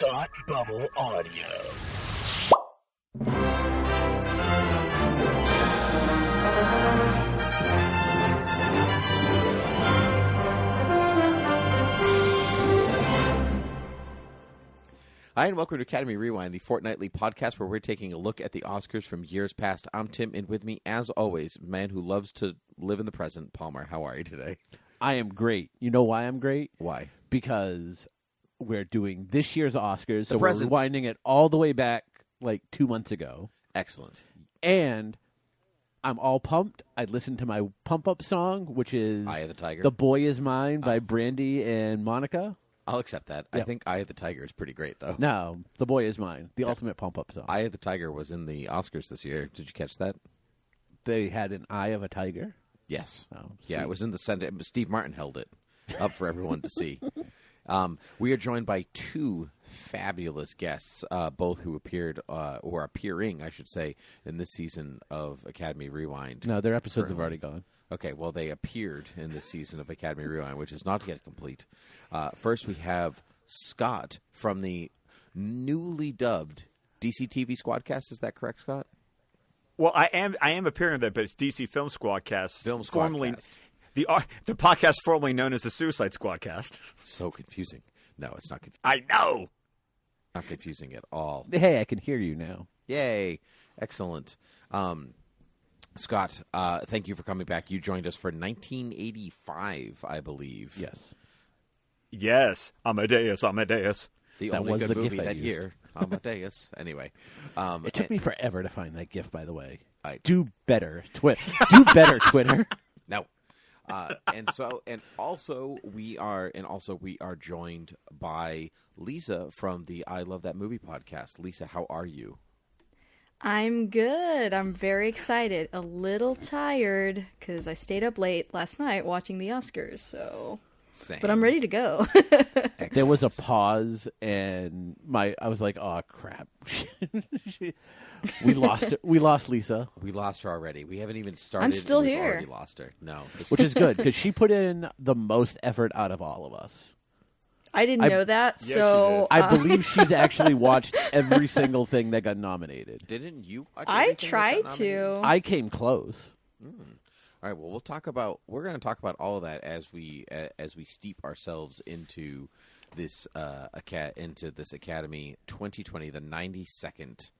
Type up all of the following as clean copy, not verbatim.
Thought Bubble Audio. Hi, and welcome to Academy Rewind, the fortnightly podcast where we're taking a look at the Oscars from years past. I'm Tim, and with me, as always, a man who loves to live in the present, Palmer. How are you today? I am great. You know why I'm great? Why? Because we're doing this year's Oscars, so present. we're rewinding it all the way back like 2 months ago. Excellent. And I'm all pumped. I listened to my pump-up song, which is Eye of the Tiger. The Boy Is Mine by Brandy and Monica. I'll accept that. I Yep. think Eye of the Tiger is pretty great, though. No, The Boy Is Mine, the ultimate pump-up song. Eye of the Tiger was in the Oscars this year. Did you catch that? They had an Eye of a Tiger. Yes. Oh, Yeah, sweet. it was in the Senate. Steve Martin held it up for everyone to see. We are joined by two fabulous guests, both who appeared, or appearing, I should say, in this season of Academy Rewind. No, their episodes have already gone. Okay, well, they appeared in this season of Academy Rewind, which is not yet complete. First, we have Scott from the newly dubbed DCTV Squadcast. Is that correct, Scott? Well, I am appearing on that, but it's DC Film Squadcast. Film formerly Squadcast. the podcast formerly known as the Suicide Squadcast. So confusing. No, it's not confusing. I know. Not confusing at all. Hey, I can hear you now. Yay. Excellent. Scott, thank you for coming back. You joined us for 1985, I believe. Yes. Yes, Amadeus. The That only was good the movie GIF I that used. year. Amadeus. Anyway. It took me forever to find that GIF, by the way. Do better, Twitter. Do better, Twitter. No. And also we are joined by Lisa from the I Love That Movie podcast. Lisa, how are you? I'm good. I'm very excited. A little tired because I stayed up late last night watching the Oscars. Same. But I'm ready to go. There was a pause, and I was like, "Oh crap, we lost it. We lost Lisa," We lost her already. We haven't even started. I'm still and we've here. Already lost her. No. which is good because she put in the most effort out of all of us. I didn't know that, Yes, so you I believe she's actually watched every single thing that got nominated. Didn't you? watch I everything that tried got to. nominated? I came close. All right. Well, we're going to talk about all of that as we steep ourselves into this Academy 2020, the 92nd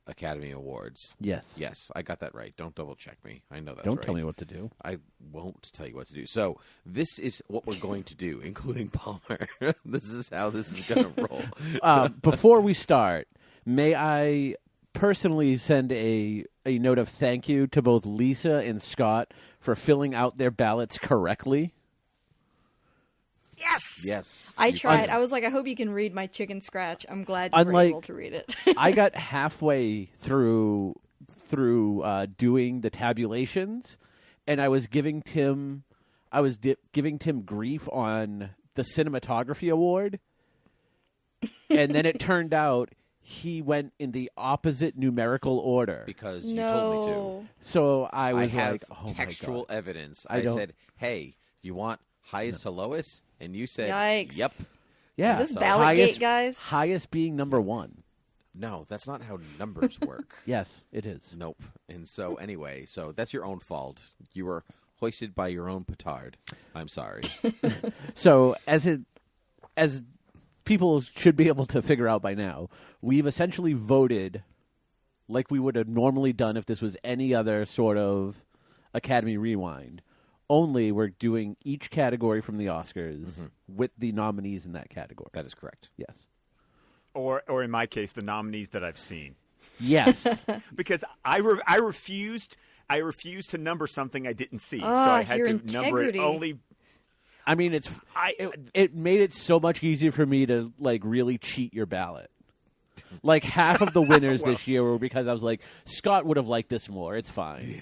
Academy Awards. Yes. Yes, I got that right. Don't double check me. I know that's Don't right. tell me what to do. I won't tell you what to do. So this is what we're going to do, including Palmer. This is how this is going to roll. Before we start, may I personally send a note of thank you to both Lisa and Scott for filling out their ballots correctly. Yes. Yes. I tried. I was like, I hope you can read my chicken scratch. I'm glad you were Unlike- able to read it. I got halfway through doing the tabulations, and I was giving Tim grief on the cinematography award, and then it turned out he went in the opposite numerical order. Because you told me to. No. So I I was have like, oh textual my God. evidence. I I don't- said, "Hey, you want highest to lowest?" And you said, Yikes. "Yep." Yeah, Is this So- Ballotgate, highest, guys? highest being number one. No, that's not how numbers work. Yes, it is. Nope. And so anyway, so that's your own fault. You were hoisted by your own petard. I'm sorry. So as people should be able to figure out by now, we've essentially voted like we would have normally done if this was any other sort of Academy Rewind. Only we're doing each category from the Oscars with the nominees in that category. That is correct. Yes. Or in my case, the nominees that I've seen, Yes. because I refused to number something I didn't see, so Ah, I had your to number it integrity. only. I mean, it made it so much easier for me to like really cheat your ballot. Like half of the winners this year were because I was like, Scott would have liked this more. It's fine.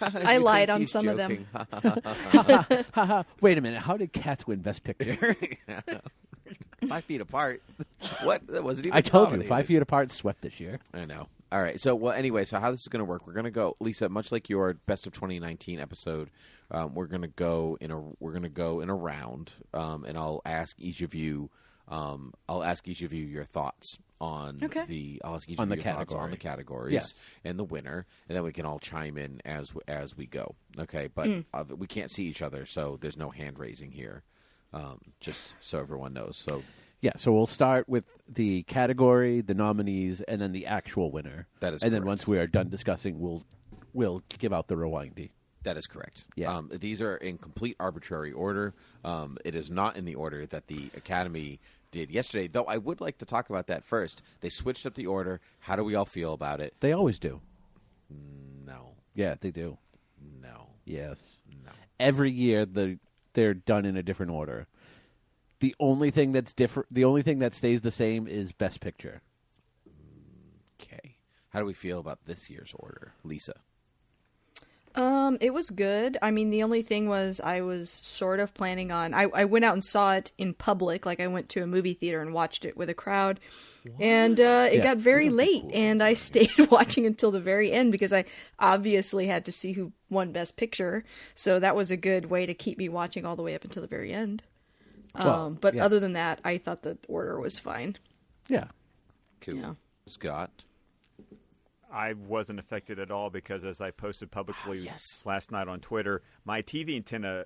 I lied on He's some of them. joking. Wait a minute. How did Cats win Best Picture? 5 feet apart. What? That wasn't even I told you, nominated. 5 feet apart swept this year. I know. All right. So, well, anyway, so how this is going to work? We're going to go, Lisa, much like your best of 2019 episode. We're going to go in a round, and I'll ask each of you. Your thoughts on Okay. I'll ask each On of the you your thoughts on the category. categories Yes. and the winner, and then we can all chime in as we go. Okay, but we can't see each other, so there's no hand raising here. Just so everyone knows. So Yeah, so we'll start with the category, the nominees, and then the actual winner. That is and then correct. once we are done discussing, we'll give out the rewindy. that is correct. Yeah. These are in complete arbitrary order. It is not in the order that the Academy did yesterday, though I would like to talk about that first. They switched up the order. How do we all feel about it? They always do. No. Yeah, they do. No. Yes. No. Every year they're done in a different order. The only thing that's different, the only thing that stays the same is Best Picture. Okay. How do we feel about this year's order, Lisa? It was good. I mean, the only thing was I was sort of planning on. I went out and saw it in public. Like I went to a movie theater and watched it with a crowd, and it got very late, and I stayed watching until the very end because I obviously had to see who won Best Picture. So that was a good way to keep me watching all the way up until the very end. But yeah. other than that, I thought the order was fine. Yeah. Cool. Yeah. Scott? I wasn't affected at all because, as I posted publicly yes. last night on Twitter, my TV antenna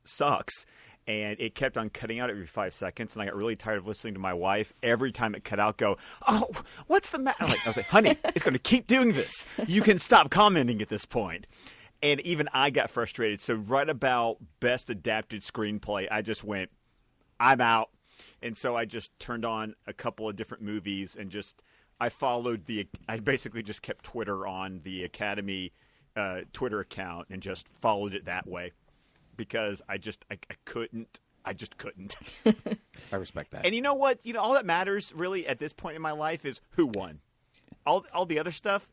sucks, and it kept on cutting out every 5 seconds, and I got really tired of listening to my wife every time it cut out go, "Oh, what's the matter?" I was like, "Honey, it's going to keep doing this. You can stop commenting at this point." And even I got frustrated. So right about Best Adapted Screenplay, I just went, I'm out. And so I just turned on a couple of different movies and I basically just kept Twitter on the Academy Twitter account and just followed it that way because I just couldn't. I respect that. And you know what? All that matters really at this point in my life is who won. All the other stuff,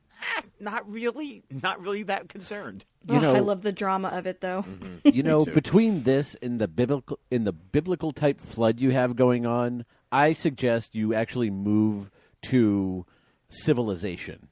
not really that concerned. You know, I love the drama of it, though. You know, too. between this and the biblical type flood you have going on, I suggest you actually move to Civilization.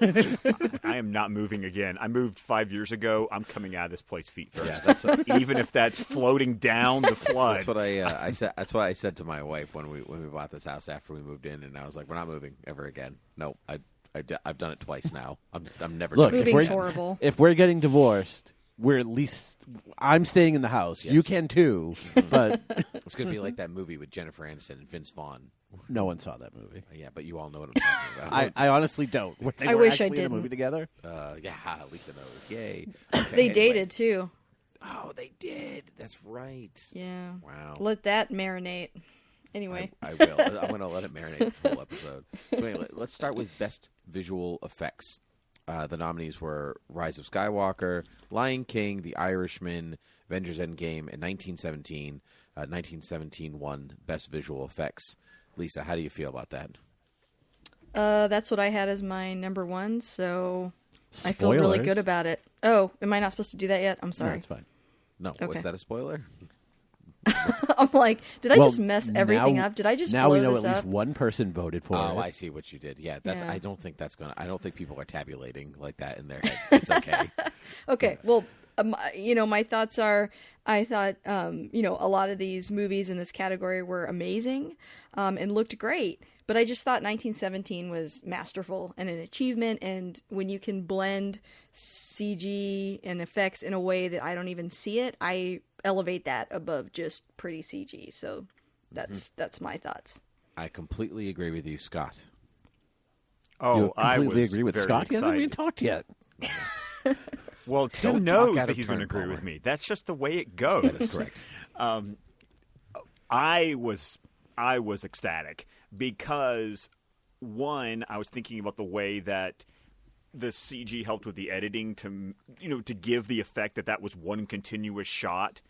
I am not moving again. I moved 5 years ago. I'm coming out of this place feet first. Yeah, Even if that's floating down the flood. That's what I said. That's what I said to my wife when we bought this house after we moved in, and I was like, "We're not moving ever again." No, I've done it twice now. I'm never Look, doing it Moving's again. horrible. If we're getting divorced, we're at least I'm staying in the house. Yes. You can too, but It's going to be like that movie with Jennifer Aniston and Vince Vaughn. no one saw that movie. Yeah, but you all know what I'm talking about. I honestly don't. They I were wish I actually in a didn't. movie together. Yeah, Lisa knows. Yay. Okay, They anyway. dated, too. Oh, they did. That's right. Yeah. Wow. Let that marinate. Anyway. I will. I'm going to let it marinate this whole episode. So anyway, let's start with Best Visual Effects. The nominees were Rise of Skywalker, Lion King, The Irishman, Avengers Endgame, and 1917. 1917 won Best Visual Effects. Lisa, how do you feel about that? That's what I had as my number one, so I feel really Spoilers. good about it. Oh, am I not supposed to do that yet? I'm No, sorry. it's fine. No, Okay. was that a spoiler? I'm like, did I Well, just mess everything now- up? Did I just now blow we know this at least up? one person voted for Oh, it. I see what you did. Yeah, that's. Yeah. I don't think that's gonna. I don't think people are tabulating like that in their heads. It's okay. Okay, well, my thoughts are, I thought, a lot of these movies in this category were amazing and looked great. But I just thought 1917 was masterful and an achievement. And when you can blend CG and effects in a way that I don't even see it, I elevate that above just pretty CG. So that's my thoughts. I completely agree with you, Scott. Oh, You I completely was agree with very Scott. He hasn't even excited. talked yet. Well, Tim Don't talk knows out that of he's going to turn, agree with Palmer. me. That's just the way it goes. That is correct. I was ecstatic because one, I was thinking about the way that the CG helped with the editing to give the effect that was one continuous shot,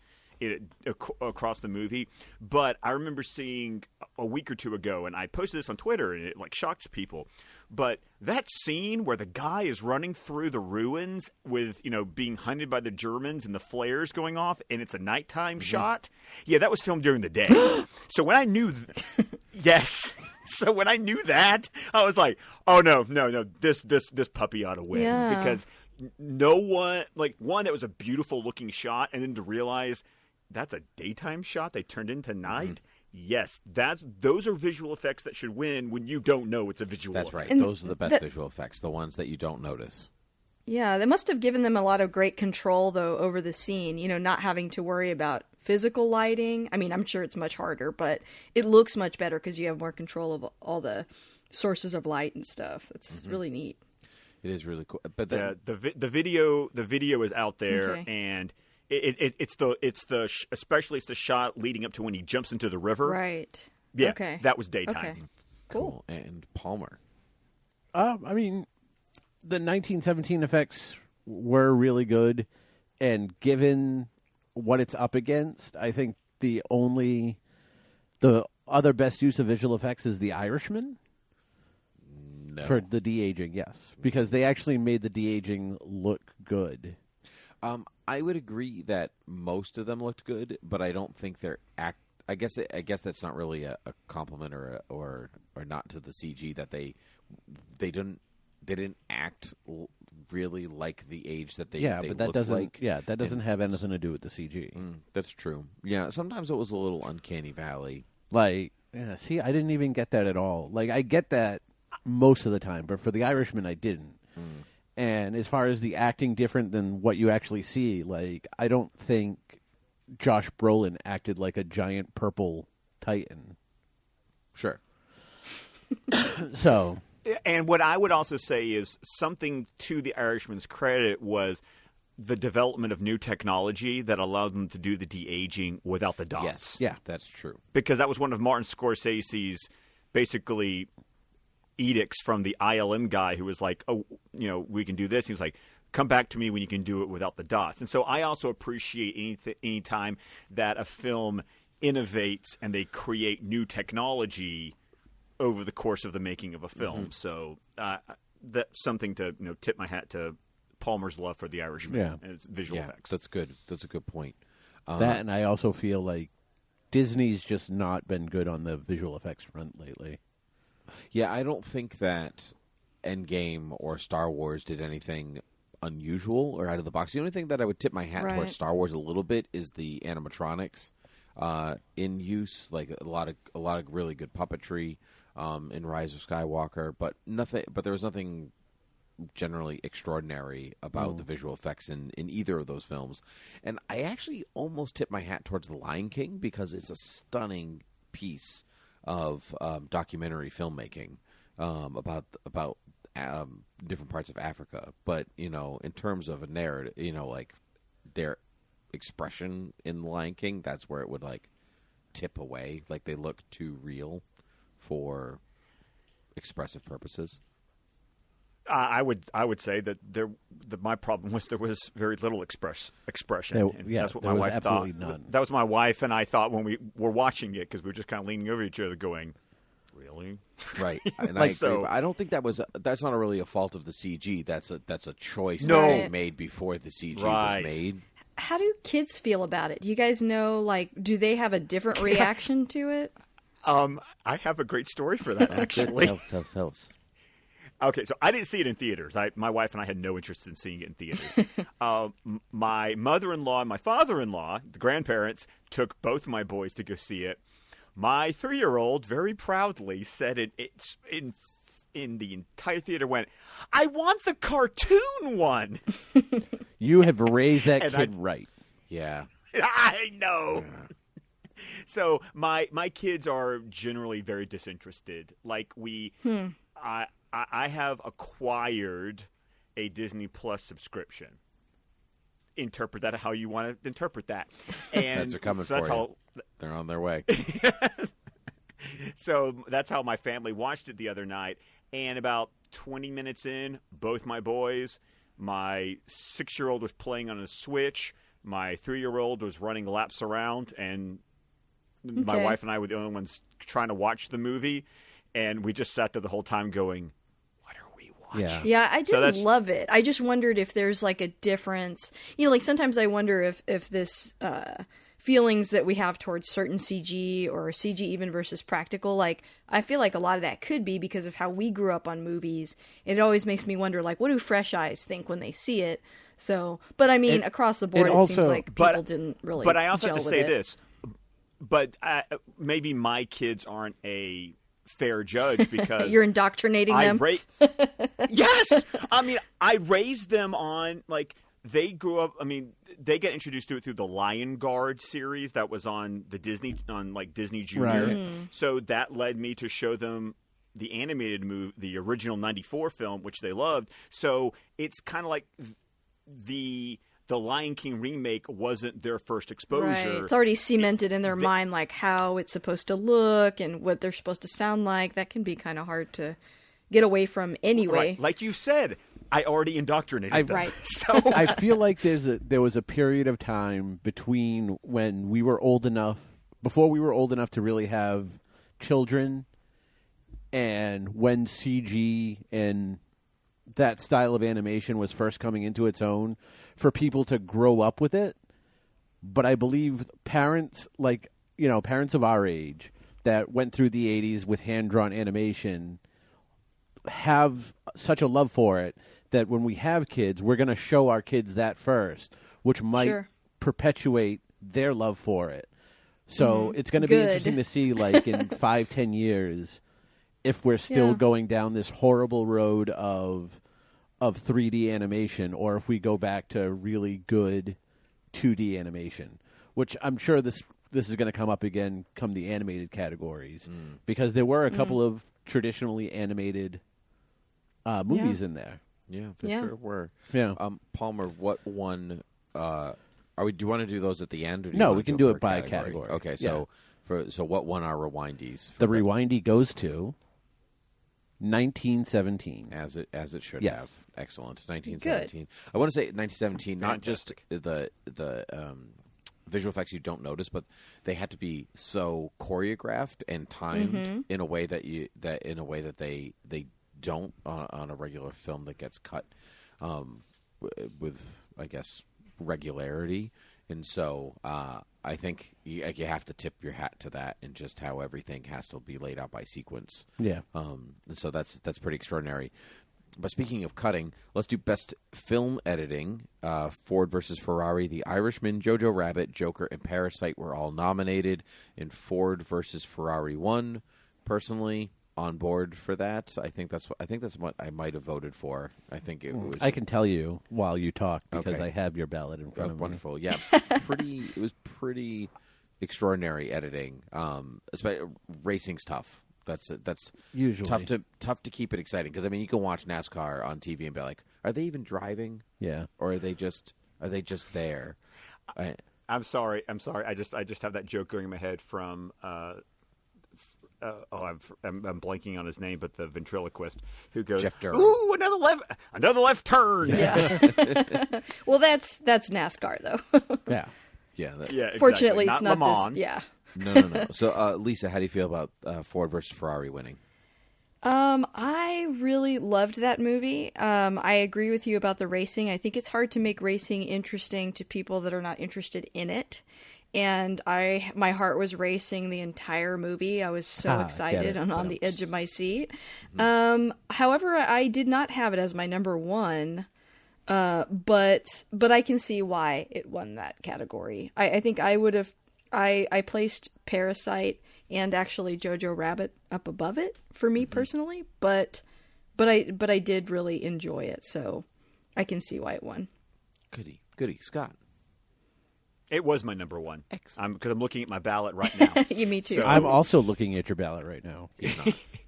across the movie. But I remember seeing a week or two ago, and I posted this on Twitter, and it like shocked people. But that scene where the guy is running through the ruins with, being hunted by the Germans and the flares going off, and it's a nighttime shot. Yeah, that was filmed during the day. So when I knew, yes. So when I knew that, I was like, oh no, this puppy ought to win. Yeah. Because no one, one, that was a beautiful looking shot, and then to realize that's a daytime shot they turned into night. Yes, those are visual effects that should win when you don't know it's a visual That's effect. right. Those are the best visual effects, the ones that you don't notice. Yeah, they must have given them a lot of great control, though, over the scene, not having to worry about physical lighting. I mean, I'm sure it's much harder, but it looks much better because you have more control of all the sources of light and stuff. It's really neat. It is really cool. But then, The video is out there, Okay. and especially it's the shot leading up to when he jumps into the river. Right. Yeah, Okay. that was daytime. Okay. Cool. And Palmer. I mean, the 1917 effects were really good, and given what it's up against, I think the other best use of visual effects is The Irishman. No. For the de-aging, yes. Because they actually made the de-aging look good. I would agree that most of them looked good, but I don't think they're I guess that's not really a compliment or not to the CG that they didn't act really like the age that they But that looked doesn't like. that doesn't have anything to do with the CG. That's true. Yeah, sometimes it was a little uncanny valley. See, I didn't even get that at all. I get that most of the time, but for The Irishman, I didn't. And as far as the acting different than what you actually see, I don't think Josh Brolin acted like a giant purple titan. Sure. So, And what I would also say is something to the Irishman's credit was the development of new technology that allowed them to do the de-aging without the dots. Yes. Yeah. That's true. Because that was one of Martin Scorsese's basically edicts from the ILM guy who was like, oh, we can do this. He was like, come back to me when you can do it without the dots. And so I also appreciate any time that a film innovates and they create new technology over the course of the making of a film. So that's something to tip my hat to Palmer's love for The Irishman and its visual effects. That's good. That's a good point. that, and I also feel like Disney's just not been good on the visual effects front lately. Yeah, I don't think that Endgame or Star Wars did anything unusual or out of the box. The only thing that I would tip my hat Right. towards Star Wars a little bit is the animatronics in use, like a lot of really good puppetry in Rise of Skywalker, but there was nothing generally extraordinary about the visual effects in either of those films. And I actually almost tip my hat towards The Lion King because it's a stunning piece of documentary filmmaking about different parts of Africa. But in terms of a narrative, like their expression in The Lion King, that's where it would tip away. Like they look too real for expressive purposes. I would say that my problem was there was very little expression. That's what there my was wife absolutely thought. none. That was my wife and I thought when we were watching it because we were just kind of leaning over each other, going, "Really?" Right, and Like, I so- agree, but I don't think that's not really a fault of the CG. That's a choice No. that they made before the CG Right. was made. How do kids feel about it? Do you guys know, do they have a different reaction to it? I have a great story for that actually. Tell us. Okay, so I didn't see it in theaters. My wife and I had no interest in seeing it in theaters. My mother-in-law and my father-in-law, the grandparents, took both of my boys to go see it. My 3-year-old very proudly said it's in the entire theater went, "I want the cartoon one." You have raised that And kid right. Yeah, I know. So my kids are generally very disinterested. I have acquired a Disney Plus subscription. Interpret that how you want to interpret that. And Feds are coming so that's for you. how. they're on their way. So that's how my family watched it the other night. And about 20 minutes in, both my boys, my 6-year-old was playing on a Switch, My 3-year-old was running laps around, and my Okay. wife and I were the only ones trying to watch the movie, and we just sat there the whole time going, "What are we watching?" Yeah. Yeah, I didn't that's- love it. I just wondered if there's like a difference. You know, like sometimes I wonder if this feelings that we have towards certain CG or CG even versus practical, like I feel like a lot of that could be because of how we grew up on movies. It always makes me wonder, like, what do fresh eyes think when they see it? So, but I mean, across the board, and it seems also- like people didn't really. But I also have gel to with say it. this. But maybe my kids aren't a fair judge because You're indoctrinating them. Yes, I mean, I raised them on like they grew up. I mean, they get introduced to it through the Lion Guard series that was on the Disney Disney Junior. Right. So that led me to show them the animated movie, the original '94 film, which they loved. So it's kind of like the Lion King remake wasn't their first exposure. Right. It's already cemented in their mind, like how it's supposed to look and what they're supposed to sound like. That can be kind of hard to get away from anyway. Right. Like you said, I already indoctrinated them. Right. So I feel like there was a period of time between when we were old enough, before we were old enough to really have children, and when CG and that style of animation was first coming into its own for people to grow up with it. But I believe parents, like, you know, parents of our age that went through the 80s with hand-drawn animation have such a love for it that when we have kids, we're going to show our kids that first, which might Sure. perpetuate their love for it. So it's going to be Good. interesting to see, like, in 5-10 years, if we're still Yeah. going down this horrible road of 3D animation, or if we go back to really good 2D animation, which I'm sure this is going to come up again come the animated categories, because there were a couple of traditionally animated movies in there. Yeah, there Yeah. sure were. Yeah. Palmer, what one? Do you want to do those at the end? Or do you No, wanna we can go do per it by category. Okay, Yeah. so what one are rewindies? The rewindy goes to 1917. as it should Yes. have. Excellent. 1917. I want to say 1917. Not just Fantastic. the visual effects you don't notice, but they had to be so choreographed and timed in a way that they don't on a regular film that gets cut with, I guess, regularity. And so I think you have to tip your hat to that, and just how everything has to be laid out by sequence. Yeah. And so that's pretty extraordinary. But speaking of cutting, let's do best film editing. Ford versus Ferrari, The Irishman, Jojo Rabbit, Joker, and Parasite were all nominated. And Ford versus Ferrari won. Personally, on board for that. I think that's what I might have voted for. I think it was. I can tell you while you talk because Okay. I have your ballot in front of me. Wonderful. Yeah, it was pretty extraordinary editing. Especially racing's tough. That's Usually. tough to keep it exciting, because I mean you can watch NASCAR on TV and be like, are they even driving, Yeah. or are they just there? I'm sorry. I just have that joke going in my head from I'm blanking on his name, but the ventriloquist who goes, Jeff Durham. "Ooh, another left turn." Yeah. Well, that's NASCAR though. Yeah. Yeah. Yeah, exactly. Fortunately, it's not Le this. Mans. Yeah. No. So Lisa, how do you feel about Ford versus Ferrari winning? I really loved that movie. I agree with you about the racing. I think it's hard to make racing interesting to people that are not interested in it. And my heart was racing the entire movie. I was so excited get it. and on the edge of my seat. However, I did not have it as my number one. But I can see why it won that category. I think I would have. I placed Parasite and actually Jojo Rabbit up above it for me personally, but I did really enjoy it, so I can see why it won. Goody, Scott. It was my number one. Excellent. Because I'm looking at my ballot right now. You, me too. So- I'm also looking at your ballot right now.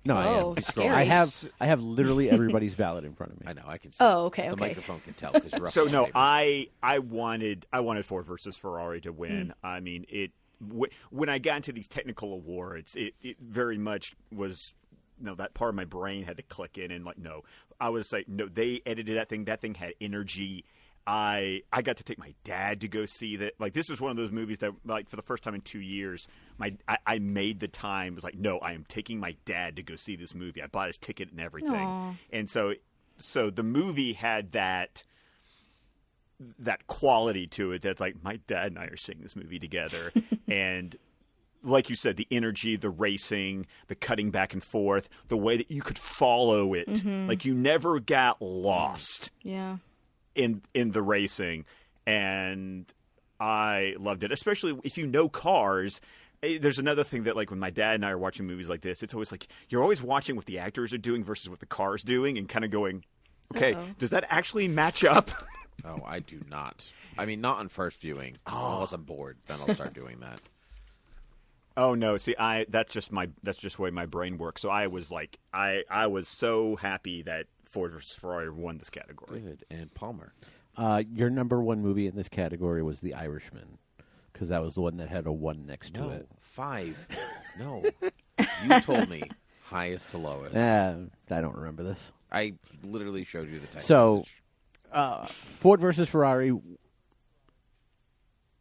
No, I Oh, am. scary. I have literally everybody's ballot in front of me. I know. I can see. Oh, okay, The okay. microphone can tell because you're up. So on the no, papers. I wanted Ford versus Ferrari to win. I mean, when I got into these technical awards, it very much was, that part of my brain had to click in and like, no, I was like, no, they edited that thing. That thing had energy. I got to take my dad to go see that. Like, this was one of those movies that, like, for the first time in 2 years, I made the time. It was like, no, I am taking my dad to go see this movie. I bought his ticket and everything. Aw. And so the movie had that quality to it that's like, my dad and I are seeing this movie together. And like you said, the energy, the racing, the cutting back and forth, the way that you could follow it. Mm-hmm. Like, you never got lost Yeah. in the racing. And I loved it, especially if you know cars. There's another thing that, like, when my dad and I are watching movies like this, it's always like you're always watching what the actors are doing versus what the car's doing and kind of going, okay, Uh-oh. does that actually match up? Oh, I do not. I mean, not on first viewing. Unless I'm bored, then I'll start doing that. Oh no! See, that's just the way my brain works. So I was like, I was so happy that Ford vs Ferrari won this category. Good. And Palmer. Your number one movie in this category was The Irishman, because that was the one that had a 1 next to No, it. 5. No. You told me highest to lowest. I don't remember this. I literally showed you the text So, message. Ford versus Ferrari,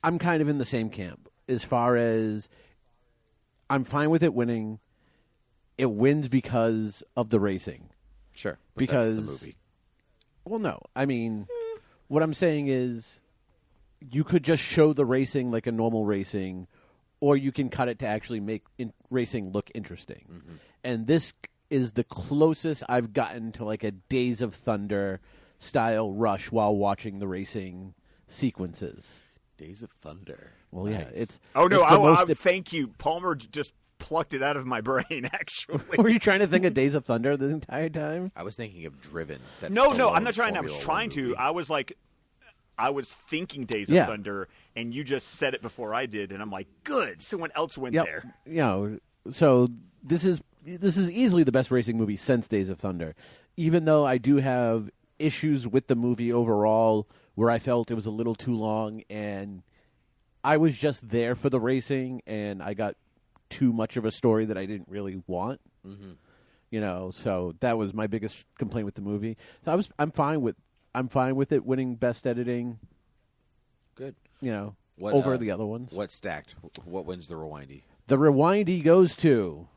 I'm kind of in the same camp as far as I'm fine with it winning. It wins because of the racing. Sure. But because that's the movie. Well, no. I mean, what I'm saying is you could just show the racing like a normal racing, or you can cut it to actually make racing look interesting. Mm-hmm. And this is the closest I've gotten to like a Days of Thunder style rush while watching the racing sequences. Days of Thunder. Well, yeah, Nice. it's Oh no! it's the most- Thank you, Palmer. Just plucked it out of my brain. Actually, Were you trying to think of Days of Thunder the entire time? I was thinking of Driven. That no, I'm Stallone not trying. I was Formula trying One to. movie. I was thinking Days Yeah. of Thunder, and you just said it before I did, and I'm like, good. Someone else went Yep. there. You know, so this is easily the best racing movie since Days of Thunder. Even though I do have issues with the movie overall, where I felt it was a little too long, and I was just there for the racing, and I got too much of a story that I didn't really want. Mm-hmm. You know, so that was my biggest complaint with the movie. So I'm fine with it winning best editing. Good. You know, What, over the other ones. What stacked? What wins the rewindy? The rewindy goes to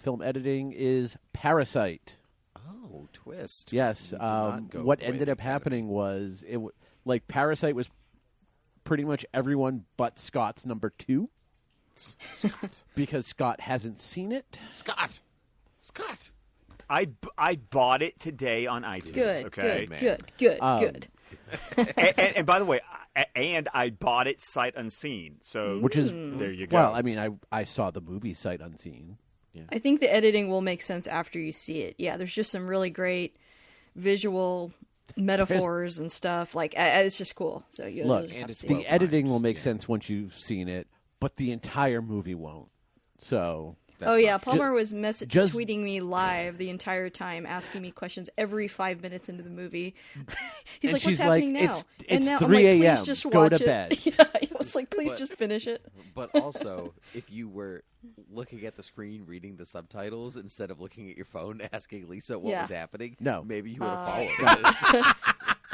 film editing is Parasite. Oh, twist. Yes. You did not go What the way ended of up the happening was like Parasite was pretty much everyone but Scott's number 2 because Scott hasn't seen it. Scott. I bought it today on iTunes. Good, okay. good, Um, good. and by the way, I bought it sight unseen. So Which is there you go. Well, I mean, I saw the movie sight unseen. I think the editing will make sense after you see it. Yeah, there's just some really great visual metaphors and stuff. Like, it's just cool. So you'll Look, just have to see the it. editing will make yeah. sense once you've seen it, but the entire movie won't. So That's Oh yeah, not- Palmer was just- tweeting me live the entire time, asking me questions every 5 minutes into the movie. He's And like, she's "What's happening like, now?" "It's and now 3 I'm like, a.m. "Please just Go watch to it." bed. Yeah, I was like, "Please But- just finish it." But also, if you were looking at the screen, reading the subtitles instead of looking at your phone, asking Lisa what Yeah. was happening, No. maybe you would have followed.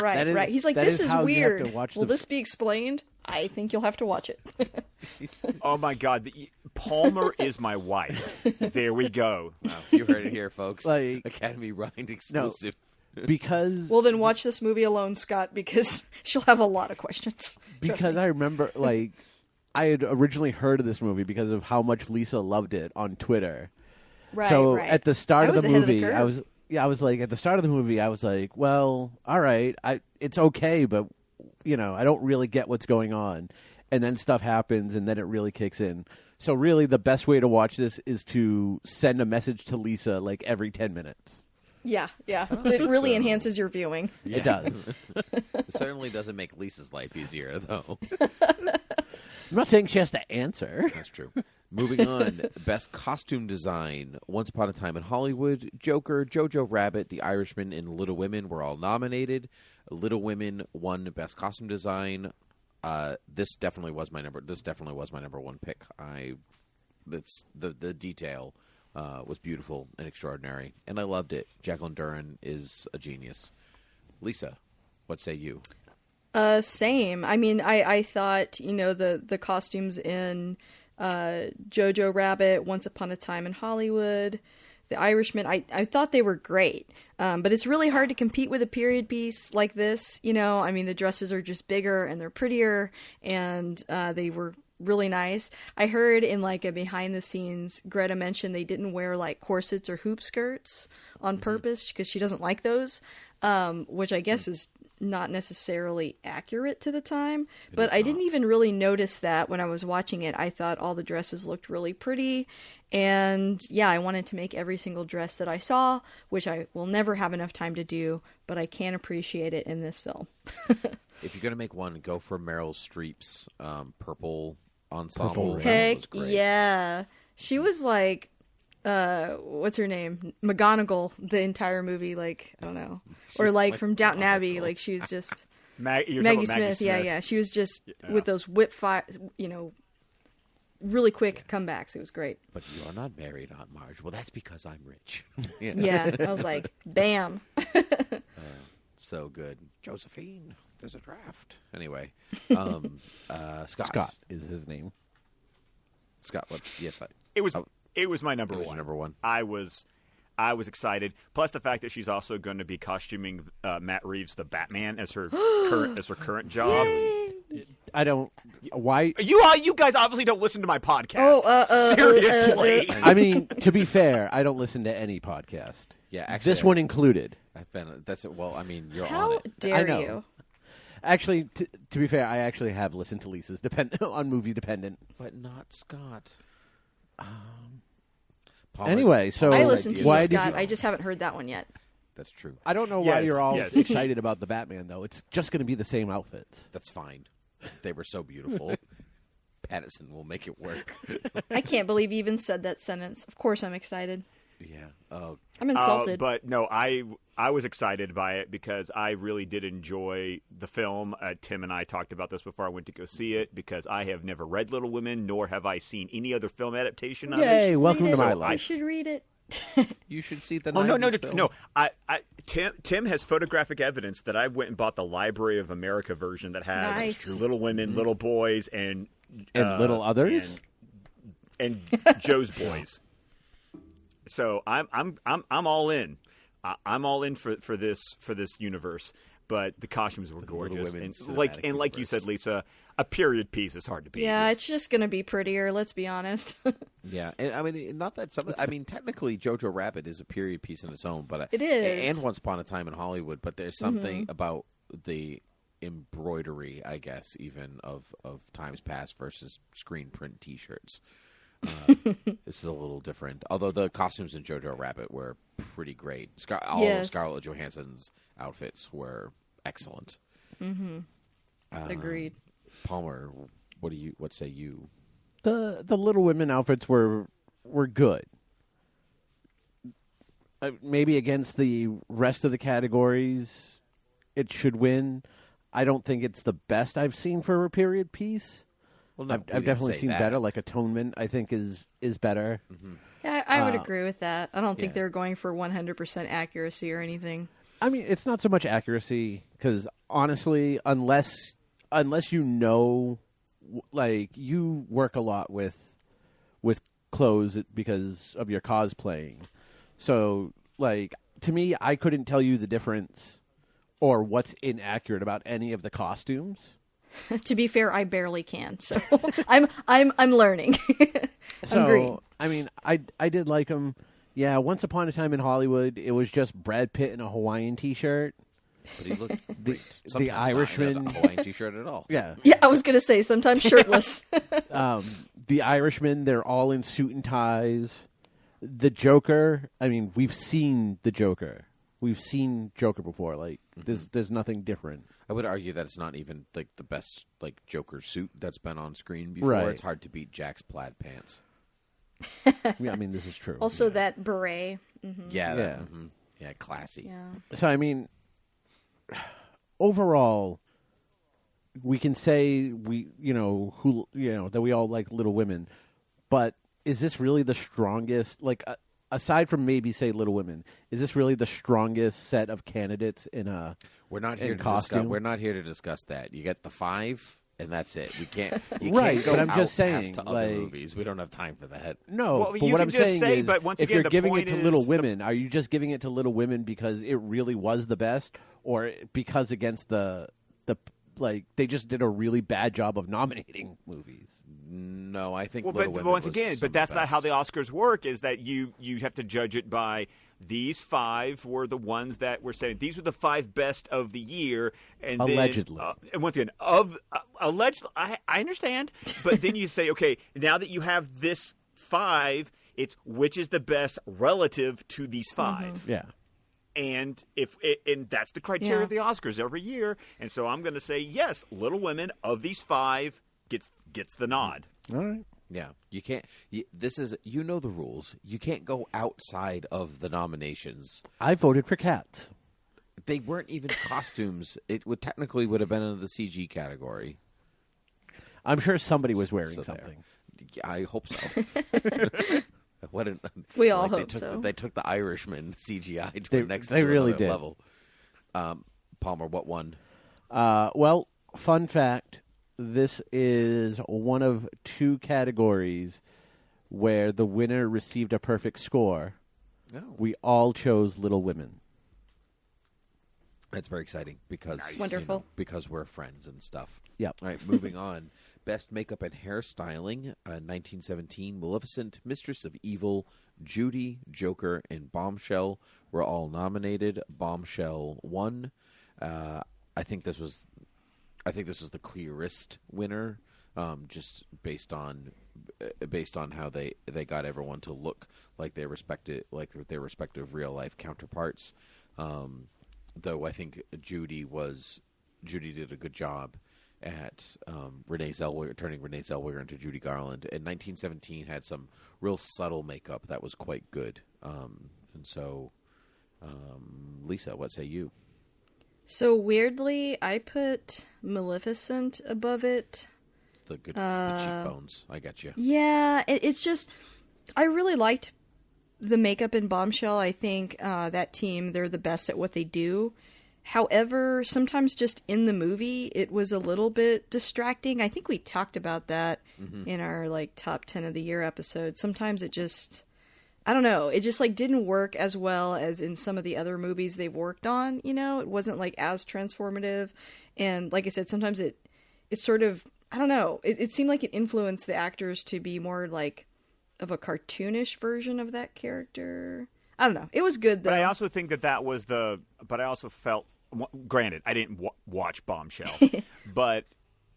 Right, That is- right. He's like, that "This is is how you have to weird. watch Will the- this be explained?" I think you'll have to watch it. oh my God, Palmer is my wife. There we go. Wow, you heard it here, folks. Like- Academy Rind exclusive. because Well, then watch this movie alone, Scott, because she'll have a lot of questions. because I remember like I had originally heard of this movie because of how much Lisa loved it on Twitter. Right, So right. at the start I of was the ahead of the movie, curve. I was like at the start of the movie, I was like, well, all right, it's okay, but you know, I don't really get what's going on. And then stuff happens, and then it really kicks in. So really, the best way to watch this is to send a message to Lisa like every 10 minutes. Yeah, yeah. It really so. enhances your viewing. It does. It certainly doesn't make Lisa's life easier, though. I'm not saying she has to answer. That's true. Moving on, best costume design. Once Upon a Time in Hollywood, Joker, Jojo Rabbit, The Irishman, and Little Women were all nominated. Little Women won best costume design. This definitely was my number one pick. That's the detail was beautiful and extraordinary, and I loved it. Jacqueline Duran is a genius. Lisa, what say you? Same. I mean, I thought, the costumes in Jojo Rabbit, Once Upon a Time in Hollywood, The Irishman, I thought they were great. But it's really hard to compete with a period piece like this. I mean, the dresses are just bigger and they're prettier, and they were really nice. I heard in like a behind the scenes, Greta mentioned they didn't wear like corsets or hoop skirts on purpose because she doesn't like those, which I guess is not necessarily accurate to the time, but I didn't even really notice that when I was watching it. I thought all the dresses looked really pretty, and yeah, I wanted to make every single dress that I saw, which I will never have enough time to do, but I can appreciate it in this film. If you're going to make one, go for Meryl Streep's purple ensemble. Rain. That Heck was great. yeah. She was like, what's her name? McGonagall the entire movie, like, I don't know. Or She's like like from Downton Abbey, McGonagall. like she was just You're talking Maggie about Smith, yeah. She was just with those whip fire, really quick comebacks. It was great. But you are not married, Aunt Marge. Well, that's because I'm rich. Yeah, I was like, bam. So good. Josephine, there's a draft. Anyway, Scott. Scott is his name. Scott, what? Yes, It was my number it was one. your number one. I was excited. Plus the fact that she's also going to be costuming Matt Reeves the Batman as her current job. I don't. Why? You guys obviously don't listen to my podcast. Seriously. I mean, to be fair, I don't listen to any podcast. Yeah, actually, This one included. I've been. That's it. Well, I mean, you're on How it. dare I know. you? Actually, to be fair, I actually have listened to Lisa's on Movie Dependent. But not Scott. Anyway, so I listened to why you, did Scott. you- I just haven't heard that one yet. That's true. I don't know why Yes, you're all yes. excited about the Batman, though. It's just going to be the same outfits. That's fine. They were so beautiful. Pattinson will make it work. I can't believe you even said that sentence. Of course I'm excited. Yeah. Oh, I'm insulted. But no, I was excited by it because I really did enjoy the film. Tim and I talked about this before I went to go see it because I have never read Little Women, nor have I seen any other film adaptation of Yay! it. Welcome Read to it. my You life. should read it. you should see the. Oh no 90s film. no! Tim has photographic evidence that I went and bought the Library of America version that has Nice. Little Women, Little Boys, and Little Others? and Joe's Boys. So I'm all in. I'm all in for this universe. But the costumes were gorgeous, Women and cinematic like you said, Lisa, a period piece is hard to beat. Yeah, it's just gonna be prettier. Let's be honest. Yeah, and I mean, not that some. I mean, technically, Jojo Rabbit is a period piece in its own, but It is. and Once Upon a Time in Hollywood. But there's something about the embroidery, I guess, even of times past versus screen print T-shirts. This is a little different. Although the costumes in Jojo Rabbit were pretty great. All of Yes. Scarlett Johansson's outfits were excellent. Agreed. Palmer, what say you? The Little Women outfits were good. Maybe against the rest of the categories, it should win. I don't think it's the best I've seen for a period piece. Well, no, I've definitely seen better. Like Atonement, I think is better. Yeah, I would agree with that. I don't think yeah. they're going for 100% accuracy or anything. I mean, it's not so much accuracy because honestly, unless you know, like you work a lot with clothes because of your cosplaying. So, like to me, I couldn't tell you the difference or what's inaccurate about any of the costumes. To be fair, I barely can, so I'm learning. So, green. I mean, I did like them. Yeah, Once Upon a Time in Hollywood, it was just Brad Pitt in a Hawaiian T-shirt. But he looked The great. Sometimes not in Irishman- a Hawaiian T-shirt at all. Yeah. Yeah, I was gonna say sometimes shirtless. The Irishman, they're all in suit and ties. The Joker, I mean, we've seen the Joker. We've seen Joker before. Like, there's nothing different. I would argue that it's not even like the best like Joker suit that's been on screen before. Right. It's hard to beat Jack's plaid pants. Yeah, I mean, this is true. Also, that beret. Yeah, Yeah. yeah, classy. Yeah. So, I mean, overall, we can say that we all like Little Women, but is this really the strongest? Like, aside from maybe say Little Women, is this really the strongest set of candidates in a? We're not in here to costume? discuss. We're not here to discuss that. You get the 5, and that's it. We can't. You Right, can't go but I'm out just saying, past to like- other movies. We don't have time for that. No, Well, but you what can I'm just saying say, is, but once if again, you're the giving it point to is Little the- Women, are you just giving it to Little Women because it really was the best, or because against the like they just did a really bad job of nominating movies? No, I think. Well, Little but Women once was again, some but of the that's not how the best. Oscars work. Is that you have to judge it by these 5 were the ones that were saying these were the 5 best of the year, and Allegedly. Then, and once again, of allegedly, I understand, but then you say, okay, now that you have this 5, it's which is the best relative to these 5. Yeah. And and that's the criteria Yeah. of the Oscars every year. And so I'm going to say yes, Little Women of these 5 gets the nod. All right. Yeah, you can't. This is the rules. You can't go outside of the nominations. I voted for Cats. They weren't even costumes. It would technically would have been in the CG category. I'm sure somebody was wearing So there. something. I hope so. What an, We all they hope took, so. They took the Irishman CGI to They- the next. they to really another did. Level. Palmer, what won? Well, fun fact: this is one of 2 categories where the winner received a perfect score. No, We all chose Little Women. that's very exciting because Wonderful. because we're friends and stuff. Yep. All right, moving on. Best makeup and hairstyling, 1917, Maleficent, Mistress of Evil, Judy, Joker, and Bombshell were all nominated. Bombshell won. I think this was the clearest winner, just based on how they got everyone to look like their respective real life counterparts. Though I think Judy did a good job at Renee Zellweger, turning Renee Zellweger into Judy Garland. And 1917 had some real subtle makeup that was quite good. And so, Lisa, what say you? So weirdly, I put Maleficent above it. The cheekbones. I got you. Yeah, it's just I really liked the makeup in Bombshell. I think that team, they're the best at what they do. However, sometimes just in the movie, it was a little bit distracting. I think we talked about that in our top 10 of the year episode. Sometimes it just, I don't know, it just didn't work as well as in some of the other movies they've worked on. It wasn't as transformative. And like I said, sometimes it sort of, I don't know, it seemed like it influenced the actors to be more of a cartoonish version of that character. I don't know. It was good though. But I also think that was but I also felt, granted, I didn't watch Bombshell, but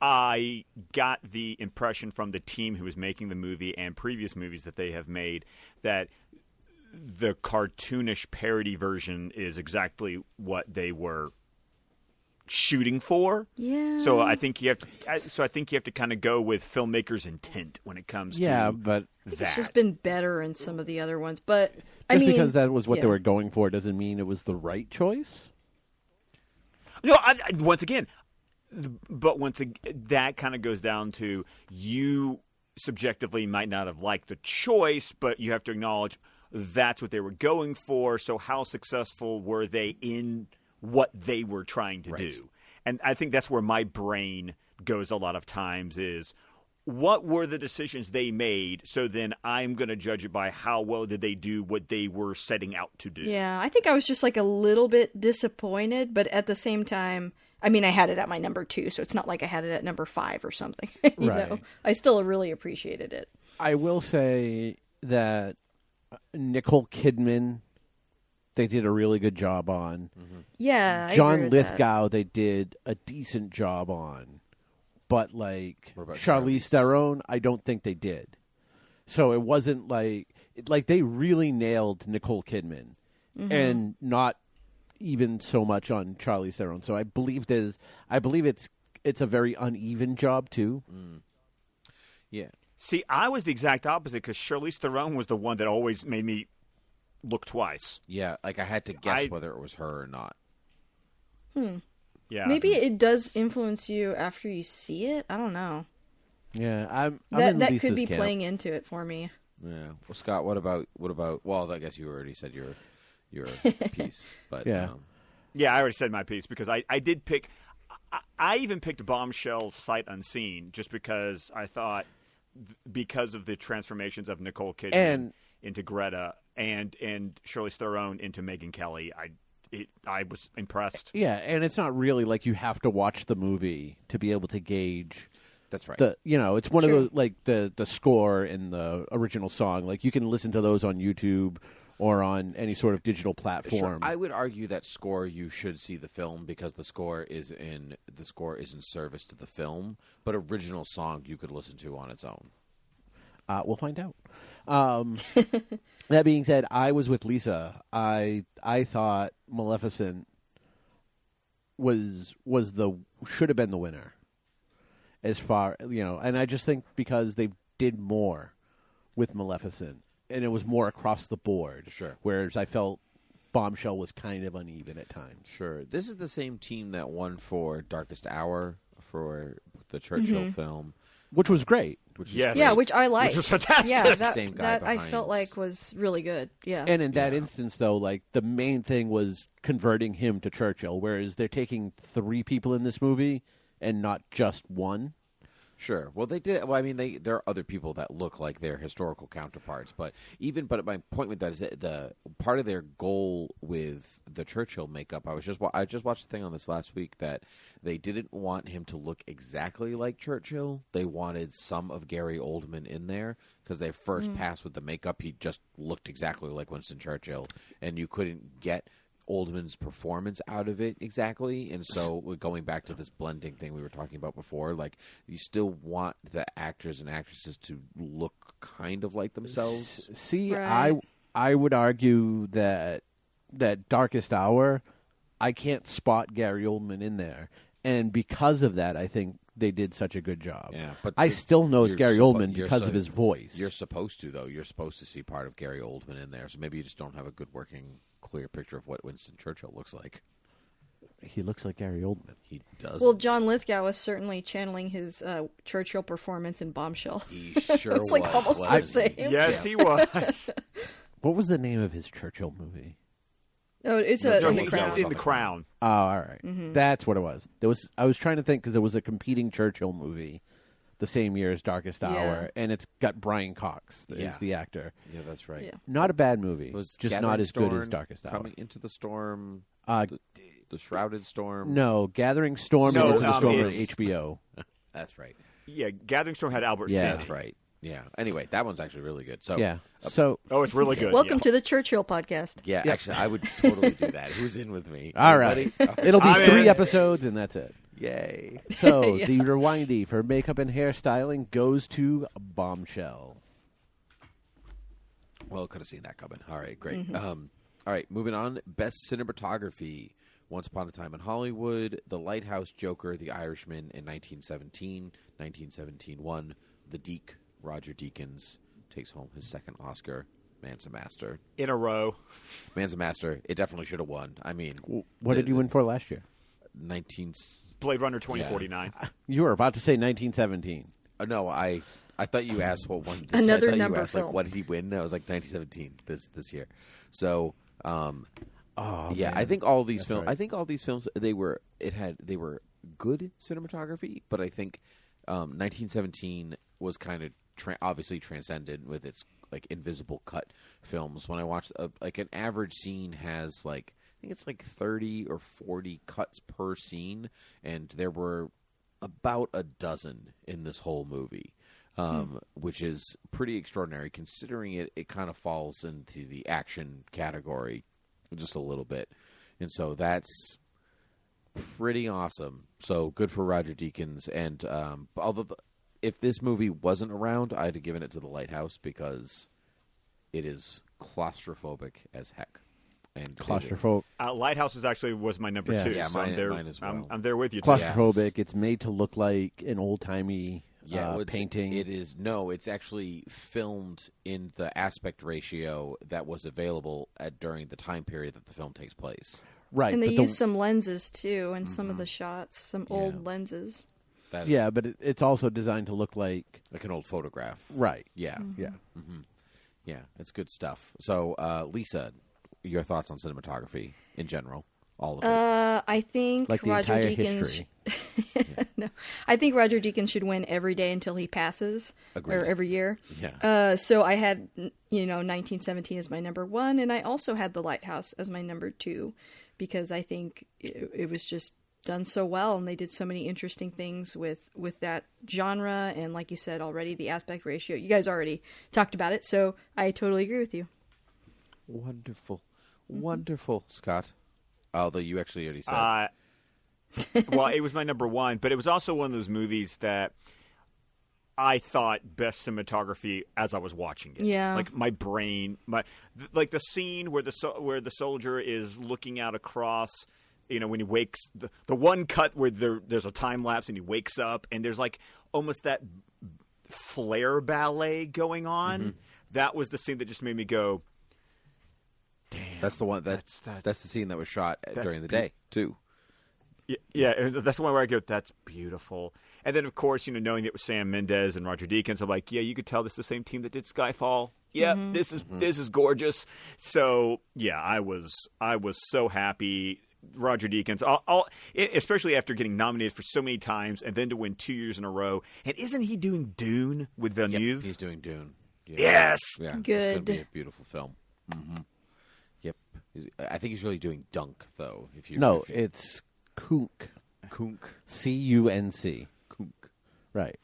I got the impression from the team who was making the movie and previous movies that they have made that the cartoonish parody version is exactly what they were shooting for. Yeah. So I think you have to kind of go with filmmakers' intent when it comes Yeah, to but It's that. just been better in some of the other ones, but just because that was what they yeah. were going for doesn't mean it was the right choice. No, once again, that kind of goes down to you subjectively might not have liked the choice, but you have to acknowledge that's what they were going for. So how successful were they in what they were trying to do? And I think that's where my brain goes a lot of times is what were the decisions they made? So then I'm going to judge it by how well did they do what they were setting out to do. Yeah, I think I was just a little bit disappointed, but at the same time, I mean, I had it at my number 2, so it's not like I had it at number 5 or something. you Right. know, I still really appreciated it. I will say that Nicole Kidman, they did a really good job on. Yeah, I John agree with that. Lithgow, they did a decent job on. But What about Charlize Theron, I don't think they did. So it wasn't like they really nailed Nicole Kidman, and not even so much on Charlize Theron. So I believe it's a very uneven job too. Yeah. See, I was the exact opposite because Charlize Theron was the one that always made me look twice. Yeah, I had to guess whether it was her or not. Yeah, Maybe it does influence you after you see it. I don't know. Yeah, I'm That in that Lisa's could be camp. playing into it for me. Yeah. Well, Scott, what about? Well, I guess you already said your piece, but Yeah. Yeah, I already said my piece because I did pick. I even picked Bombshell Sight Unseen just because I thought because of the transformations of Nicole Kidman And- into Greta and Charlize Theron into Megyn Kelly. I was impressed. Yeah, and it's not really like you have to watch the movie to be able to gauge that's right. it's one of True. those like the score and the original song. Like you can listen to those on YouTube or on any sort of digital Sure. platform. I would argue that score you should see the film because the score is in service to the film, but original song you could listen to on its own. We'll find out. That being said, I was with Lisa. I thought Maleficent should have been the winner. As far and I just think because they did more with Maleficent, and it was more across the board. Sure. Whereas I felt Bombshell was kind of uneven at times. Sure. This is the same team that won for Darkest Hour for the Churchill film, Which was great. which is Yes. great. Yeah, which I like. was fantastic. Yeah, Same guy that I behind. felt like was really good. Yeah. And in that instance, though, like the main thing was converting him to Churchill, whereas they're taking 3 people in this movie and not just one. Sure. Well, they did. Well, I mean, there are other people that look like their historical counterparts, but my point with that is that the part of their goal with the Churchill makeup. I just watched a thing on this last week that they didn't want him to look exactly like Churchill. They wanted some of Gary Oldman in there because their first pass with the makeup, he just looked exactly like Winston Churchill, and you couldn't get Oldman's performance out of it exactly, and so going back to this blending thing we were talking about before, like you still want the actors and actresses to look kind of like themselves. See, Right. I would argue that Darkest Hour, I can't spot Gary Oldman in there, and because of that, I think they did such a good job. Yeah, but I still know it's you're Gary suppo- Oldman you're because so- of his voice. You're supposed to, though. You're supposed to see part of Gary Oldman in there, so maybe you just don't have a good working, clear picture of what Winston Churchill looks like. He looks like Gary Oldman. He does. Well, John Lithgow was certainly channeling his Churchill performance in Bombshell. He sure It's like was, almost the wasn't he? same. Yes, he was. What was the name of his Churchill movie? Oh, it's No, in John the Lithgow Crown. was in on the the Crown. Oh, all right. That's what it was. I was trying to think because there was a competing Churchill movie the same year as Darkest Hour, and it's got Brian Cox Yeah. is the actor. Yeah, that's right. Yeah. Not a bad movie, It was just Gathering not as good as Storm, Darkest Hour. Coming into the Storm, Uh, the Shrouded Storm. No, Gathering Storm No, and Into the Storm on it's- HBO. That's right. Yeah, Gathering Storm had Albert Yeah. Finney. That's right. Yeah. Anyway, that one's actually really good. So Yeah. So, Oh, it's really good. Welcome yeah. to the Churchill podcast. yeah, actually, I would totally do that. Who's in with me? all right. Everybody? It'll be I'm 3 in. episodes, and that's it. Yay. So, Yeah. the Rewindy for makeup and hairstyling goes to Bombshell. Well, could have seen that coming. All right, great. All right, moving on. Best cinematography. Once Upon a Time in Hollywood, The Lighthouse, Joker, The Irishman in 1917. 1917 won. The Deke, Roger Deakins, takes home his second Oscar. Man's a master. In a row. Man's a master. It definitely should have won. I mean, What did you win for last year? 19. Blade Runner 2049. You were about to say 1917. No, I thought you asked what one. This, Another I thought number you asked, film. like, what did he win? I was like 1917 this year. So, Oh, yeah, man. I think all these films. right. I think all these films they were good cinematography, but I think 1917 was kind of obviously transcendent with its like invisible cut films. When I watched like an average scene has like I think it's like 30 or 40 cuts per scene, and there were about a dozen in this whole movie. Which is pretty extraordinary considering it kind of falls into the action category just a little bit. And so that's pretty awesome. So good for Roger Deakins. And although if this movie wasn't around, I'd have given it to The Lighthouse because it is claustrophobic as heck. And Claustrophobic. Lighthouse was my number Yeah. 2. Yeah, so I'm there, mine as well. I'm there with you. Too. Claustrophobic. It's made to look like an old-timey Yeah, it's, painting. It is it's actually filmed in the aspect ratio that was available during the time period that the film takes place. Right. And they but the- use some lenses too in some of the shots, some old lenses. That is Yeah, but it's also designed to look like like an old photograph. right. Yeah. Yeah. Yeah, it's good stuff. So, Lisa, your thoughts on cinematography in general? All of it. I think Like the Roger entire Deakins. history. No, I think Roger Deakins should win every day until he passes, Agreed. or every year. Yeah. So I had 1917 as my number one, and I also had The Lighthouse as my number two, because I think it was just done so well, and they did so many interesting things with that genre, and like you said already, the aspect ratio. You guys already talked about it, so I totally agree with you. Wonderful. Wonderful, Scott. Although you actually already said. Well, it was my number one, but it was also one of those movies that I thought best cinematography as I was watching it. Yeah. Like my brain, like the scene where the soldier is looking out across. When he wakes, the one cut where there's a time lapse and he wakes up, and there's like almost that flare ballet going on. Mm-hmm. That was the scene that just made me go, That's the one. That's the scene that was shot during the day, too. Yeah, that's the one where I go, that's beautiful. And then, of course, knowing that it was Sam Mendes and Roger Deakins, I'm like, yeah, you could tell this is the same team that did Skyfall. Yeah, this is gorgeous. So, yeah, I was so happy. Roger Deakins, especially after getting nominated for so many times and then to win 2 years in a row. And isn't he doing Dune with Villeneuve? Yep, he's doing Dune. Yeah. Yes! Yeah, Good. It's going to be a beautiful film. Mm-hmm. Yep. I think he's really doing Dunk, though. No, it's Kunk. Kunk. C-U-N-C. Kunk. Right.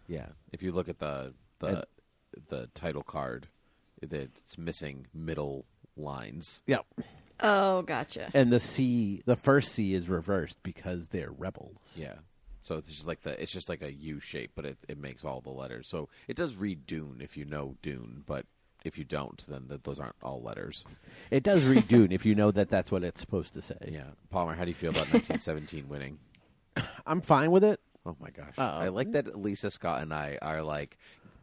Yeah. If you look at the title card, it's missing middle lines. Yep. Oh, gotcha. And the first C is reversed because they're rebels. Yeah. So it's just like a U shape, but it makes all the letters. So it does read Dune if you know Dune, but if you don't, then those aren't all letters. It does read Dune if you know that that's what it's supposed to say. Yeah. Palmer, how do you feel about 1917 winning? I'm fine with it. Oh my gosh. I like that Lisa, Scott, and I are like,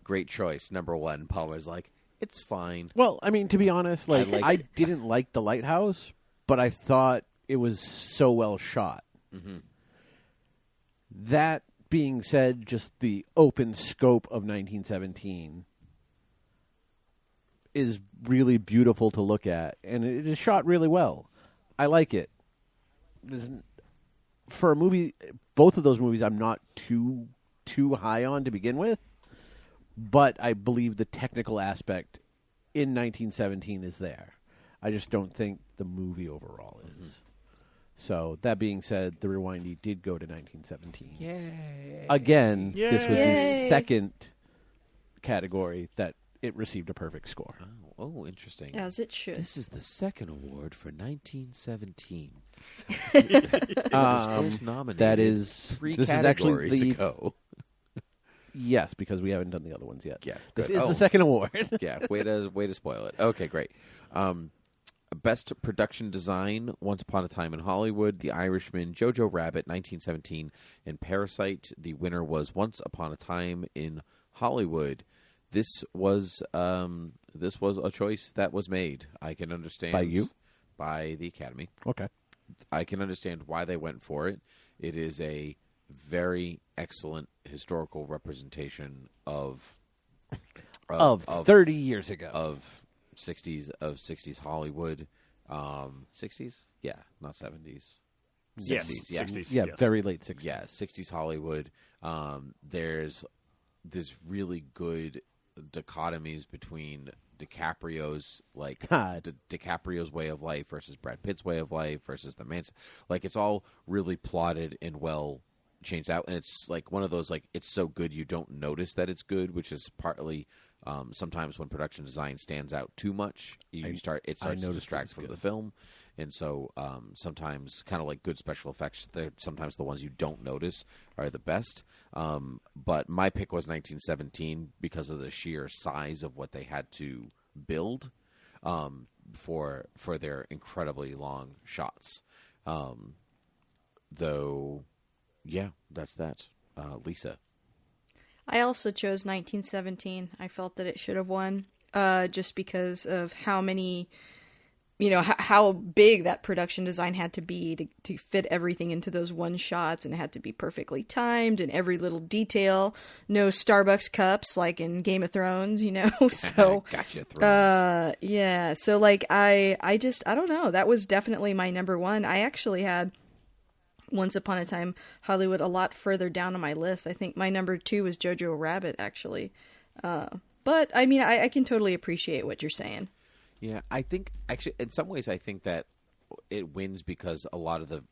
great choice, number one. Palmer's like, it's fine. Well, I mean, to be honest, I I didn't like The Lighthouse, but I thought it was so well shot. Mm-hmm. That being said, just the open scope of 1917 is really beautiful to look at, and it is shot really well. I like it. For a movie, both of those movies I'm not too high on to begin with, but I believe the technical aspect in 1917 is there. I just don't think the movie overall is. Mm-hmm. So, that being said, The Rewindy did go to 1917. Yay. Again, this was the Yay. second category that it received a perfect score. Oh, interesting. As it should. This is the second award for 1917. First nominated That is three this is actually categories the ago. yes, because we haven't done the other ones yet. Yeah, this good. is Oh. the second award. Yeah, way to spoil it. Okay, great. Best production design: Once Upon a Time in Hollywood, The Irishman, Jojo Rabbit, 1917, and Parasite. The winner was Once Upon a Time in Hollywood. This was a choice that was made. I can understand By you? By the Academy. Okay. I can understand why they went for it. It is a very excellent historical representation of 30 years ago. of 60s Hollywood. 60s? Yeah, not 70s. 60s, Yes, yeah. 60s. yeah, yes. very late 60s. Yeah, 60s Hollywood. There's really good dichotomies between DiCaprio's DiCaprio's way of life versus Brad Pitt's way of life versus the Manson. Like, it's all really plotted and well changed out, and it's like one of those, like, it's so good you don't notice that it's good, which is partly sometimes when production design stands out too much, it starts to noticed distract it was from good. the film. And so sometimes, kind of like good special effects, they're sometimes the ones you don't notice are the best. But my pick was 1917 because of the sheer size of what they had to build for their incredibly long shots. Though, yeah, that's that. Lisa. I also chose 1917. I felt that it should have won, just because of how many how big that production design had to be to fit everything into those one shots, and it had to be perfectly timed and every little detail. No Starbucks cups like in Game of Thrones, So Gotcha. Thrones. yeah. So like I don't know. That was definitely my number one. I actually had Once Upon a Time Hollywood a lot further down on my list. I think my number 2 was Jojo Rabbit actually. But I mean, I can totally appreciate what you're saying. Yeah, I think actually, in some ways, I think that it wins because a lot of the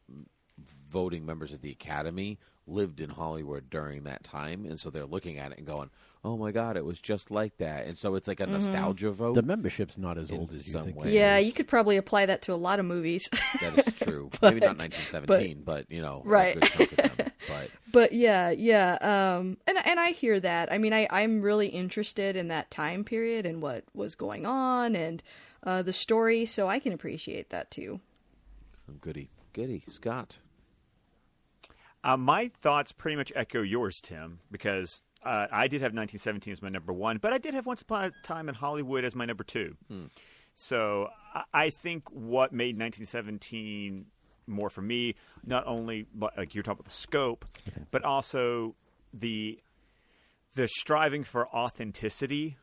voting members of the Academy lived in Hollywood during that time, and so they're looking at it and going, "Oh my God, it was just like that." And so it's like a nostalgia vote. The membership's not as In old as you some think. way. Yeah, you could probably apply that to a lot of movies. That is true. Maybe not 1917, but Right. a good chunk of them. But But yeah. And I hear that. I mean, I'm really interested in that time period and what was going on and the story, so I can appreciate that too. goody, Scott. My thoughts pretty much echo yours, Tim, because I did have 1917 as my number 1, but I did have Once Upon a Time in Hollywood as my number 2. So I think what made 1917 more for me, not only like you're talking about the scope, but also the striving for authenticity.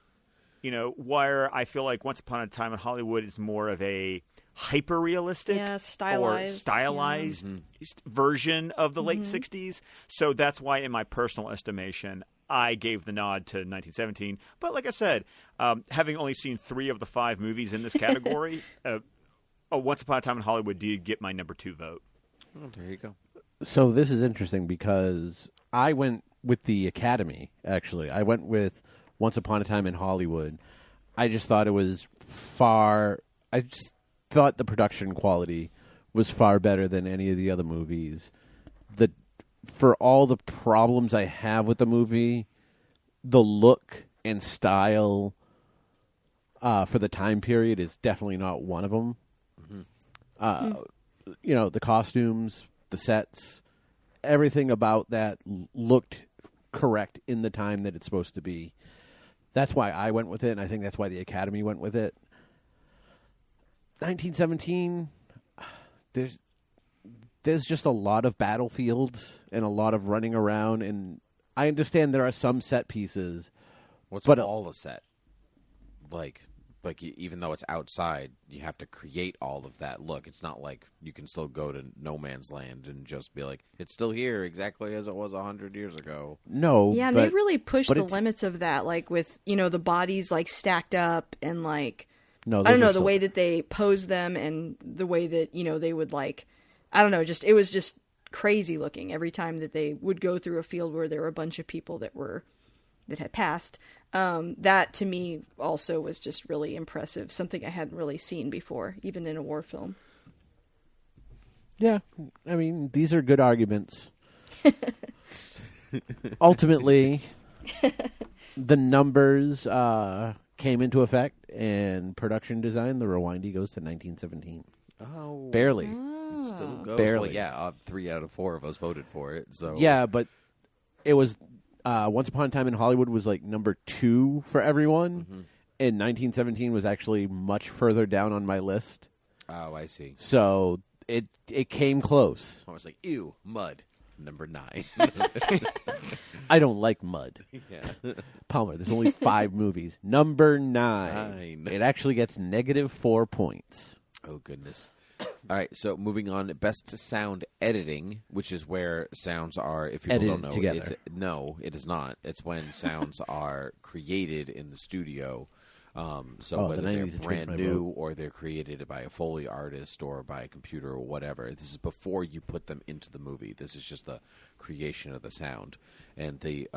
Where I feel like Once Upon a Time in Hollywood is more of a hyper-realistic stylized version of the late 60s. So that's why, in my personal estimation, I gave the nod to 1917. But like I said, having only seen 3 of the 5 movies in this category, Once Upon a Time in Hollywood did get my number 2 vote. Oh, there you go. So this is interesting because I went with the Academy, actually. I went with Once Upon a Time in Hollywood. I just thought it was I just thought the production quality was far better than any of the other movies. For all the problems I have with the movie, the look and style for the time period is definitely not one of them. The costumes, the sets, everything about that looked correct in the time that it's supposed to be. That's why I went with it, and I think that's why the Academy went with it. 1917, there's just a lot of battlefields and a lot of running around, and I understand there are some set pieces. What's But- all a set? Like even though it's outside, you have to create all of that look. It's not like you can still go to no man's land and just be like, it's still here exactly as it was 100 years ago. No, Yeah, and but they really push but the it's- limits of that, like with the bodies like stacked up and like no, I don't those know are the still- way that they pose them and the way that they would like I don't know, just it was just crazy looking every time that they would go through a field where there were a bunch of people that had passed. That to me also was just really impressive, something I hadn't really seen before, even in a war film. Yeah, I mean, these are good arguments. Ultimately, the numbers came into effect, and production design, the Rewindy goes to 1917. Oh, Barely. it still goes. Barely. Well, yeah, 3 out of 4 of us voted for it. So Yeah, but it was Once Upon a Time in Hollywood was like number 2 for everyone, and 1917 was actually much further down on my list. Oh, I see. So it came close. I was like, ew, mud. Number 9. I don't like mud. Yeah. Palmer, there's only 5 movies. Number 9. 9. It actually gets -4 points. Oh, goodness. All right, so moving on, best sound editing, which is where sounds are, if people Edited don't know, together. no, it is not. It's when sounds are created in the studio. So Oh, whether then I they're need to change brand my new vote. or they're created by a Foley artist or by a computer or whatever, this is before you put them into the movie. This is just the creation of the sound. And the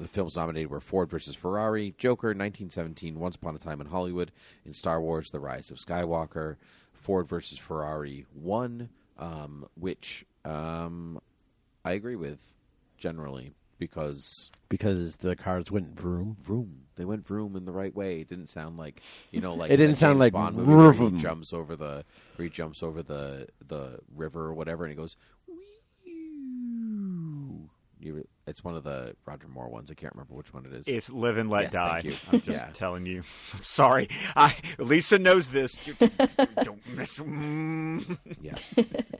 films nominated were Ford versus Ferrari, Joker, 1917, Once Upon a Time in Hollywood, in Star Wars: The Rise of Skywalker. Ford versus Ferrari won, which I agree with generally because the cars went vroom. vroom. They went vroom in the right way. It didn't sound like like It didn't that sound James like Bond movie where vroom. he jumps over the river or whatever, and he goes. Wee-oo. It's one of the Roger Moore ones. I can't remember which one it is. It's Live and Let Yes, Die. thank you. I'm just Yeah. telling you. I'm sorry. Lisa knows this. Don't mess. Yeah,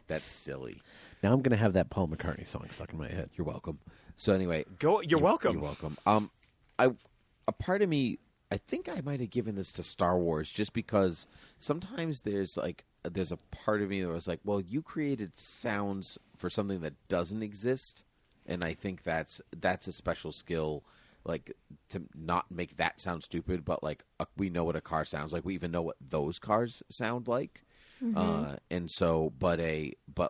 that's silly. Now I'm going to have that Paul McCartney song stuck in my head. You're welcome. So anyway, Go. You're welcome. You're welcome. A part of me, I think I might have given this to Star Wars just because sometimes there's a part of me that was like, well, you created sounds for something that doesn't exist, and I think that's a special skill, like to not make that sound stupid, but like we know what a car sounds like. We even know what those cars sound like, and so, but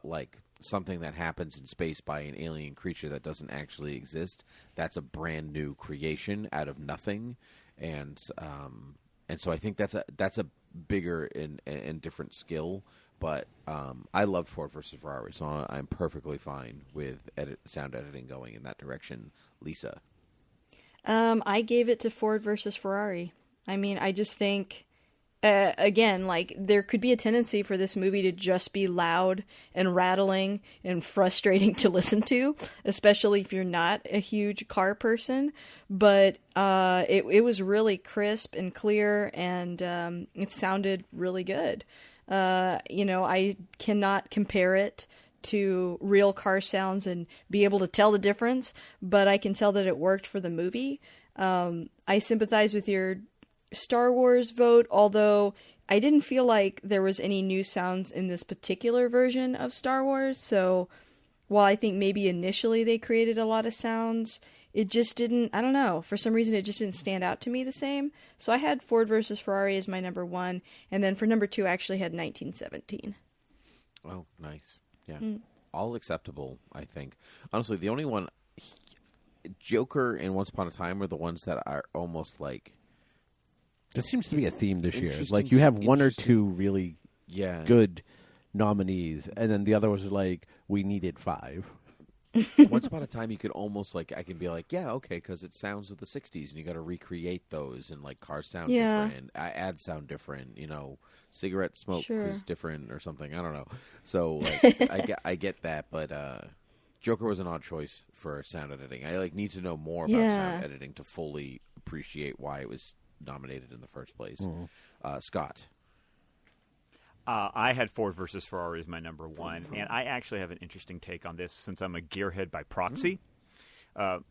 like something that happens in space by an alien creature that doesn't actually exist, that's a brand new creation out of nothing, and so I think that's a bigger and different skill. But I loved Ford versus Ferrari, so I'm perfectly fine with sound editing going in that direction. Lisa, I gave it to Ford versus Ferrari. I mean, I just think, again, like there could be a tendency for this movie to just be loud and rattling and frustrating to listen to, especially if you're not a huge car person. But it was really crisp and clear, and it sounded really good. I cannot compare it to real car sounds and be able to tell the difference, but I can tell that it worked for the movie. I sympathize with your Star Wars vote, although I didn't feel like there was any new sounds in this particular version of Star Wars. So while I think maybe initially they created a lot of sounds, it just didn't, I don't know, for some reason it just didn't stand out to me the same. So I had Ford versus Ferrari as my number one, and then for number two I actually had 1917. oh, nice, yeah, all acceptable. I think honestly, the only one, Joker and Once Upon a Time, are the ones that are almost like. That seems to be a theme this year. Interesting- Like you have one or interesting. two really Yeah, good nominees, and then the other was like, we needed 5. Once Upon a Time, you could almost like I can be like, yeah, okay, because it sounds of the '60s, and you got to recreate those, and like cars sound Yeah. different, ads sound different, cigarette smoke Sure. is different or something. I don't know. So like, I get that, but Joker was an odd choice for sound editing. I need to know more about Yeah. sound editing to fully appreciate why it was nominated in the first place. Scott. I had Ford versus Ferrari as my number one, and I actually have an interesting take on this since I'm a gearhead by proxy.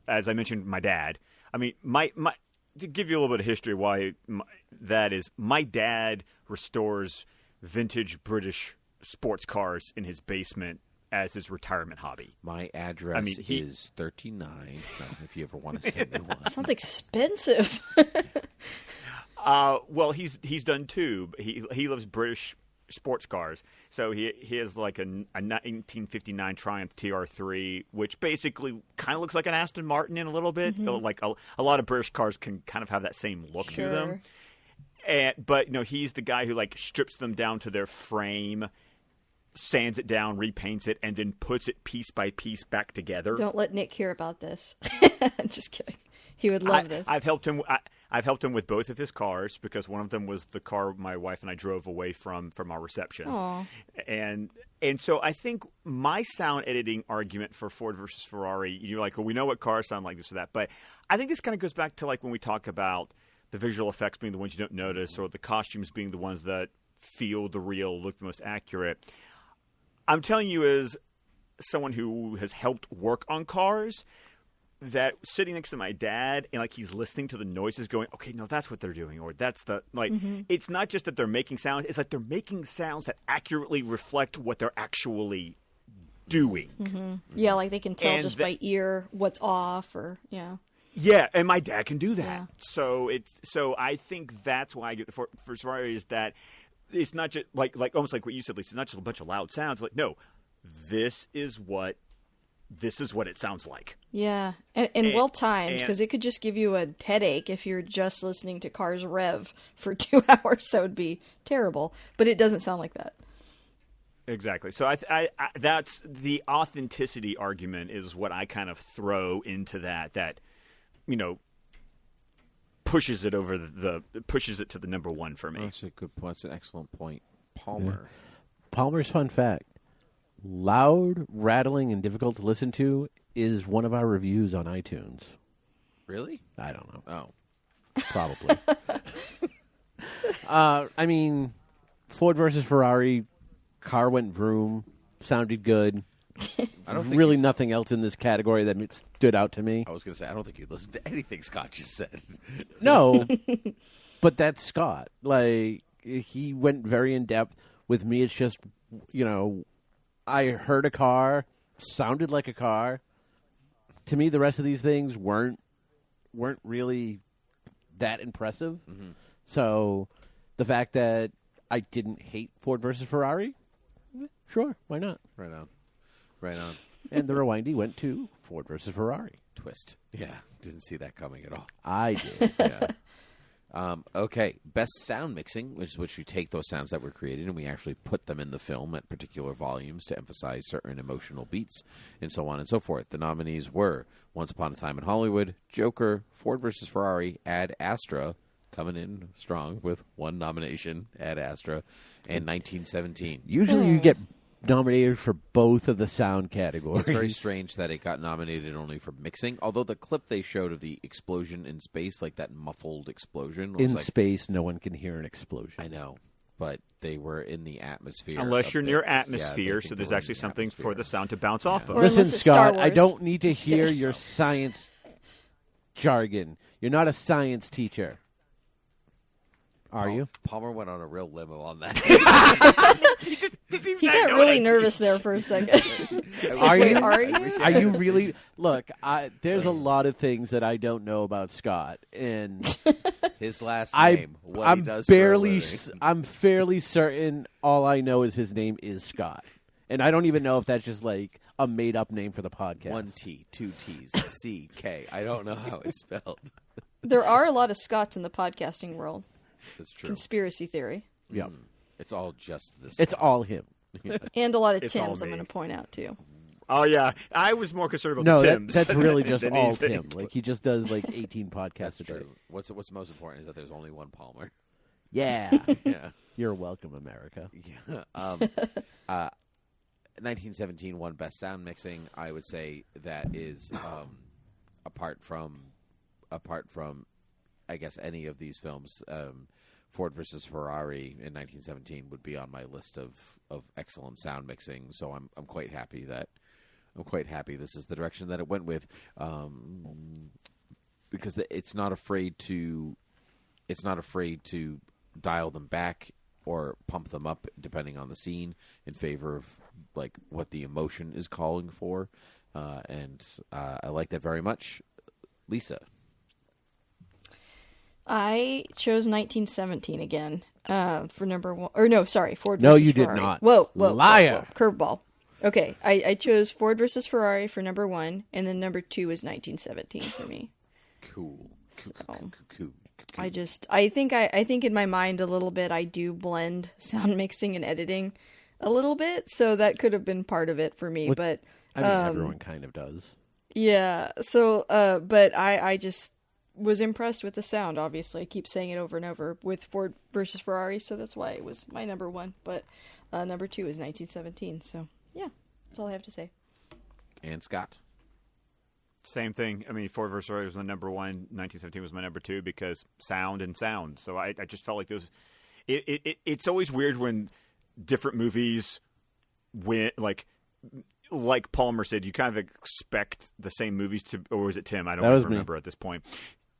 As I mentioned, my dad. I mean, my to give you a little bit of history why that is, my dad restores vintage British sports cars in his basement as his retirement hobby. My address is 39. No, if you ever want to send me one. Sounds expensive. Well, he's done two. He loves British sports cars. So he has like a 1959 Triumph TR3, which basically kind of looks like an Aston Martin in a little bit. Like a lot of British cars can kind of have that same look to them. But he's the guy who like strips them down to their frame, sands it down, repaints it, and then puts it piece by piece back together. Don't let Nick hear about this. Just kidding. He would love this. I've helped him. I've helped him with both of his cars because one of them was the car my wife and I drove away from our reception. Aw. And so I think my sound editing argument for Ford versus Ferrari, you're like, well, we know what cars sound like, this or that, but I think this kind of goes back to like when we talk about the visual effects being the ones you don't notice, or the costumes being the ones that feel the real, look the most accurate. I'm telling you, as someone who has helped work on cars, that sitting next to my dad and like he's listening to the noises going, okay, no, that's what they're doing, or that's the like. It's not just that they're making sounds; it's like they're making sounds that accurately reflect what they're actually doing. Yeah, like they can tell And just by ear what's off, or yeah. Yeah, and my dad can do that. Yeah. So I think that's why I get the for Ferrari is that it's not just like almost like what you said, Lisa. It's not just a bunch of loud sounds. Like, no, this is what it sounds like. Yeah, and well timed, and- because it could just give you a headache if you're just listening to cars rev for 2 hours. That would be terrible, but it doesn't sound like that. Exactly. So I that's the authenticity argument is what I kind of throw into that pushes it over pushes it to the number one for me. That's a good point. That's an excellent point. Palmer. Palmer's fun fact: loud, rattling, and difficult to listen to is one of our reviews on iTunes. Really? I don't know. Oh. Probably. I mean, Ford versus Ferrari, car went vroom, sounded good. I don't think Really nothing else in this category that stood out to me. I was going to say, I don't think you listened to anything Scott just said. No, but that's Scott. Like, he went very in-depth. With me, it's just, I heard a car, sounded like a car. To me, the rest of these things weren't really that impressive. Mm-hmm. So the fact that I didn't hate Ford versus Ferrari, sure, why not? Right on. Right on. And the Rewindy went to Ford versus Ferrari. Twist. Yeah. Didn't see that coming at all. I did. Yeah. Okay. Best sound mixing, which we take those sounds that were created and we actually put them in the film at particular volumes to emphasize certain emotional beats and so on and so forth. The nominees were Once Upon a Time in Hollywood, Joker, Ford versus Ferrari, Ad Astra, coming in strong with one nomination, Ad Astra, and 1917. Usually you get nominated for both of the sound categories. It's very strange that it got nominated only for mixing, although the clip they showed of the explosion in space, like that muffled explosion. Was In like, space, no one can hear an explosion. I know, but they were in the atmosphere. Unless of you're near bits. Yeah, atmosphere, they so think there's they were in actually the something for atmosphere. the sound to bounce off of. Or Listen, unless it's Star Scott, I Wars. don't need to hear your science jargon. You're not a science teacher. Are you? Palmer went on a real limo on that. He got really nervous there for a second. Are Wait, you? are you? Are you really? Look, there's a lot of things that I don't know about Scott, and His last name, what I'm he does barely, for a living. I'm fairly certain. All I know is his name is Scott, and I don't even know if that's just like a made up name for the podcast. 1 T, 2 T's, C, K. I don't know how it's spelled. There are a lot of Scots in the podcasting world. That's true. Conspiracy theory. Yeah, It's all just this. it's all him. And a lot of It's all Tims, I'm me. going to point out, too. Oh yeah, I was more concerned about No, the that, Tims. that's really just than all anything. Tim. Like he just does like 18 podcasts That's a day. true. What's most important is that there's only one Palmer. Yeah, Yeah. you're welcome, America. Yeah. 1917 won Best Sound Mixing. I would say that is apart from I guess any of these films, Ford versus Ferrari in 1917 would be on my list of excellent sound mixing. So I'm quite happy this is the direction that it went with, because it's not afraid to dial them back or pump them up depending on the scene in favor of like what the emotion is calling for, and I like that very much. Lisa. I chose 1917 again for number one. Or no, sorry, Ford No, versus you did Ferrari. not. Whoa, Liar. Curveball. Okay, I chose Ford versus Ferrari for number one, and then number two was 1917 for me. Cool. So, I think in my mind a little bit I do blend sound mixing and editing a little bit, so that could have been part of it for me. But I mean, everyone kind of does. yeah, so but I just was impressed with the sound. Obviously, I keep saying it over and over with Ford versus Ferrari, so that's why it was my number one. But number two is 1917. So yeah, that's all I have to say. And Scott. Same thing. I mean, Ford versus Ferrari was my number one. 1917 was my number two because sound and sound. So I just felt like those. It's always weird when different movies win. Like Palmer said, you kind of expect the same movies to, or was it Tim? I don't was remember at this point.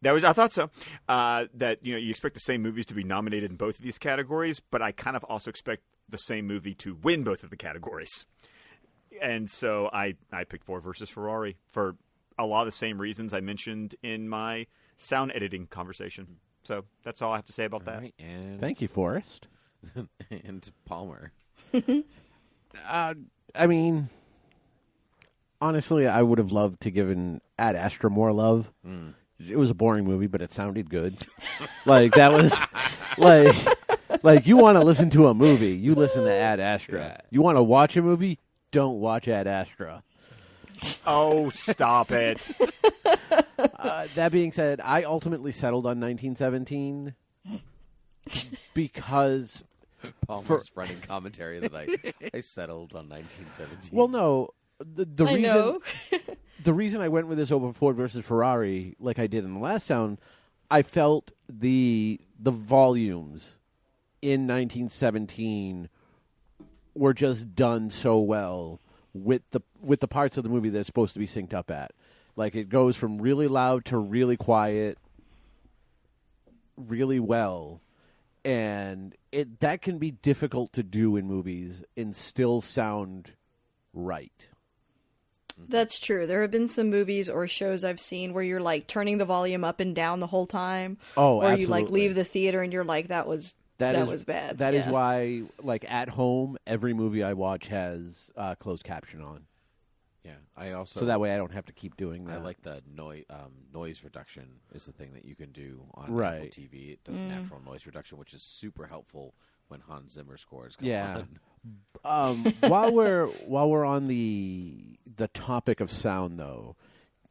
I thought so. That you expect the same movies to be nominated in both of these categories, but I kind of also expect the same movie to win both of the categories. And so I picked Ford versus Ferrari for a lot of the same reasons I mentioned in my sound editing conversation. So that's all I have to say about that. All right, and Thank you, Forrest. and Palmer. I mean, honestly, I would have loved to given Ad Astra more love. It was a boring movie, but it sounded good. Like that was like you want to listen to a movie, you listen to Ad Astra. Yeah. You want to watch a movie, don't watch Ad Astra. Oh, stop it. That being said, I ultimately settled on 1917 because Palmer's running commentary that I settled on 1917. well, no, the I reason know. the reason I went with this over Ford versus Ferrari, like I did in the last sound, I felt the volumes in 1917 were just done so well with the parts of the movie that's supposed to be synced up at. Like it goes from really loud to really quiet, really well, and that can be difficult to do in movies and still sound right. That's true. There have been some movies or shows I've seen where you're like turning the volume up and down the whole time. Oh, or you like absolutely. leave the theater and you're like, that was bad. That is Yeah. why, like at home, every movie I watch has closed caption on, Yeah, I also so that way I don't have to keep doing that. I like the noise reduction is the thing that you can do on Apple Right. TV. It does natural noise reduction, which is super helpful when Hans Zimmer scores come Yeah. on. While we're on the topic of sound, though,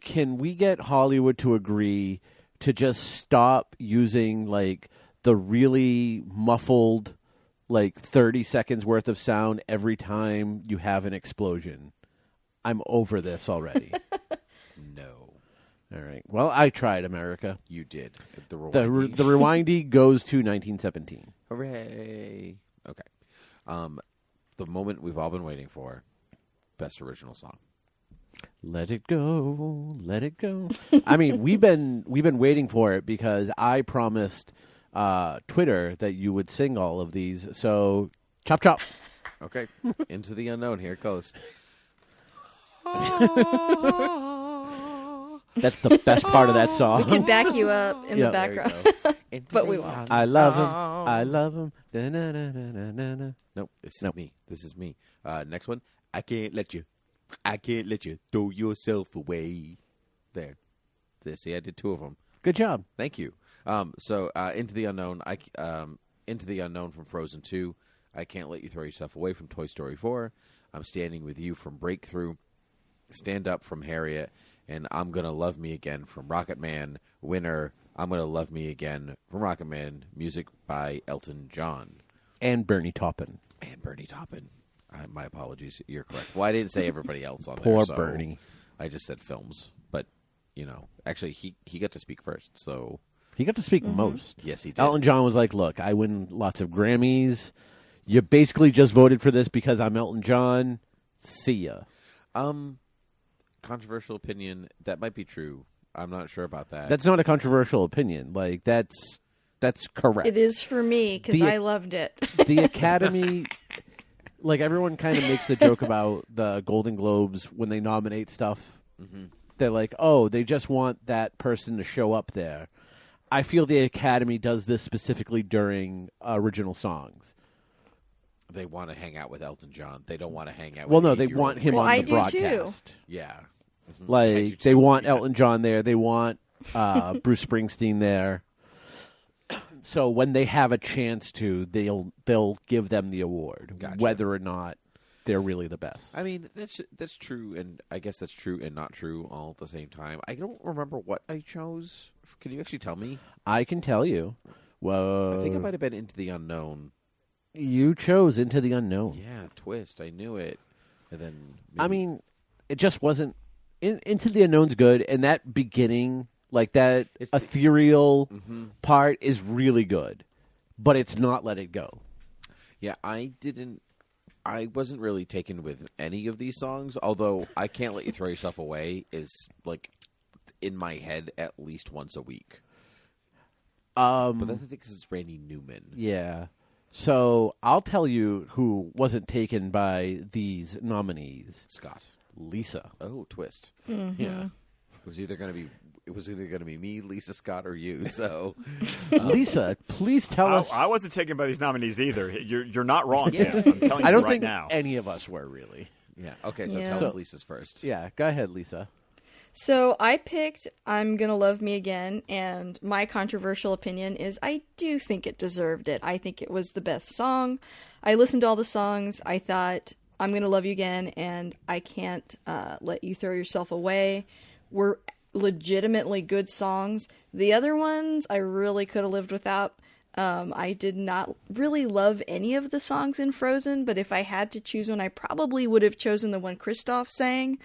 can we get Hollywood to agree to just stop using like the really muffled, like 30 seconds worth of sound every time you have an explosion? I'm over this already. No, All right. Well, I tried, America. you did the The rewindy goes to 1917. hooray. Okay, the moment we've all been waiting for, best original song. Let it go, let it go. I mean, we've been waiting for it because I promised Twitter that you would sing all of these. So, chop chop. Okay, Into the Unknown. Here it goes. That's the best part of that We song. can back you up in Yeah, the there you background. Into But the we won't. I love him. I love him. Da-na-na-na-na-na. Nope, this Nope. is me. This is me. Next one. I can't let you throw yourself away. There. See, I did two of them. Good job. Thank you. So Into the Unknown. Into the Unknown from Frozen 2. I Can't Let You Throw Yourself Away from Toy Story 4. I'm Standing With You from Breakthrough. Stand Up from Harriet. And I'm Gonna Love Me Again from Rocket Man. Winner. I'm Gonna Love Me Again from Rocket Man. Music by Elton John. And Bernie Taupin. And Bernie Taupin. My apologies. You're correct. Well, I didn't say everybody else on Poor there. So Bernie. I just said films. But, actually, he got to speak first. So, He got to speak most. yes, he did. Elton John was like, look, I win lots of Grammys. You basically just voted for this because I'm Elton John. See ya. Controversial opinion. That might be true. I'm not sure about that. That's not a controversial opinion. Like, that's correct. It is for me because The- I loved it. The Academy, like everyone kind of makes the joke about the Golden Globes when they nominate stuff. Mm-hmm. They're like, oh, they just want that person to show up there. I feel the Academy does this specifically during original songs. They want to hang out with Elton John. They don't want to hang out Well, with no, they want him Well, on I the do too. broadcast. Yeah. Mhm. I do Like, too. they want Yeah. Elton John there. They want Bruce Springsteen there. So when they have a chance to, they'll give them the award, Gotcha. whether or not they're really the best. I mean, that's true, and I guess that's true and not true all at the same time. I don't remember what I chose. Can you actually tell me? I can tell you. Well, I think it might have been Into the Unknown. you chose Into the Unknown. Yeah, twist. I knew it. And then I maybe- mean, it just wasn't. Into the Unknown's good, and that beginning, like that It's the- ethereal part, is really good. But it's not Let It Go. yeah, I wasn't really taken with any of these songs. Although I Can't Let You Throw Yourself Away is like in my head at least once a week. But that's, I think this is Randy Newman. Yeah. So I'll tell you who wasn't taken by these nominees. Scott. Lisa. Oh, twist. Yeah, it was either going to be me, Lisa Scott, or you. So Lisa, please tell us. I wasn't taken by these nominees either. You're not wrong, Tim. I'm telling I you don't right think now. any of us were really. yeah. Okay, so Yeah. tell us So- Lisa's first. Yeah, go ahead, Lisa. So I picked I'm Gonna Love Me Again, and my controversial opinion is I do think it deserved it. I think it was the best song. I listened to all the songs. I thought I'm Gonna Love You Again and I Can't Let You Throw Yourself Away were legitimately good songs. The other ones I really could have lived without. I did not really love any of the songs in Frozen, but if I had to choose one, I probably would have chosen the one Kristoff sang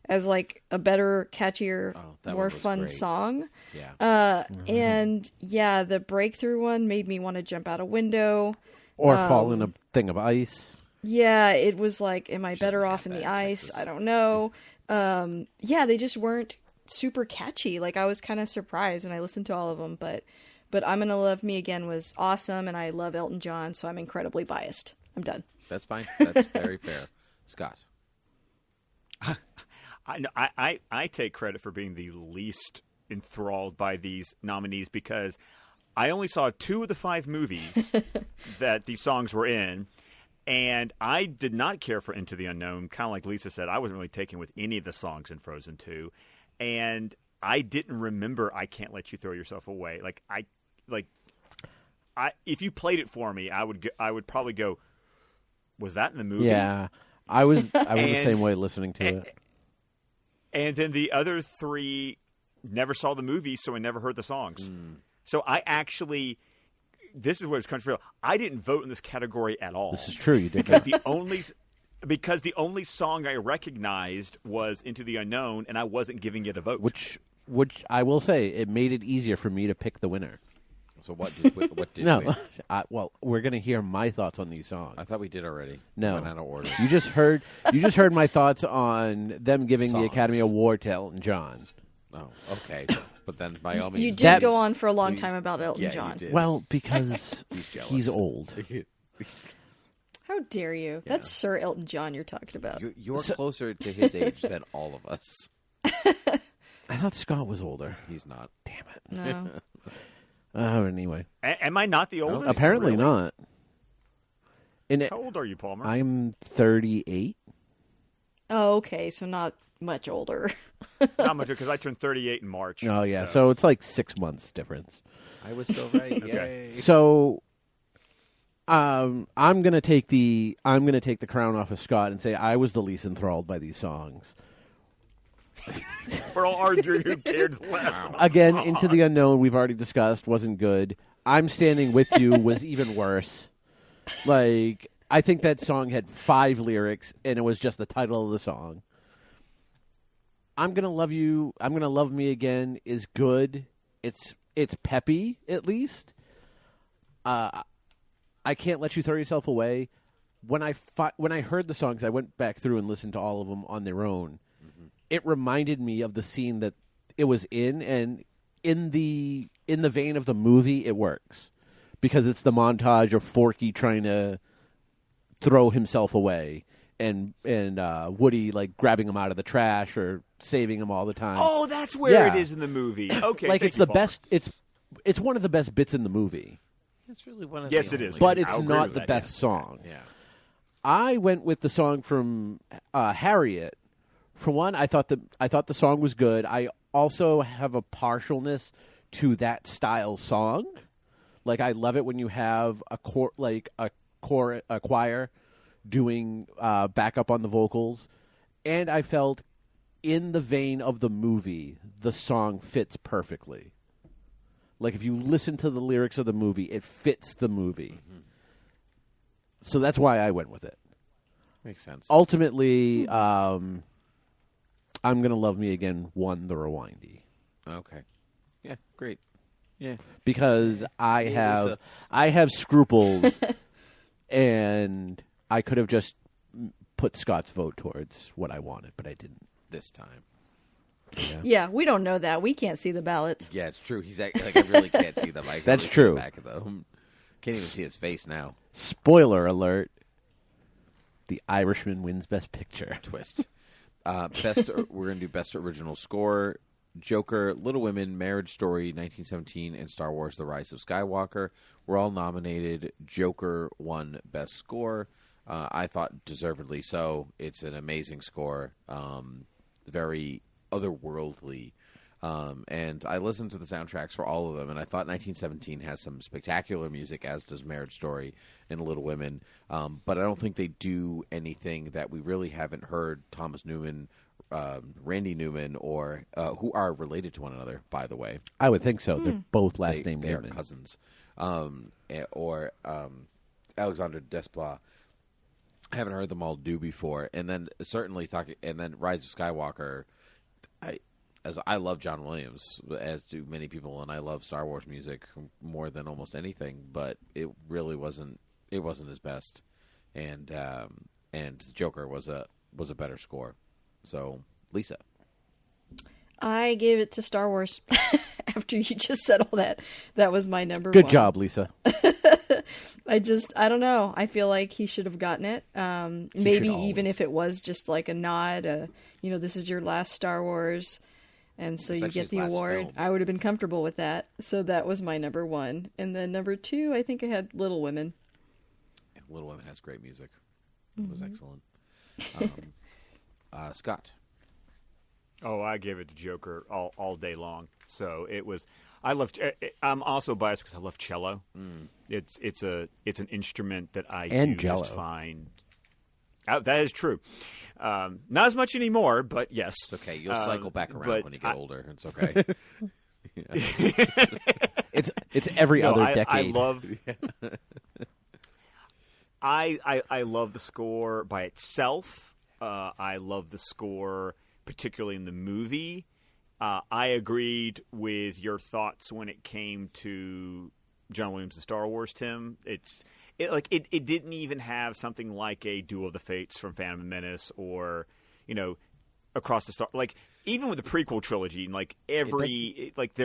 as like a better, catchier, that more one was fun great. song. Yeah. And yeah, the breakthrough one made me want to jump out a window. Or fall in a thing of ice. Yeah, it was like, am I better have off in that the in ice? Texas. I don't know. Yeah, they just weren't super catchy. Like, I was kind of surprised when I listened to all of them, but I'm Gonna Love Me Again was awesome, and I love Elton John, so I'm incredibly biased. I'm done. That's fine. That's very fair. Scott. I take credit for being the least enthralled by these nominees because I only saw 2 of the 5 movies that these songs were in, and I did not care for Into the Unknown. Kind of like Lisa said, I wasn't really taken with any of the songs in Frozen 2, and I didn't remember I Can't Let You Throw Yourself Away. If you played it for me, I would probably go, was that in the movie? Yeah, I was the And- same way listening to it. And then the other 3 never saw the movie, so I never heard the songs. So I actually, this is what it's controversial. I didn't vote in this category at all. This is true. You did. because the only song I recognized was Into the Unknown, and I wasn't giving it a vote. Which I will say, it made it easier for me to pick the winner. So what did we? No, well, we're gonna hear my thoughts on these songs. I thought we did already. No. Went out of order. You just heard my thoughts on them giving the Songs. Academy Award to Elton John. Oh, okay. But then by all means, You did That- go on for a long please- time about Elton yeah, John. You did. Well, because He's jealous. he's old. How dare you? That's Sir Elton John you're talking about. You're closer to his age than all of us. I thought Scott was older. He's not. Damn it. No. Anyway, Am I not the oldest? apparently Really? not. And How old are you, Palmer? I'm 38. Oh, okay, so not much older. Not much, because I turned 38 in March. Oh yeah, so it's like 6 months difference. I was still right. Okay. Yay. So, I'm gonna take the crown off of Scott and say I was the least enthralled by these songs. we're all arguing who cared less. Again, Into the Unknown we've already discussed wasn't good. I'm Standing With You was even worse. Like, I think that song had 5 lyrics and it was just the title of the song. I'm Gonna Love You, I'm Gonna Love Me Again is good. It's peppy at least. I Can't Let You Throw Yourself Away. When I heard the songs, I went back through and listened to all of them on their own. It reminded me of the scene that it was in, and in the vein of the movie, it works because it's the montage of Forky trying to throw himself away, and Woody like grabbing him out of the trash or saving him all the time. Oh, that's where Yeah. it is in the movie. Okay, like thank it's you, the Palmer. best. It's one of the best bits in the movie, It's really one of Yes, the it is. only- but I'll it's agree not with the that, best song. Yeah. I went with the song from Harriet. For one, I thought the song was good. I also have a partialness to that style song. Like, I love it when you have a choir doing backup on the vocals, and I felt in the vein of the movie, the song fits perfectly. Like, if you listen to the lyrics of the movie, it fits the movie. So that's why I went with it. Makes sense. Ultimately, I'm Gonna Love Me Again won the Rewindy Okay. Yeah. Great. Yeah. because I Hey, have Lisa. I have scruples, and I could have just put Scott's vote towards what I wanted, but I didn't. This time. Yeah, we don't know that. We can't see the ballots. Yeah, it's true. He's like I really can't see them. I can That's only see true. The back of them. Can't even see his face now. Spoiler alert: The Irishman wins Best Picture. Twist. We're gonna do best original score. Joker, Little Women, Marriage Story, 1917, and Star Wars: The Rise of Skywalker were all nominated. Joker won best score. I thought deservedly so. It's an amazing score. Very otherworldly. And I listened to the soundtracks for all of them, and I thought 1917 has some spectacular music, as does Marriage Story and Little Women. But I don't think they do anything that we really haven't heard Thomas Newman Randy Newman, or who are related to one another, by the way. I would think so. They're both last name They are Newman. cousins. Or Alexander Desplat. I haven't heard them all do before. And then certainly and then Rise of Skywalker. I love John Williams, as do many people, and I love Star Wars music more than almost anything. But it really wasn't. It wasn't his best, and Joker was a better score. So, Lisa. I gave it to Star Wars after you just said all that. That was my number one. Good job, Lisa. I don't know. I feel like he should have gotten it. Maybe even if it was just like a nod, this is your last Star Wars, and so you get the award. Film. I would have been comfortable with that. So that was my number one. And then number two, I think I had Little Women. Little Women has great music. It was excellent. Scott. Oh, I gave it to Joker all day long. So it was. I'm also biased because I love cello. It's an instrument that I And do just Jell-O. find. That is true. Not as much anymore, but yes. It's okay. You'll cycle back around but when you get older. It's okay. It's every other decade. I love. I love the score by itself. I love the score, particularly in the movie. I agreed with your thoughts when it came to John Williams' Star Wars, Tim. It didn't even have something like a Duel of the Fates from Phantom Menace, or Across the Star. Like, even with the prequel trilogy, like there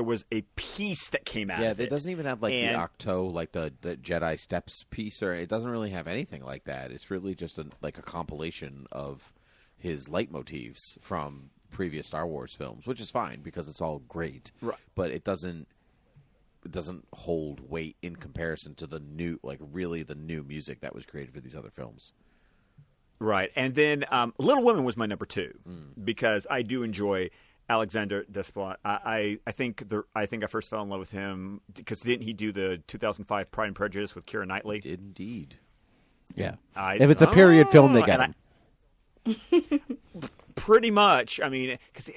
was a piece that came out. Yeah, of it doesn't even have like the And- Octo, like the Jedi Steps piece, or it doesn't really have anything like that. It's really just like a compilation of his leitmotifs from previous Star Wars films, which is fine because it's all great. Right. But it doesn't hold weight in comparison to the new music that was created for these other films. Right, and then Little Women was my number two because I do enjoy Alexander Desplat. I think I first fell in love with him because didn't he do the 2005 Pride and Prejudice with Keira Knightley? Did indeed. Yeah. If it's a period film, they get and him. Pretty much. I mean, because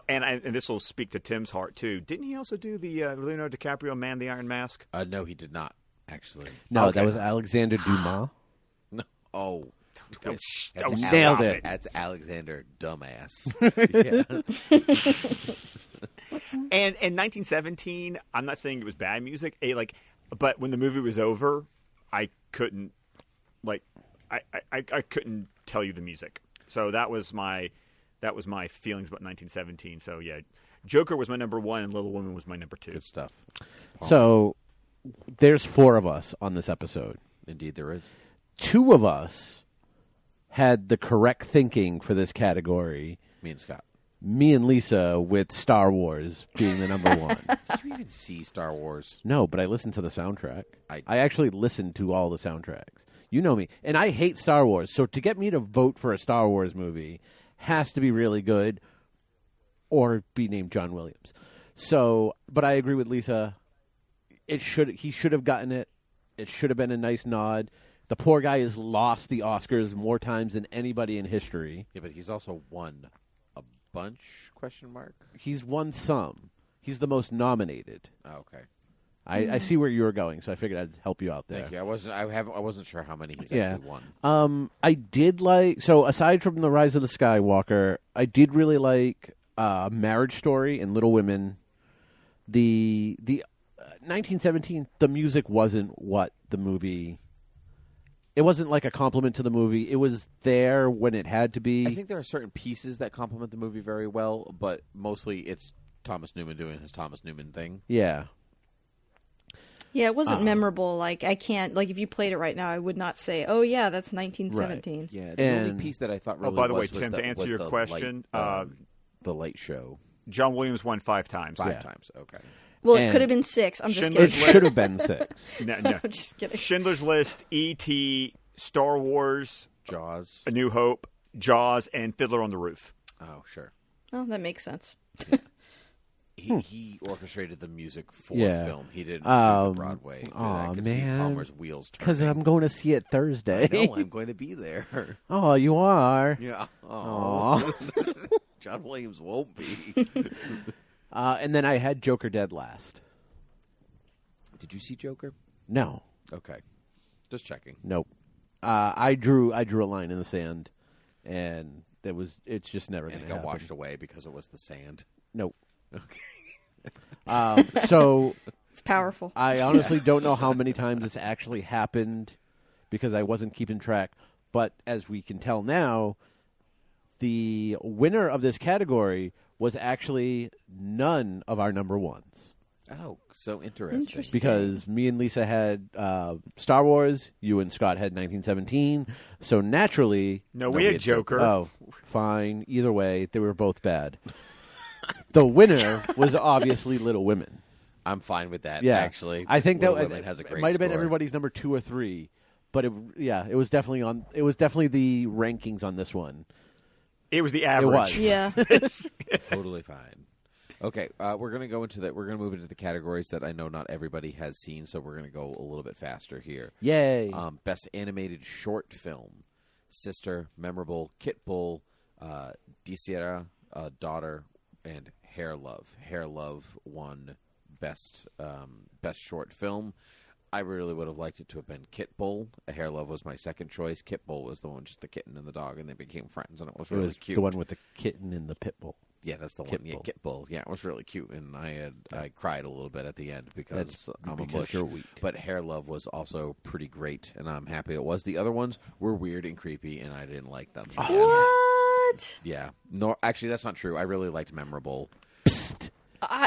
and this will speak to Tim's heart too. Didn't he also do the Leonardo DiCaprio Man the Iron Mask? No, he did not actually. No, Okay. that was Alexander Dumas. No. Oh. Twist. Oh, Nailed stop it. That's Alexander Dumbass. And in 1917, I'm not saying it was bad music. But when the movie was over, I couldn't I couldn't tell you the music. So that was my feelings about 1917. So yeah, Joker was my number one, and Little Women was my number two. Good stuff. So there's 4 of us on this episode. Indeed, there is. 2 of us had the correct thinking for this category. Me and Scott. Me and Lisa with Star Wars being the number 1. Did you even see Star Wars? No, but I listened to the soundtrack. I actually listened to all the soundtracks. You know me. And I hate Star Wars. So to get me to vote for a Star Wars movie has to be really good or be named John Williams. So, but I agree with Lisa. He should have gotten it. It should have been a nice nod. The poor guy has lost the Oscars more times than anybody in history. Yeah, but he's also won a bunch? Question mark. He's won some. He's the most nominated. Oh, okay. I see where you were going, so I figured I'd help you out there. Thank you. I wasn't sure how many he's actually won. I did so aside from the Rise of the Skywalker, I did really like Marriage Story and Little Women. The 1917, the music wasn't what the movie. It wasn't like a compliment to the movie. It was there when it had to be. I think there are certain pieces that complement the movie very well, but mostly it's Thomas Newman doing his Thomas Newman thing. Yeah. Yeah, it wasn't memorable. Like, I can't, like, if you played it right now, I would not say, oh, yeah, that's 1917. Yeah, the And- only piece that I thought really by the way, was Tim, the, to answer was your the question, the late show. John Williams won 5 times. 5 Yeah. times. Okay. Well, it And- could have been 6. I'm just It Schindler's kidding. List. should have been 6. No, I'm just kidding. Schindler's List, E.T., Star Wars, Jaws. A New Hope, Jaws, and Fiddler on the Roof. Oh, sure. Oh, that makes sense. He orchestrated the music for Yeah. film. He didn't do the Broadway. aw, I could see man. Palmer's wheels turning. Because I'm going to see it Thursday. No, I'm going to be there. Oh, you are? Yeah. Aw. John Williams won't be. And then I had Joker Dead last. Did you see Joker? No, Okay. Just checking. nope. I drew a line in the sand, and it's just never And going it to got happen. washed away because it was the sand. Nope. Okay. So It's powerful. I honestly don't know how many times this actually happened because I wasn't keeping track. But as we can tell now, the winner of this category was actually none of our number ones. Oh, so interesting. Interesting. Because me and Lisa had Star Wars, you and Scott had 1917. So naturally, No, No, we had Joker. oh, fine. Either way, they were both bad. The winner was obviously Little Women. I'm fine with that, Yeah, actually. I think Little that Women has a great it might have been score. everybody's number 2 or 3, but it was definitely on. It was definitely the rankings on this one. It was the was. average. Yeah. Totally fine. Okay, we're gonna go into that. We're gonna move into the categories that I know not everybody has seen, so we're gonna go a little bit faster here. Yay! Best animated short film: Sister, Memorable, Kit Bull, DiSierra, Daughter, and Hair Love. Hair Love won best short film. I really would have liked it to have been Kit Bull. Hair Love was my second choice. Kit Bull was the one, just the kitten and the dog, and they became friends, and it was it really was cute. the one with the kitten and the pit bull. Yeah, that's the Kit one. Yeah, Bull. Kit Bull. Yeah, it was really cute, and I cried a little bit at the end because That's I'm a because mush. you're weak. But Hair Love was also pretty great, and I'm happy it was. The other ones were weird and creepy, and I didn't like them. And, What? yeah, no, actually, that's not true. I really liked Memorable. Psst.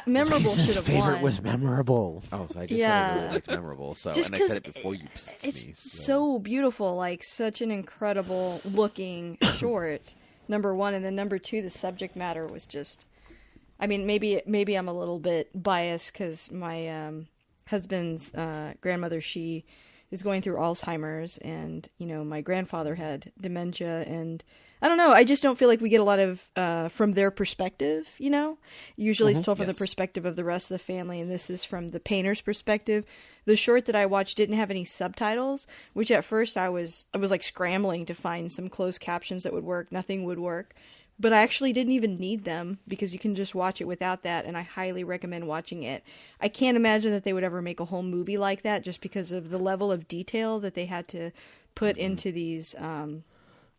Memorable Lisa's should have favorite won. was memorable. Oh, so I just said I Yeah. really liked Memorable. So, Just and I said 'cause it before you pissed It's me. so beautiful, like such an incredible looking short. Number 1, and then number 2, the subject matter was just. I mean, maybe I'm a little bit biased because my husband's grandmother, she is going through Alzheimer's, and my grandfather had dementia, and I don't know. I just don't feel like we get a lot of from their perspective. Usually it's told from Yes. the perspective of the rest of the family, and this is from the painter's perspective. The short that I watched didn't have any subtitles, which at first I was like scrambling to find some closed captions that would work. Nothing would work. But I actually didn't even need them because you can just watch it without that, and I highly recommend watching it. I can't imagine that they would ever make a whole movie like that just because of the level of detail that they had to put into these.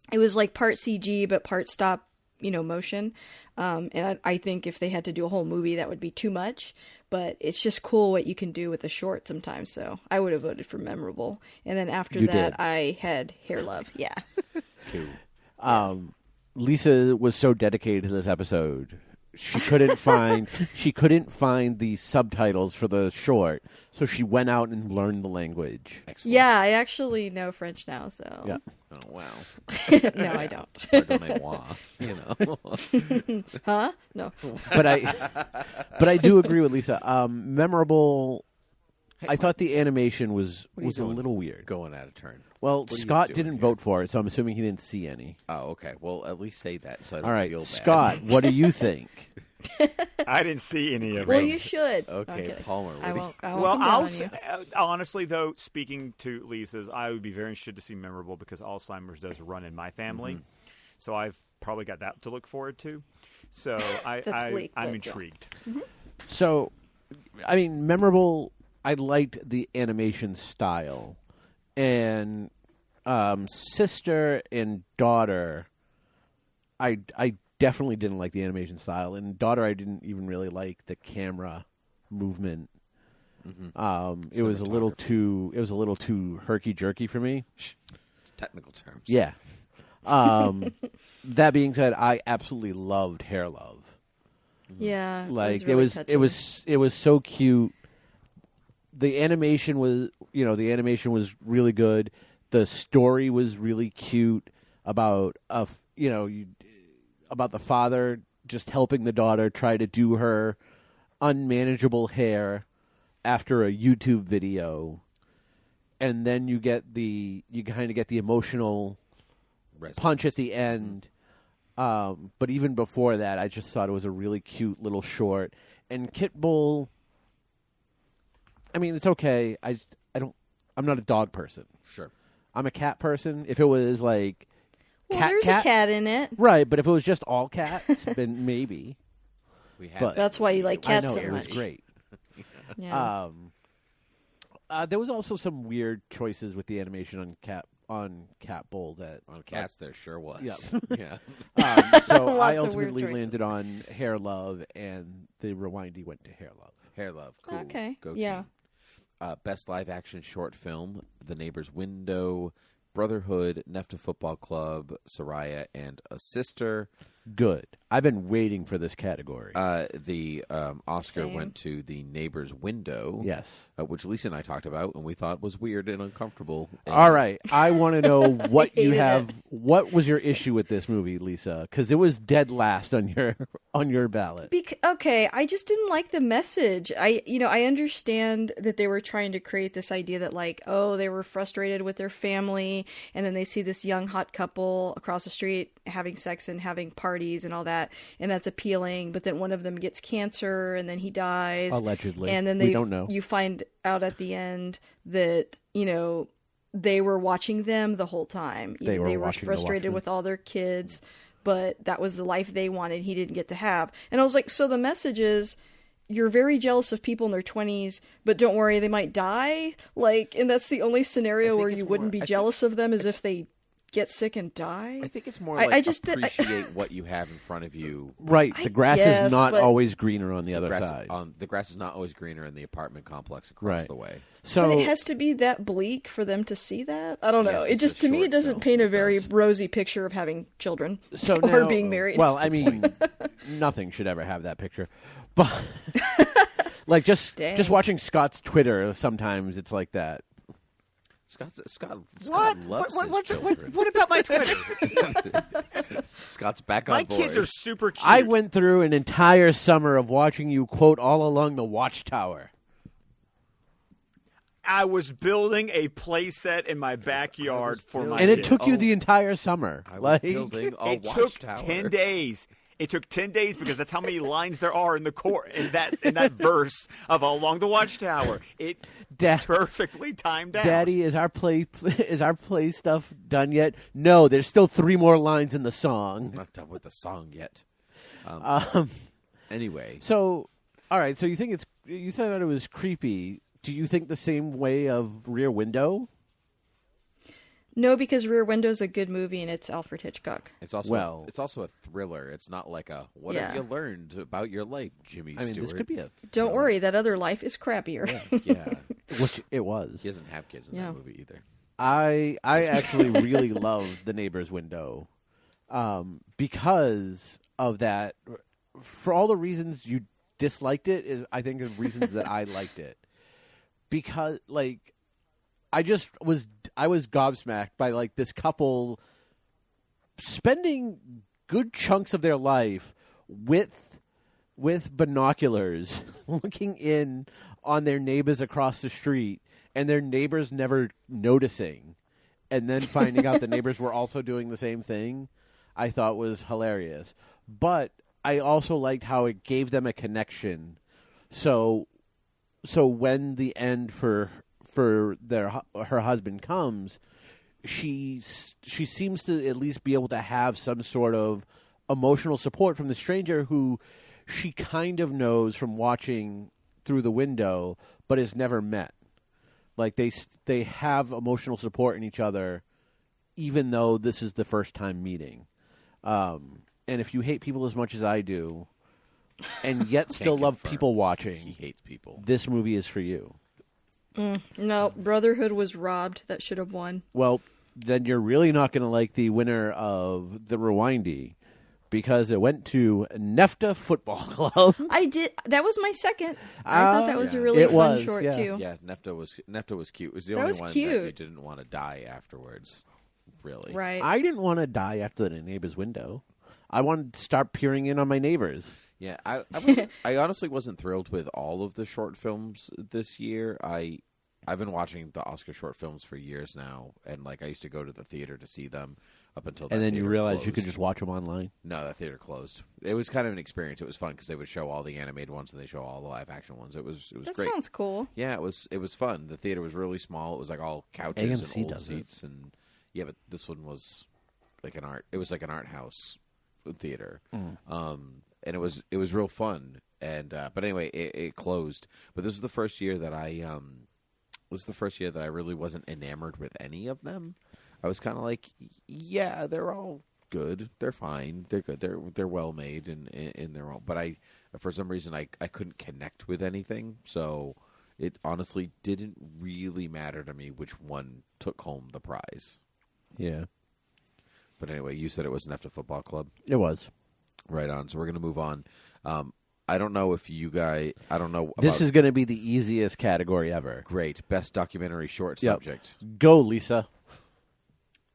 It was like part CG but part stop, motion. And I think if they had to do a whole movie, that would be too much. But it's just cool what you can do with a short sometimes. So I would have voted for Memorable. And then after You that, did. I had Hair Love. Yeah. Lisa was so dedicated to this episode. She couldn't find the subtitles for the short, so she went out and learned the language. Excellent. Yeah, I actually know French now, so. Yeah. Oh wow. No, I don't. Pardonnez-moi, Huh? No. But I do agree with Lisa. Memorable. I thought the animation was are you a doing? little weird. Going out of turn. Well, are you Scott doing didn't here? vote for it, so I'm assuming he didn't see any. Oh, okay. Well, at least say that so I don't All right, feel bad. Scott, what do you think? I didn't see any of Well, it. you should. Okay, I'm kidding. Palmer, what I do you- won't. I won't Well, come down I'll on s- you. honestly, though, speaking to Lisa's, I would be very interested to see Memorable because Alzheimer's does run in my family. Mm-hmm. So I've probably got that to look forward to. So That's bleak, I'm but, yeah. intrigued. So, I mean, Memorable, I liked the animation style. And Sister and Daughter, I definitely didn't like the animation style. And Daughter, I didn't even really like the camera movement. It was a little too herky jerky for me. Technical terms. Yeah. That being said, I absolutely loved Hair Love. Yeah. Like really it touching. was so cute. The animation was really good. The story was really cute about about the father just helping the daughter try to do her unmanageable hair after a YouTube video, and then you kind of get the emotional punch at the end. But even before that, I just thought it was a really cute little short. And Kit Bull, I mean, it's okay. I'm not a dog person. Sure. I'm a cat person. If it was like Well, there's a cat in it. Right, but if it was just all cats, then maybe. We had But- That's why you like I cats know so it was much. great. Yeah. There was also some weird choices with the animation on Cat Bowl that on cats. There sure was. Yeah. Yeah. so I Lots of weird ultimately choices. landed on Hair Love, and the Rewindy went to Hair Love. Hair Love. Cool. Okay. Go Yeah. team. Best live action short film: The Neighbor's Window, Brotherhood, Nefta Football Club, Soraya, and a Sister. Good. I've been waiting for this category. The Oscar Same. went to The Neighbor's Window. Yes. Which Lisa and I talked about, and we thought was weird and uncomfortable. And All right. I want to know what you hated have. it. What was your issue with this movie, Lisa? Because it was dead last on your ballot. Okay, I just didn't like the message. I understand that they were trying to create this idea that like, oh, they were frustrated with their family, and then they see this young hot couple across the street having sex and having parties and all that, and that's appealing. But then one of them gets cancer, and then he dies Allegedly. and then We don't know. You find out at the end that they were watching them the whole time. They were they watching the frustrated Watchmen. with all their kids, but that was the life they wanted. He didn't get to have. And I was like, so the message is, you're very jealous of people in their 20s, but don't worry, they might die. Like, and that's the only scenario think where it's you more- wouldn't be I think- jealous of them, is if they get sick and die. I think it's more I like just- appreciate what you have in front of you. Right. I The grass guess, is not but- always greener on the other Grass, side. the grass is not always greener in the apartment complex across Right. the way. So But it has to be that bleak for them to see that? I don't know. Yes, It it's just, a to me, short it doesn't film. paint a It very does. rosy picture of having children so or now- being married. Well, I mean, nothing should ever have that picture, but like just Dang. watching Scott's Twitter, sometimes it's like that. Scott What? loves What his children. what about my Twitter? Scott's back on My board. kids are super cute. I went through an entire summer of watching you quote all along the Watchtower. I was building a play set in my backyard for my And it kids. took you the entire summer. I was Like, building a It took watchtower. 10 days. It took 10 days because that's how many lines there are in the in that verse of Along the Watchtower. It Dad- perfectly timed out. Daddy, is our play stuff done yet? No, there's still 3 more lines in the I'm song. not done with the song yet. Um, Anyway, so, all right. So you thought it was creepy. Do you think the same way of Rear Window? No, because Rear Window's a good movie and it's Alfred Hitchcock. it's also well- it's also a thriller. It's not like a what Yeah. have you learned about your life, Jimmy I mean, Stewart. this could be a Don't worry, that other life is crappier. yeah. which it was. He doesn't have kids in Yeah. that movie either. I actually really loved The Neighbor's Window because of that. For all the reasons you disliked it, is I think the reasons that I liked it. Because like I was gobsmacked by like this couple spending good chunks of their life with binoculars looking in on their neighbors across the street, and their neighbors never noticing, and then finding out the neighbors were also doing the same thing. I thought was hilarious. But I also liked how it gave them a connection. So when the end for her husband comes, she seems to at least be able to have some sort of emotional support from the stranger who she kind of knows from watching through the window, but has never met. Like they have emotional support in each other, even though this is the first time meeting. And if you hate people as much as I do, and yet still love confirm. people He watching, hates people. this movie is for you. No, Brotherhood was robbed. That should have won. Well, then you're really not going to like the winner of the Rewindy, because it went to Nefta Football Club. I did. That was my second. I thought that was a yeah. really It fun was, short yeah. too. Yeah, Nefta was cute. It was the That only was one that cute. you didn't want to die afterwards. Really, Right. I didn't want to die after the neighbor's window. I wanted to start peering in on my neighbors. Yeah, I honestly wasn't thrilled with all of the short films this year. I've been watching the Oscar short films for years now, and like I used to go to the theater to see them up until. And that then you theater realized you closed. could just watch them online. No, that theater closed. It was kind of an experience. It was fun because they would show all the animated ones and they show all the live action ones. It was That great. sounds cool. Yeah, it was fun. The theater was really small. It was like all couches AMC and old does it. seats, and yeah, but this one was an art. It was like an art house theater, and it was real fun. And but anyway, it closed. But this was the first year that I really wasn't enamored with any of them. I was kind of like, yeah, they're all good. They're fine. They're good. They're well made in their own. But for some reason, I couldn't connect with anything. So it honestly didn't really matter to me which one took home the prize. Yeah. But anyway, you said it was an After Football Club. It was. Right on. So we're going to move on. I don't know if you guys. I don't know. This is going to be the easiest category ever. Great. Best documentary short Yep. subject. Go, Lisa.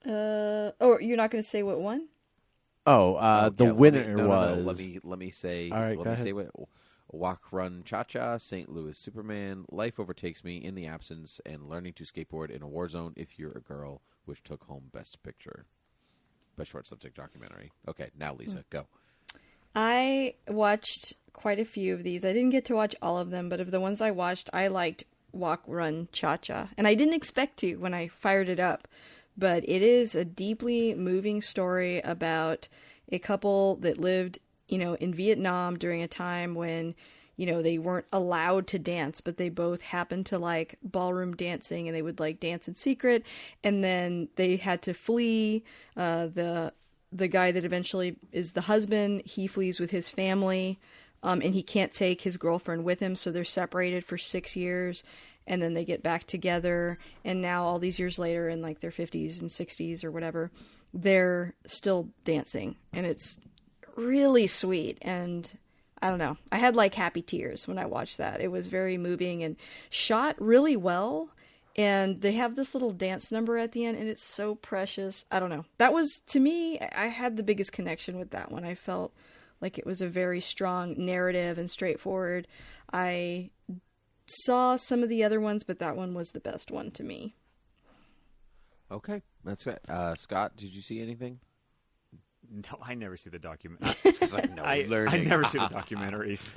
You're not going to say what won? The winner no, was. Let me say. All right, let go me ahead. say what. Walk, Run, Cha-Cha, St. Louis Superman, Life Overtakes Me, In the Absence, and Learning to Skateboard in a War Zone If You're a Girl, which took home Best Picture. Best short subject documentary. Okay, now Lisa, go. I watched quite a few of these. I didn't get to watch all of them, but of the ones I watched, I liked Walk, Run, Cha-Cha. And I didn't expect to when I fired it up. But it is a deeply moving story about a couple that lived, in Vietnam during a time when, they weren't allowed to dance, but they both happened to like ballroom dancing, and they would like dance in secret. And then they had to flee. The guy that eventually is the husband, he flees with his family, and he can't take his girlfriend with him, so they're separated for 6 years. And then they get back together, and now all these years later, in like their 50s and 60s or whatever, they're still dancing, and it's really sweet. And I don't know, I had like happy tears when I watched that. It was very moving and shot really well, and they have this little dance number at the end, and it's so precious. I don't know, that was, to me, I had the biggest connection with that one. I felt like it was a very strong narrative and straightforward. I saw some of the other ones, but that one was the best one to me. Okay, that's it. Scott, did you see anything? No, I never see the document. I I never see the documentaries.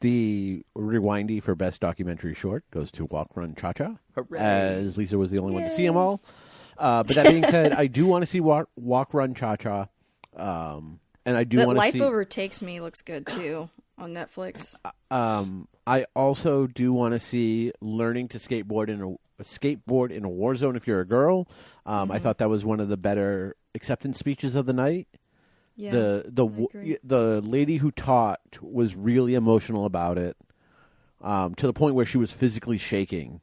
The rewindy for best documentary short goes to Walk, Run, Cha-Cha, Hooray. as Lisa was the only one to see them all. But that being said, I do want to see Walk, Run, Cha-Cha, and I do That want to Life see. Overtakes Me looks good too on Netflix. I also do want to see Learning to Skateboard in a War Zone If You're a Girl. I thought that was one of the better acceptance speeches of the night. Yeah, I agree. The lady who taught was really emotional about it, to the point where she was physically shaking.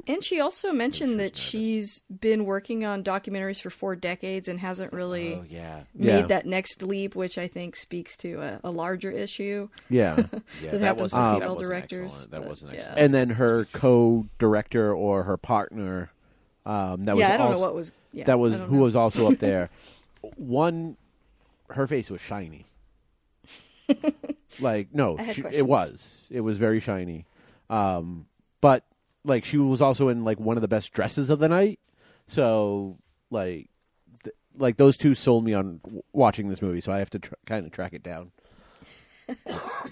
And she also mentioned that nervous. she's been working on documentaries for 4 decades and hasn't really Oh yeah. made that next leap, which I think speaks to a larger issue. Yeah. Yeah, That happens to female directors, Excellent. That but, wasn't yeah. excellent. And then her co-director or her partner, that was I don't also, know what was. Yeah, that was I don't who know. was also up there. One, her face was shiny. Like no, I had it questions. was very shiny. But like she was also in like one of the best dresses of the night. So like those two sold me on watching this movie. So I have to kind of track it down.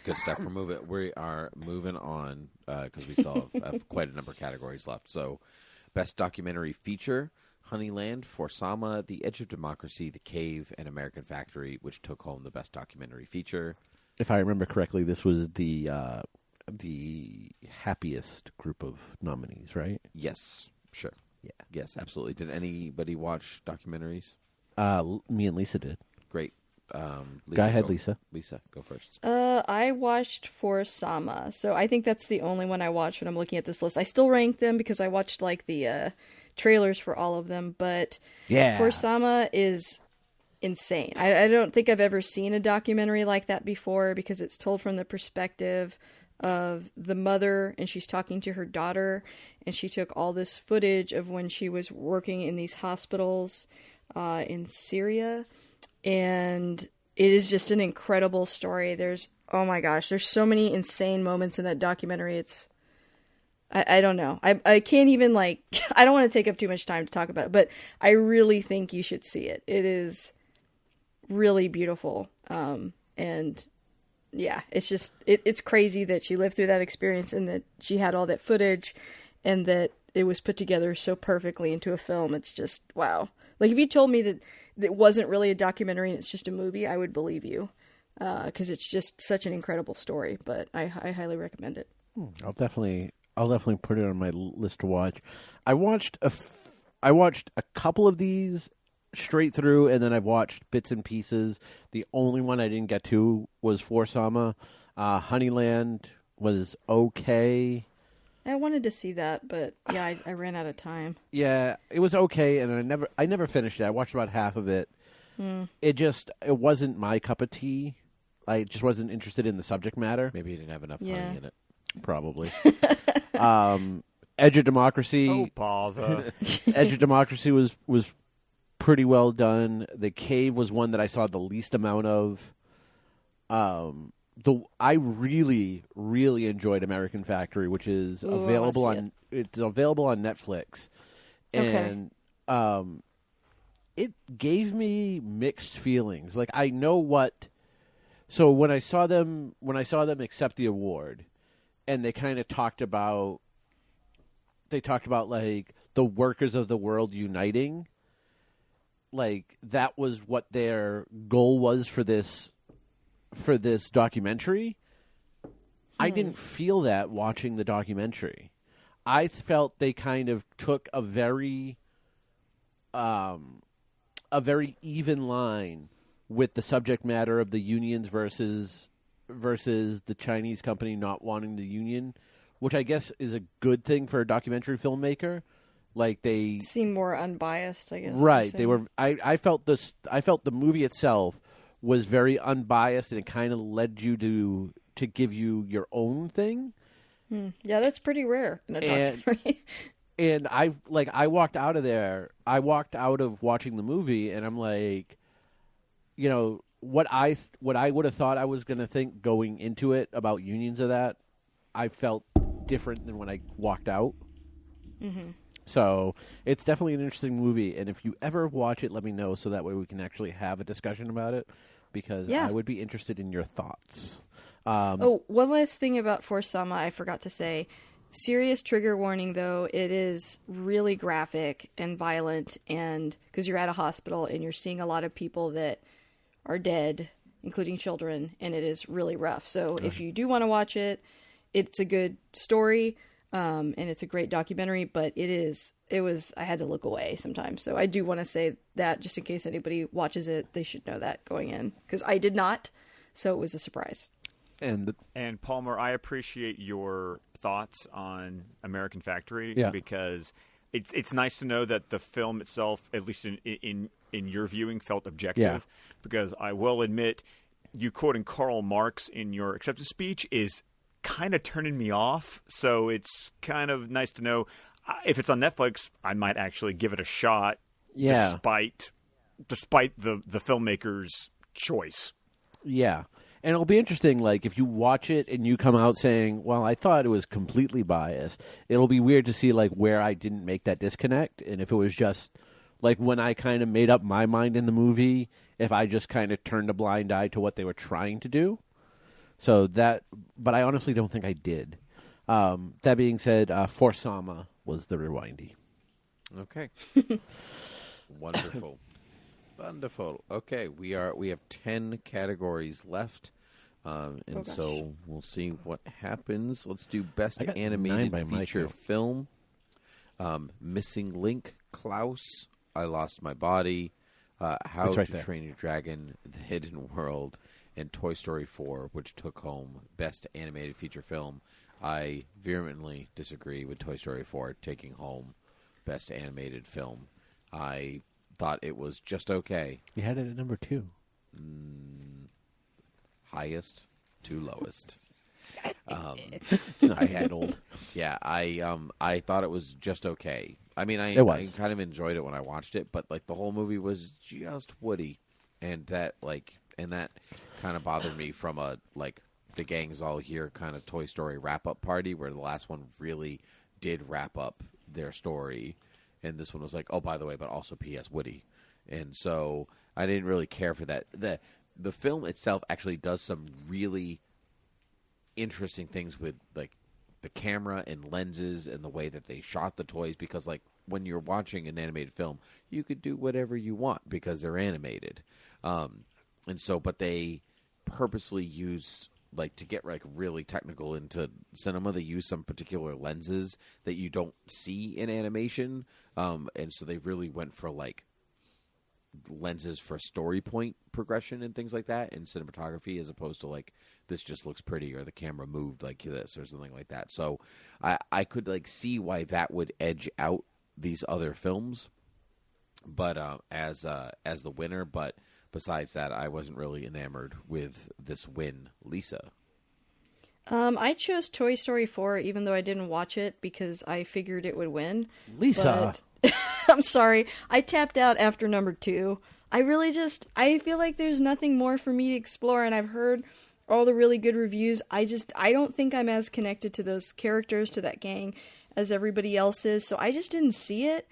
Good stuff. We are moving on because we still have quite a number of categories left. So, best documentary feature: Honeyland, For Sama, The Edge of Democracy, The Cave, and American Factory, which took home the best documentary feature. If I remember correctly, this was the happiest group of nominees, right? Yes, sure. Yeah. Yes, absolutely. Did anybody watch documentaries? Me and Lisa did. Great. Go ahead, Lisa. Lisa, go first. I watched For Sama, so I think that's the only one I watched when I'm looking at this list. I still rank them because I watched like the trailers for all of them, but Yeah. For Sama is insane. I don't think I've ever seen a documentary like that before because it's told from the perspective of the mother, and she's talking to her daughter, and she took all this footage of when she was working in these hospitals in Syria. And it is just an incredible story. There's so many insane moments in that documentary. I don't know. I can't even I don't want to take up too much time to talk about it, but I really think you should see it. It is really beautiful. And yeah, it's just, it's crazy that she lived through that experience and that she had all that footage and that it was put together so perfectly into a film. It's just, wow. Like if you told me that it wasn't really a documentary and it's just a movie, I would believe you, because it's just such an incredible story. But I highly recommend it. I'll definitely put it on my list to watch. I watched a couple of these straight through, and then I've watched bits and pieces. The only one I didn't get to was For Sama. Honeyland was okay. I wanted to see that, but yeah, I ran out of time. Yeah, it was okay, and I never finished it. I watched about half of it. It wasn't my cup of tea. I just wasn't interested in the subject matter. Maybe you didn't have enough Yeah. honey in it. Probably. Edge of Democracy. Oh, bother. Edge of Democracy was pretty well done. The Cave was one that I saw the least amount of. I really, really enjoyed American Factory, which is Ooh, I wanna available see on it's available on Netflix, Okay. and it gave me mixed feelings. Like I know what. So when I saw them accept the award, and they kind of talked about like the workers of the world uniting. Like that was what their goal was for this documentary. I didn't feel that watching the documentary. I felt they kind of took a very even line with the subject matter of the unions versus the Chinese company not wanting the union, which I guess is a good thing for a documentary filmmaker. Like they Seem more unbiased, I guess. right. you're They were. I felt this. I felt the movie itself was very unbiased, and it kind of led you to give you your own thing. saying. Yeah, that's pretty rare in a And- documentary. And I walked out of there. I walked out of watching the movie, and I'm like, you know, what I would have thought I was going to think going into it about unions of that, I felt different than when I walked out. Mm-hmm. So it's definitely an interesting movie, and if you ever watch it, let me know so that way we can actually have a discussion about it, because Yeah. I would be interested in your thoughts. Oh, one last thing about For Sama I forgot to say. Serious trigger warning, though. It is really graphic and violent, and because you're at a hospital and you're seeing a lot of people that are dead, including children, and it is really rough. So if you do want to watch it, it's a good story, and it's a great documentary, but I had to look away sometimes. So I do want to say that just in case anybody watches it, they should know that going in, because I did not, so it was a surprise. And And Palmer, I appreciate your thoughts on American Factory Yeah. because it's nice to know that the film itself, at least in your viewing, felt objective. Yeah. Because I will admit, you quoting Karl Marx in your acceptance speech is kind of turning me off. So it's kind of nice to know if it's on Netflix, I might actually give it a shot. Yeah. Despite the filmmaker's choice. yeah. And it'll be interesting, like, if you watch it and you come out saying, well, I thought it was completely biased, it'll be weird to see, like, where I didn't make that disconnect. And if it was just, like, when I kind of made up my mind in the movie, if I just kind of turned a blind eye to what they were trying to do. So that, but I honestly don't think I did. That being said, For Sama was the rewindy. Okay. Wonderful. Wonderful. Okay, we have 10 categories left. And gosh. so we'll see what happens. Let's do best I got 9 animated by my feature count. film. Missing Link, Klaus, I Lost My Body, How That's right to there. Train Your Dragon, The Hidden World, and Toy Story 4, which took home best animated feature film. I vehemently disagree with Toy Story 4 taking home best animated film. I thought it was just okay. You had it at number 2. Highest to lowest. It's not handled. Yeah, I thought it was just okay. I mean, I was. kind of enjoyed it when I watched it, but like the whole movie was just Woody, and that kind of bothered me from a like the gang's all here kind of Toy Story wrap up party where the last one really did wrap up their story, and this one was like, oh, by the way, but also P.S. Woody, and so I didn't really care for that. The film itself actually does some really interesting things with like the camera and lenses and the way that they shot the toys, because like when you're watching an animated film, you could do whatever you want because they're animated. And so, but they purposely use, like, to get like really technical into cinema, they use some particular lenses that you don't see in animation. And so they really went for like lenses for story point progression and things like that in cinematography, as opposed to like this just looks pretty or the camera moved like this or something like that. So I could like see why that would edge out these other films, but as the winner. But besides that, I wasn't really enamored with this win. Lisa? I chose Toy Story 4, even though I didn't watch it because I figured it would win. Lisa. But I'm sorry. I tapped out after number 2. I feel like there's nothing more for me to explore, and I've heard all the really good reviews. I don't think I'm as connected to those characters, to that gang, as everybody else is, so I just didn't see it.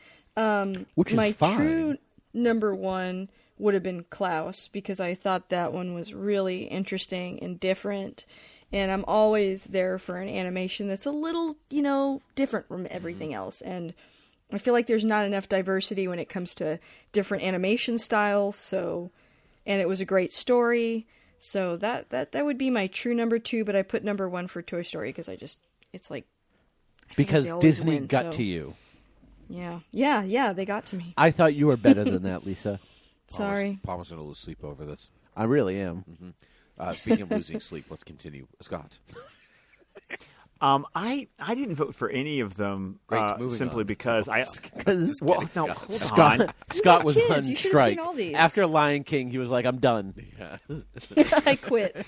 Which is my fine. true number 1 would have been Klaus, because I thought that one was really interesting and different. And I'm always there for an animation that's a little, different from everything else. And I feel like there's not enough diversity when it comes to different animation styles. So, and it was a great story. So that would be my true number 2. But I put number 1 for Toy Story because it's like, I feel like Because they always Disney win, got so- to you. Yeah, they got to me. I thought you were better than that, Lisa. Sorry. Palmer's going to lose sleep over this. I really am. Speaking of losing sleep, let's continue. Scott? I didn't vote for any of them Great, moving simply on. because I. Because Well, no, Scott. hold Scott, on. Scott was kids. on You should have strike. seen all these. After Lion King, he was like, I'm done. I quit.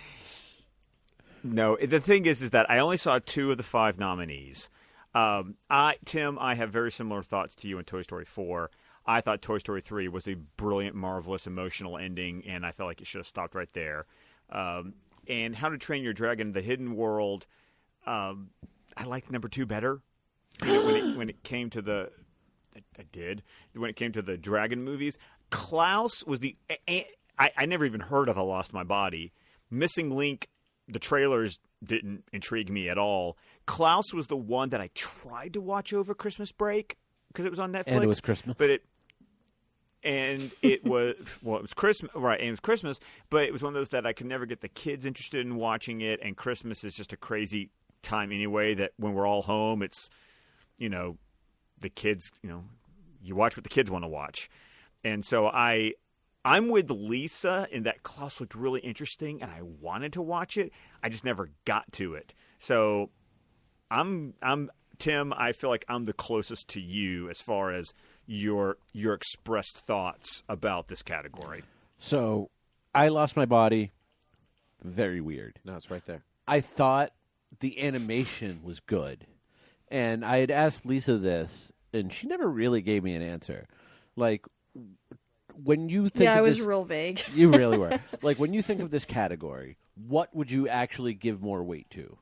No, the thing is that I only saw 2 of the 5 nominees. Tim, I have very similar thoughts to you in Toy Story 4. I thought Toy Story 3 was a brilliant, marvelous, emotional ending, and I felt like it should have stopped right there. And How to Train Your Dragon: The Hidden World, I liked number 2 better. When it came to the, I did. When it came to the dragon movies, Klaus was I never even heard of I Lost My Body. Missing Link, the trailers didn't intrigue me at all. Klaus was the one that I tried to watch over Christmas break because it was on Netflix. And it was Christmas. But it was well, it was Christmas, right? And it was Christmas, but it was one of those that I could never get the kids interested in watching it. And Christmas is just a crazy time anyway. That when we're all home, it's the kids. You watch what the kids want to watch, and so I'm with Lisa in that Klaus looked really interesting, and I wanted to watch it. I just never got to it. So I'm Tim. I feel like I'm the closest to you as far as your expressed thoughts about this category. So, I Lost My Body. Very weird. No, it's right there. I thought the animation was good. And I had asked Lisa this, and she never really gave me an answer. Like, when you think I of was this, real vague. you really were. Like, when you think of this category, what would you actually give more weight to?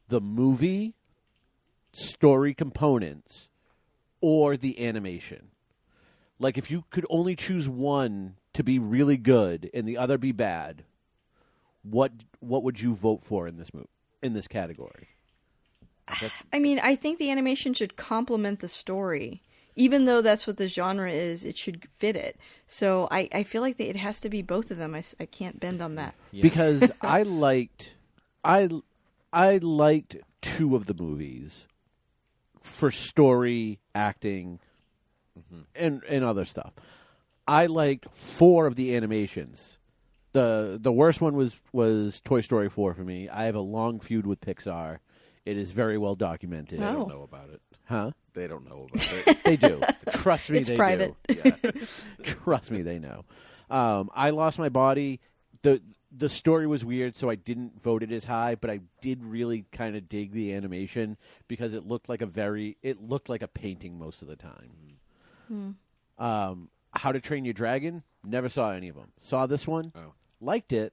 The movie, story components, or the animation? Like, if you could only choose one to be really good and the other be bad, what would you vote for in this category? I mean, I think the animation should complement the story. Even though that's what the genre is, it should fit it. So I feel like it has to be both of them. I can't bend on that. Because I liked 2 of the movies for story, acting, and other stuff. I liked 4 of the animations. The worst one was Toy Story 4 for me. I have a long feud with Pixar. It is very well documented. They Oh. don't know about it. Huh? They don't know about it. They do. Trust me, It's they private. do. Trust me, they know. I Lost My Body. The story was weird, so I didn't vote it as high, but I did really kind of dig the animation because it looked like a painting most of the time. How to Train Your Dragon, never saw any of them. Saw this one, liked it.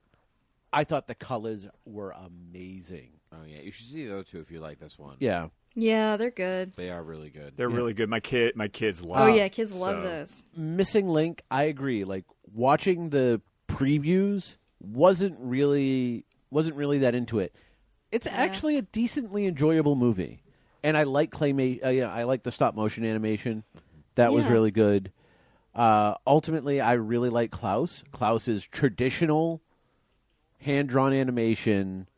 I thought the colors were amazing. Oh yeah, you should see the other 2 if you like this one. Yeah. Yeah, they're good. They are really good. They're really good. My kids love. Oh yeah, kids love So- this. Missing Link, I agree. Like, watching the previews wasn't really that into it. It's actually a decently enjoyable movie, and I like I like the stop motion animation. That was Yeah. really good. Ultimately, I really like Klaus. Klaus is traditional hand drawn animation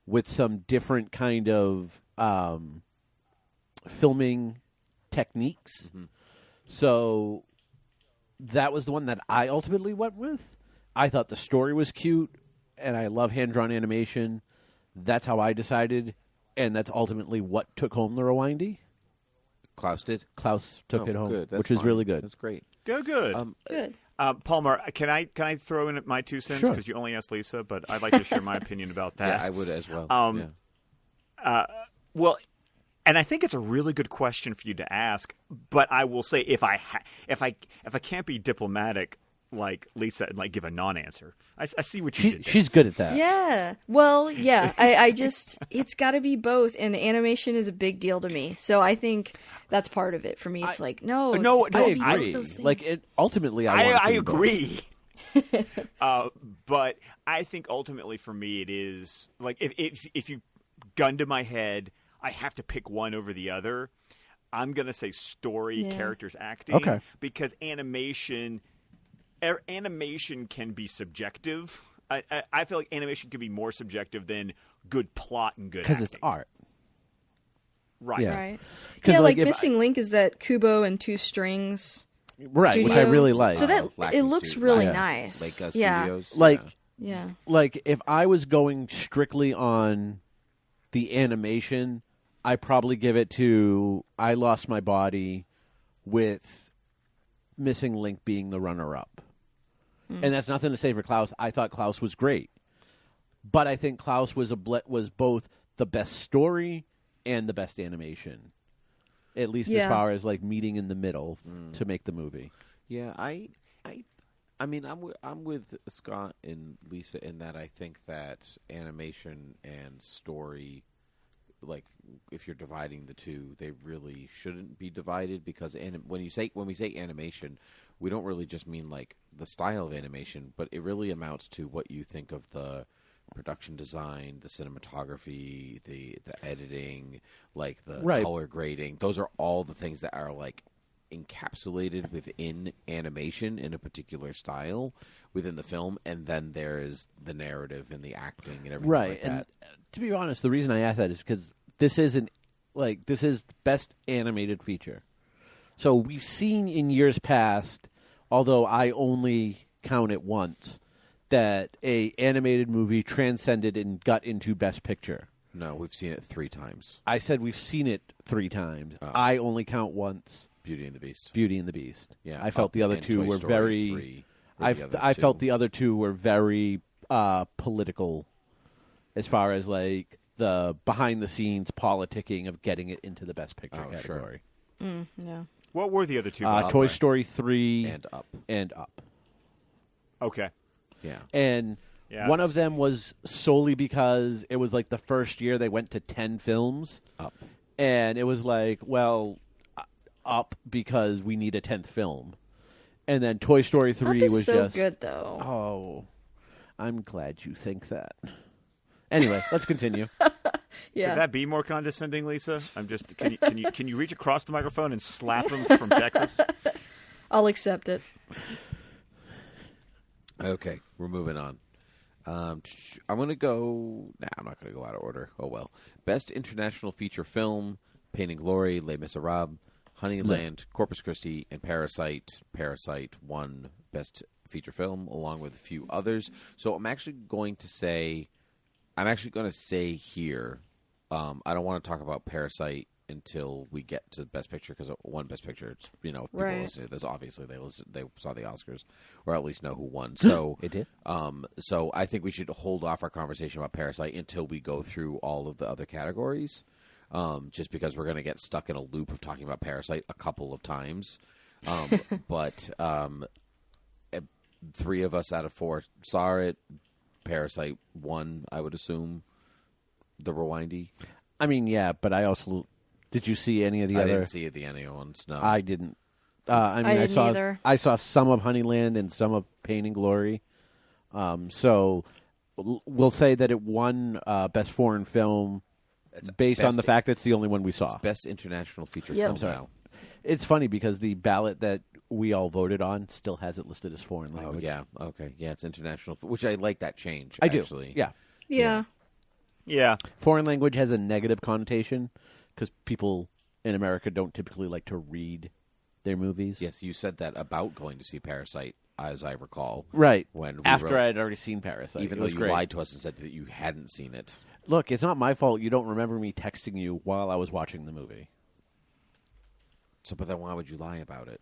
with some different kind of filming techniques. So that was the one that I ultimately went with. I thought the story was cute, and I love hand drawn animation. That's how I decided, and that's ultimately what took home the Rewindy. Klaus did. Klaus took it home, Good. That's which is fine. really good. That's great. Good. Good. Palmer, can I throw in my 2 cents? Sure. Because you only asked Lisa, but I'd like to share my opinion about that. Yeah, I would as well. Well, and I think it's a really good question for you to ask. But I will say, if I can't be diplomatic like Lisa and like give a non-answer, I see what you did there. She's good at that. Yeah. Well, yeah. I just it's got to be both, and animation is a big deal to me. So I think that's part of it for me. It's like no, No, it's gotta I be agree. both those things. Like ultimately, I want it to I be both. agree. But I think ultimately for me it is like if you gun to my head, I have to pick one over the other. I'm gonna say story, Yeah. characters, acting, Okay. because animation can be subjective. I feel like animation can be more subjective than good plot and good because it's acting. art. Right. Yeah. right. 'Cause, Yeah, like, like if Missing Link is that Kubo and 2 strings. Right, which I studio. really like. So that Lacking it looks Studio- really Yeah. nice. Lake Yeah. Studios. Like, yeah. Yeah. like if I was going strictly on the animation, I probably give it to I Lost My Body, with Missing Link being the runner-up. And that's nothing to say for Klaus. I thought Klaus was great, but I think Klaus was was both the best story and the best animation, at least as Yeah. far as like meeting in the middle to make the movie. Yeah, I mean, I'm with Scott and Lisa in that I think that animation and story, like if you're dividing the two, they really shouldn't be divided, because when we say animation, we don't really just mean like the style of animation, but it really amounts to what you think of the production design, the cinematography, the editing, like the Right. color grading. Those are all the things that are like encapsulated within animation in a particular style within the film, and then there is the narrative and the acting and everything Right, like and that. to be honest, the reason I asked that is because this isn't this is best animated feature. So we've seen in years past, although I only count it once, that a animated movie transcended and got into Best Picture. No, we've seen it 3 times. I said we've seen it 3 times. I only count once. Beauty and the Beast. Beauty and the Beast. Yeah, I felt the other and two Toy were Story very. 3 were the other I two. felt the other two were very political, as far as like the behind the scenes politicking of getting it into the Best Picture Oh, sure. category. Yeah. What were the other two? Bob? Toy Story 3 and Up. and Up. Okay. Yeah. And Yeah, one of them was solely because it was like the first year they went to 10 films. Up. And it was like, well, Up because we need a 10th film. And then Toy Story 3 Up is was so just good though. Oh, I'm glad you think that. Anyway, let's continue. Yeah. Could that be more condescending, Lisa? I'm just can you reach across the microphone and slap him from Texas? I'll accept it. Okay, we're moving on. I'm going to go... Nah, I'm not going to go out of order. Oh, well. Best International Feature Film, Pain and Glory, Les Miserables, Honeyland, Corpus Christi, and Parasite. Parasite won Best Feature Film, along with a few others. So I'm actually going to say here, I don't want to talk about Parasite until we get to Best Picture, because it won Best Picture. It's, if people Right. listen to this, obviously they saw the Oscars, or at least know who won. So It did? So I think we should hold off our conversation about Parasite until we go through all of the other categories, just because we're going to get stuck in a loop of talking about Parasite a couple of times. But 3 of us out of 4 saw it. Parasite won, I would assume, the Rewindy. I mean, yeah, but I also... Did you see any of the I other... didn't see it, the NA ones, no. I didn't. I mean, I didn't saw either. I saw some of Honeyland and some of Pain and Glory. So we'll say that it won Best Foreign Film based on the fact that it's the only one we saw. Best international feature Yep. film I'm sorry. now. It's funny because the ballot that we all voted on still has it listed as foreign Oh, language. yeah. Okay. Yeah, it's international, which I like that change, I do. actually. Yeah. Yeah. Yeah. Foreign language has a negative connotation because people in America don't typically like to read their movies. Yes, you said that about going to see Parasite, as I recall. Right. When we After wrote- I had already seen Parasite. Even It though was you great. lied to us and said that you hadn't seen it. Look, it's not my fault you don't remember me texting you while I was watching the movie. So, but then why would you lie about it?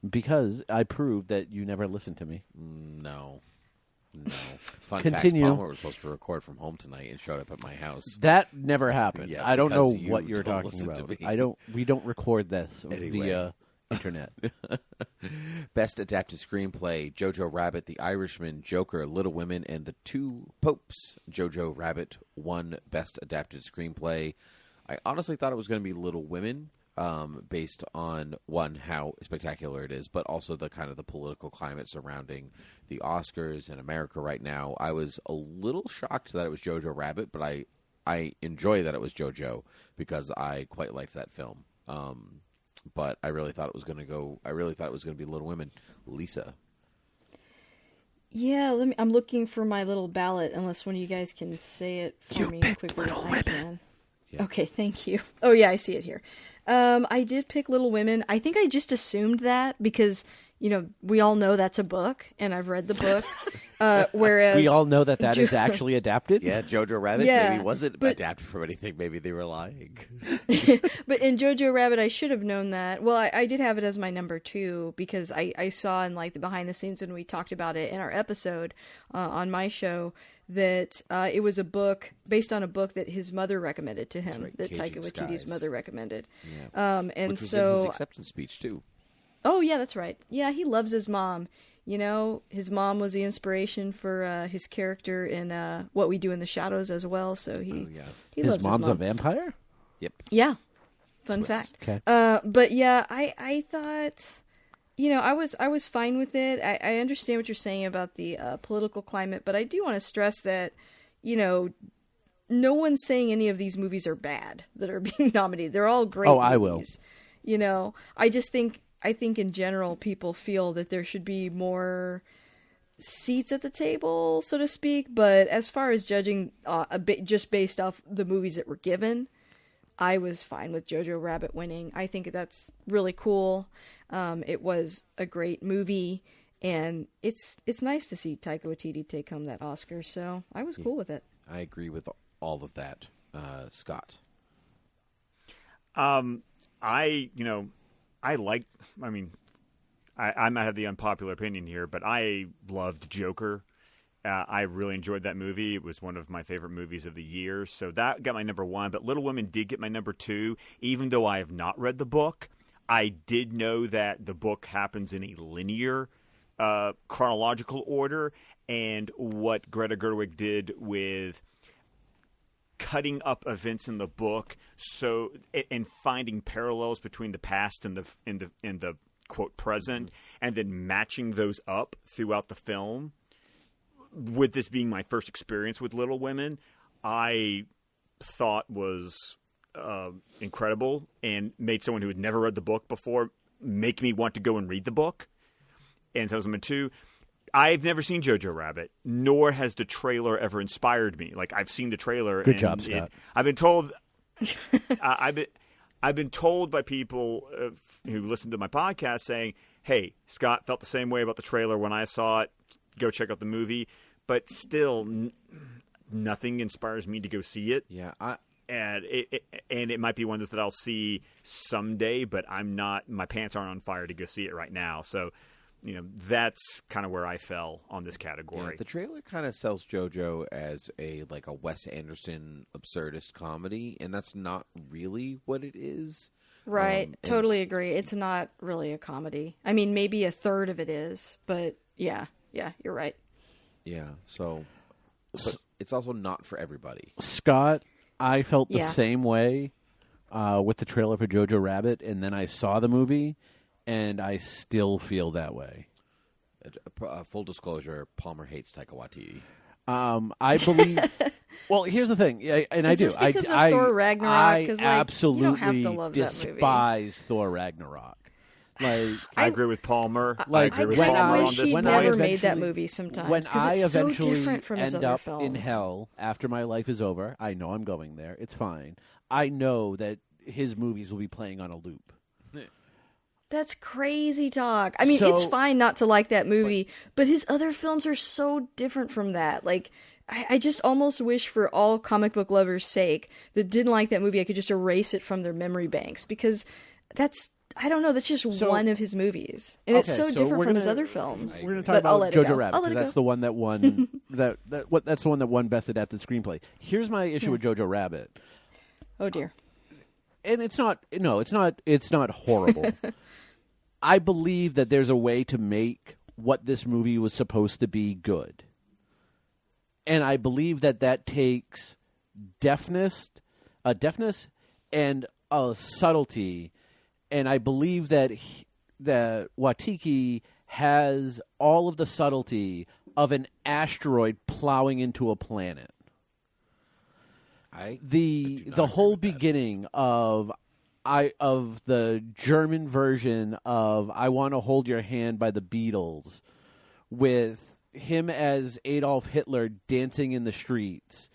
Because I proved that you never listened to me. No. Fun Continue. fact, Palmer was supposed to record from home tonight and showed up at my house. That never happened. Yeah, I don't know because you what you're don't talking listen to about. me. We don't record this Anyway. via internet. Best adapted screenplay: Jojo Rabbit, The Irishman, Joker, Little Women, and The Two Popes. Jojo Rabbit won Best Adapted Screenplay. I honestly thought it was going to be Little Women, based on one, how spectacular it is, but also the kind of the political climate surrounding the Oscars in America right now. I was a little shocked that it was Jojo Rabbit, but I enjoy that it was Jojo because I quite liked that film. But I really thought it was going to go. I really thought it was going to be Little Women. Lisa, Yeah, I'm looking for my little ballot, unless one of you guys can say it for me quickly. I can. Yeah. Okay, thank you. Oh yeah, I see it here. I did pick Little Women. I think I just assumed that because we all know that's a book, and I've read the book. Whereas We all know that is actually adapted. yeah, Jojo Rabbit Yeah, maybe wasn't but- adapted from anything. Maybe they were lying. But in Jojo Rabbit, I should have known that. Well, I did have it as my number 2 because I saw in like the behind the scenes when we talked about it in our episode on my show that it was a book based on a book that his mother recommended to him, right, that Caging Taika Waititi's Skies. mother recommended. Yeah. And Which was so, in his acceptance speech too. oh yeah, that's right. Yeah, he loves his mom. His mom was the inspiration for his character in What We Do in the Shadows as well. So he His loves mom's his a mom. vampire? Yep. Yeah, fun Twist. fact. Okay. But yeah, I thought, I was fine with it. I understand what you're saying about the political climate, but I do want to stress that, no one's saying any of these movies are bad that are being nominated. They're all great. Oh, I will. movies. I think in general people feel that there should be more seats at the table, so to speak. But as far as judging a bit just based off the movies that were given, I was fine with Jojo Rabbit winning. I think that's really cool. It was a great movie, and it's nice to see Taika Waititi take home that Oscar. So I was cool with it. I agree with all of that, Scott. I might have the unpopular opinion here, but I loved Joker. I really enjoyed that movie. It was one of my favorite movies of the year. So that got my number 1. But Little Women did get my number 2. Even though I have not read the book, I did know that the book happens in a linear chronological order. And what Greta Gerwig did with cutting up events in the book and finding parallels between the past and the quote present, and then matching those up throughout the film. With this being my first experience with Little Women, I thought was incredible and made someone who had never read the book before make me want to go and read the book. And so that was number 2. I've never seen Jojo Rabbit, nor has the trailer ever inspired me. Like, I've seen the trailer. Good job, Scott. I've been told. I've been told by people who listen to my podcast saying, "Hey, Scott felt the same way about the trailer when I saw it. Go check out the movie." But still, nothing inspires me to go see it. Yeah, And it might be one that I'll see someday, but I'm not. My pants aren't on fire to go see it right now. So, that's kind of where I fell on this category. yeah, the trailer kind of sells JoJo as a Wes Anderson absurdist comedy, and that's not really what it is. Right. And Totally agree. It's not really a comedy. I mean, maybe a third of it is, but yeah, you're right. Yeah, so, but it's also not for everybody. Scott, I felt the Yeah. same way with the trailer for Jojo Rabbit, and then I saw the movie, and I still feel that way. Full disclosure: Palmer hates Taika Waititi. I believe. Well, here's the thing, and I Is do. this because of I Thor Ragnarok? I 'Cause, absolutely you don't have to love that movie. despise Thor Ragnarok. Like, I agree with Palmer. Like, I agree with when Palmer I- on wish this he'd when point. I never made that eventually- movie sometimes. when 'cause I it's so eventually different from his end other up films. in hell after my life is over, I know I'm going there. It's fine. I know that his movies will be playing on a loop. That's crazy talk. I mean, So- it's fine not to like that movie, but his other films are so different from that. Like, I just almost wish for all comic book lovers' sake that didn't like that movie, I could just erase it from their memory banks because that's, I don't know, that's just So- one of his movies. And it's Okay, so so different we're from his gonna- other films. We're going to talk But I'll about let it Jojo go. Rabbit I'll let because it that's go. the one that won. That's the one that won Best Adapted Screenplay. Here's my issue with Jojo Rabbit. Oh, dear. And it's not horrible. I believe that there's a way to make what this movie was supposed to be good. And I believe that takes deafness and a subtlety. And I believe that that Watiki has all of the subtlety of an asteroid plowing into a planet. The whole beginning of the German version of "I Want to Hold Your Hand" by the Beatles, with him as Adolf Hitler dancing in the streets.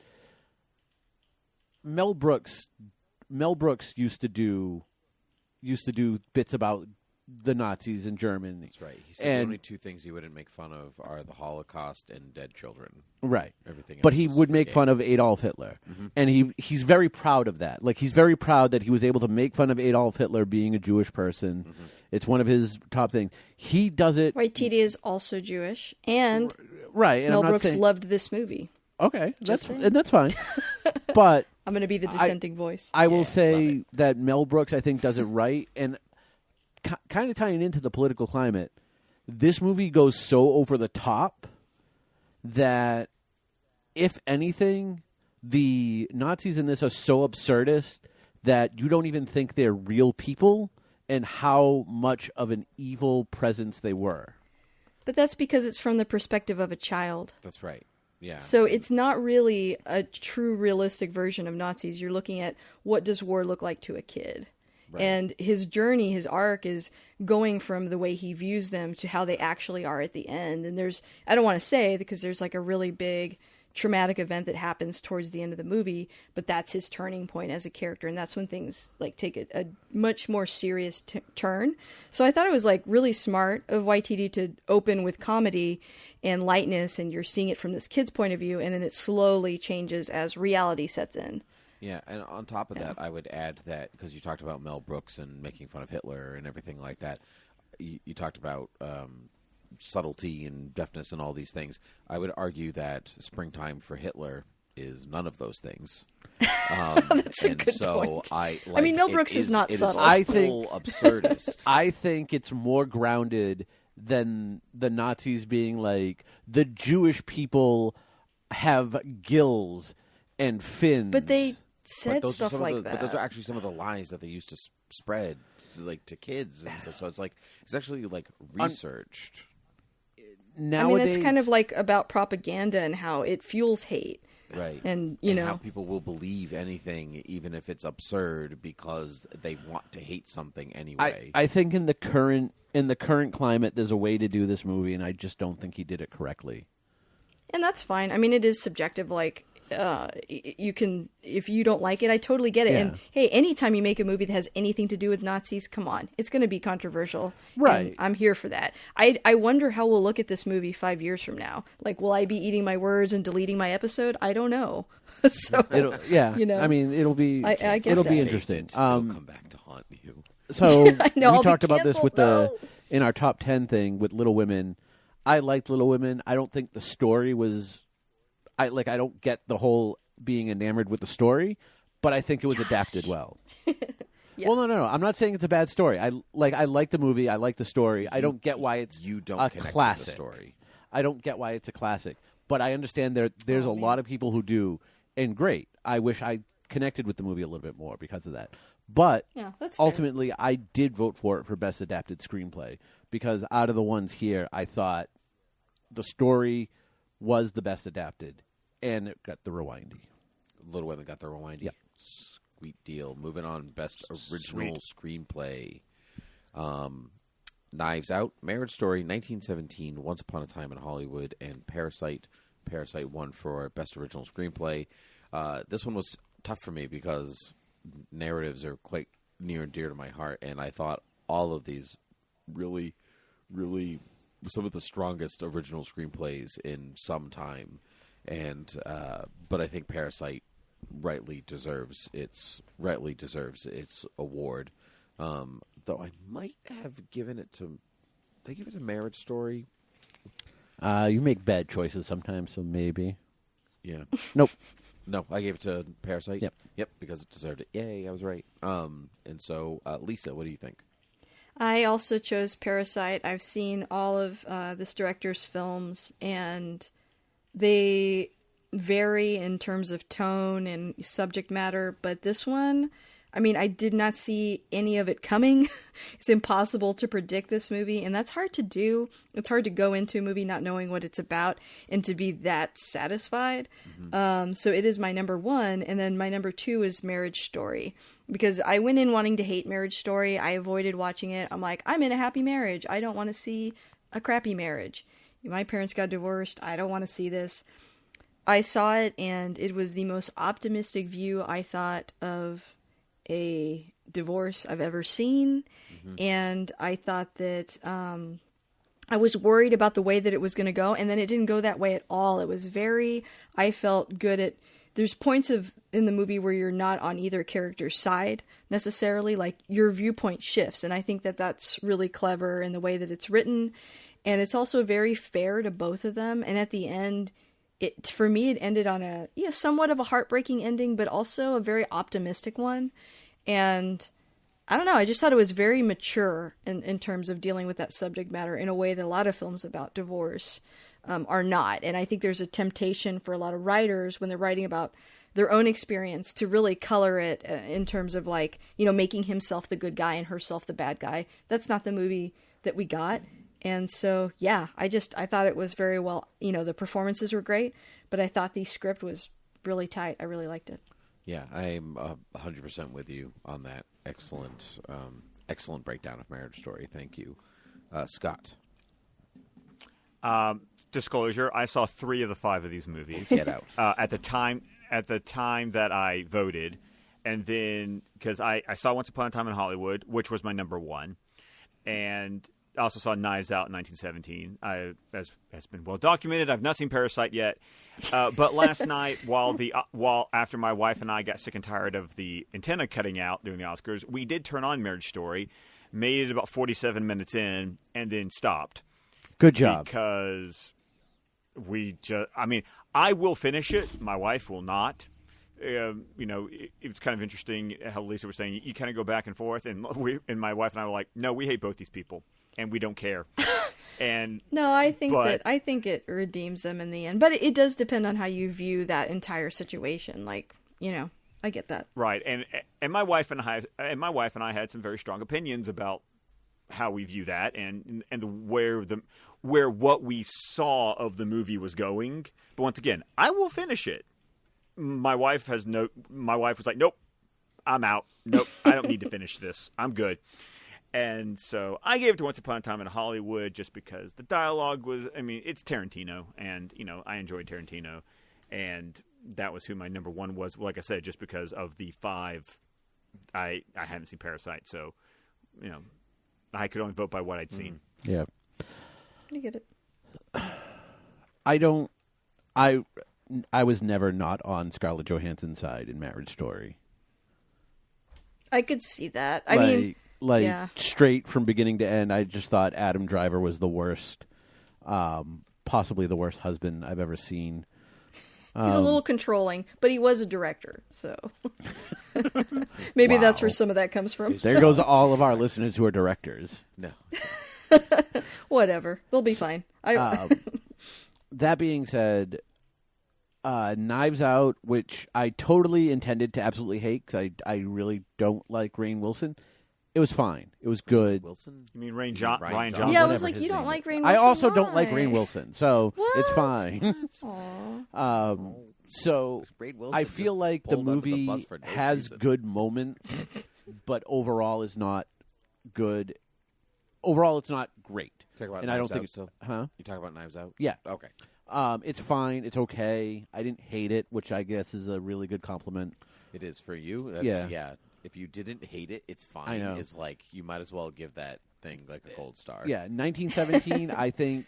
Mel Brooks used to do bits about the Nazis in Germany. That's right. He said the only two things he wouldn't make fun of are the Holocaust and dead children. Right. Everything But else he was would make forgave. fun of Adolf Hitler. And he's very proud of that. Like, he's very proud that he was able to make fun of Adolf Hitler being a Jewish person. It's one of his top things. He does it Waititi is also Jewish, and right. And Mel I'm not Brooks saying, loved this movie. okay, saying. that's fine. But I'm going to be the dissenting voice. I will say that Mel Brooks, I think, does it right. And kind of tying into the political climate, this movie goes so over the top that, if anything, the Nazis in this are so absurdist that you don't even think they're real people and how much of an evil presence they were. But that's because it's from the perspective of a child. That's right. Yeah. So it's not really a true realistic version of Nazis. You're looking at what does war look like to a kid. Right. And his journey, his arc is going from the way he views them to how they actually are at the end. And I don't want to say because there's like a really big traumatic event that happens towards the end of the movie, but that's his turning point as a character. And that's when things like take a much more serious turn. So I thought it was like really smart of YTD to open with comedy and lightness, and you're seeing it from this kid's point of view, and then it slowly changes as reality sets in. Yeah, and on top of that, I would add that, because you talked about Mel Brooks and making fun of Hitler and everything like that, you talked about subtlety and deafness and all these things. I would argue that Springtime for Hitler is none of those things. That's a and good so point. I mean, Mel Brooks is not subtle. I I think absurdist. I think it's more grounded than the Nazis being like, the Jewish people have gills and fins. But they But said those are stuff some like of the, that. But those are actually some of the lies that they used to spread, like to kids. And so it's like it's actually like researched. I mean, nowadays, it's kind of like about propaganda and how it fuels hate. Right. And, how people will believe anything, even if it's absurd, because they want to hate something anyway. I think in the current climate, there's a way to do this movie, and I just don't think he did it correctly. And that's fine. I mean, it is subjective. Like, you can, if you don't like it, I totally get it. Yeah. And hey, anytime you make a movie that has anything to do with Nazis, come on, it's going to be controversial. Right. And I'm here for that. I wonder how we'll look at this movie 5 years from now. Like, will I be eating my words and deleting my episode? I don't know. So, I mean, it'll be I get it'll that. be Saved interesting. it. It'll come back to haunt you. So I know, we I'll be talked about this with canceled, no. in our top 10 thing with Little Women. I liked Little Women. I don't think the story was. I don't get the whole being enamored with the story, but I think it was adapted well. Yeah. Well, no. I'm not saying it's a bad story. I like the movie. I like the story. I don't get why it's You don't a connect classic. with the story. I don't get why it's a classic, but I understand there's a lot of people who do, and great. I wish I connected with the movie a little bit more because of that. But Yeah, that's fair. ultimately, I did vote for it for Best Adapted Screenplay because out of the ones here, I thought the story was the best adapted, and it got the Rewindy. Little Women got the Rewindy. Yep. Sweet deal. Moving on, best original screenplay. Knives Out, Marriage Story, 1917, Once Upon a Time in Hollywood, and Parasite. Parasite won for best original screenplay. This one was tough for me because narratives are quite near and dear to my heart, and I thought all of these really, really some of the strongest original screenplays in some time. And but I think Parasite rightly deserves its award. Though I might have given it to, did I give it to Marriage Story? You make bad choices sometimes, so maybe. Yeah. Nope. No, I gave it to Parasite. Yep, because it deserved it. Yay, I was right. And so, Lisa, what do you think? I also chose Parasite. I've seen all of this director's films, and they vary in terms of tone and subject matter, but this one, I mean, I did not see any of it coming. It's impossible to predict this movie, and that's hard to do. It's hard to go into a movie not knowing what it's about and to be that satisfied. So it is my number one, and then my number two is Marriage Story, because I went in wanting to hate Marriage Story. I avoided watching it. I'm like, I'm in a happy marriage. I don't want to see a crappy marriage. My parents got divorced. I don't want to see this. I saw it, and it was the most optimistic view, I thought, of a divorce I've ever seen. And I thought that I was worried about the way that it was going to go, and then it didn't go that way at all. It was I felt good at, there's points in the movie where you're not on either character's side necessarily, like your viewpoint shifts, and I think that that's really clever in the way that it's written, and it's also very fair to both of them. And at the end, for me, it ended on a somewhat of a heartbreaking ending, but also a very optimistic one. And I don't know, I just thought it was very mature in terms of dealing with that subject matter in a way that a lot of films about divorce are not. And I think there's a temptation for a lot of writers when they're writing about their own experience to really color it in terms of, like, making himself the good guy and herself the bad guy. That's not the movie that we got. And so, yeah, I thought it was very well, the performances were great, but I thought the script was really tight. I really liked it. Yeah, I'm 100% with you on that. Excellent, excellent breakdown of Marriage Story. Thank you. Scott. Disclosure, I saw 3 of the 5 of these movies. Get out. At the time that I voted, and then, because I saw Once Upon a Time in Hollywood, which was my number 1, and I also saw Knives Out in 1917. As has been well documented, I've not seen Parasite yet. But last night, while after my wife and I got sick and tired of the antenna cutting out during the Oscars, we did turn on Marriage Story, made it about 47 minutes in, and then stopped. Good job. Because I will finish it. My wife will not. It was kind of interesting how Lisa was saying you kind of go back and forth, and my wife and I were like, no, we hate both these people, and we don't care. And no, I think it redeems them in the end, but it does depend on how you view that entire situation. Like, I get that. Right, and my wife and I had some very strong opinions about how we view that and where what we saw of the movie was going. But once again, I will finish it. My wife was like, nope, I'm out. Nope, I don't need to finish this. I'm good. And so I gave it to Once Upon a Time in Hollywood just because the dialogue was, it's Tarantino, and, I enjoyed Tarantino. And that was who my number 1 was. Like I said, just because of the 5, I hadn't seen Parasite. So, I could only vote by what I'd seen. Yeah. I get it. I was never not on Scarlett Johansson's side in Marriage Story. I could see that. Straight from beginning to end, I just thought Adam Driver was the worst, possibly the worst husband I've ever seen. He's a little controlling, but he was a director, so maybe that's where some of that comes from. There goes all of our listeners who are directors. No. Whatever. They'll be fine. That being said, Knives Out, which I totally intended to absolutely hate because I really don't like Rainn Wilson, It was fine. It was good. Wilson. You mean Ryan Ryan Johnson? Johnson. Yeah, I whatever was like, his you don't name like is. Rainn I Wilson? also don't like Why? Rainn Wilson, so it's What? fine. Aw. So Rainn Wilson I just feel like the pulled under the movie bus for no has reason. good moments, but overall is not good. Overall, it's not great. Talk about and I don't Knives think Out it's still? huh. You talk about Knives Out? Yeah. Okay. It's fine. It's okay. I didn't hate it, which I guess is a really good compliment. It is for you. That's, Yeah. If you didn't hate it, it's fine. I know. It's like you might as well give that thing like a gold star. Yeah, 1917. I think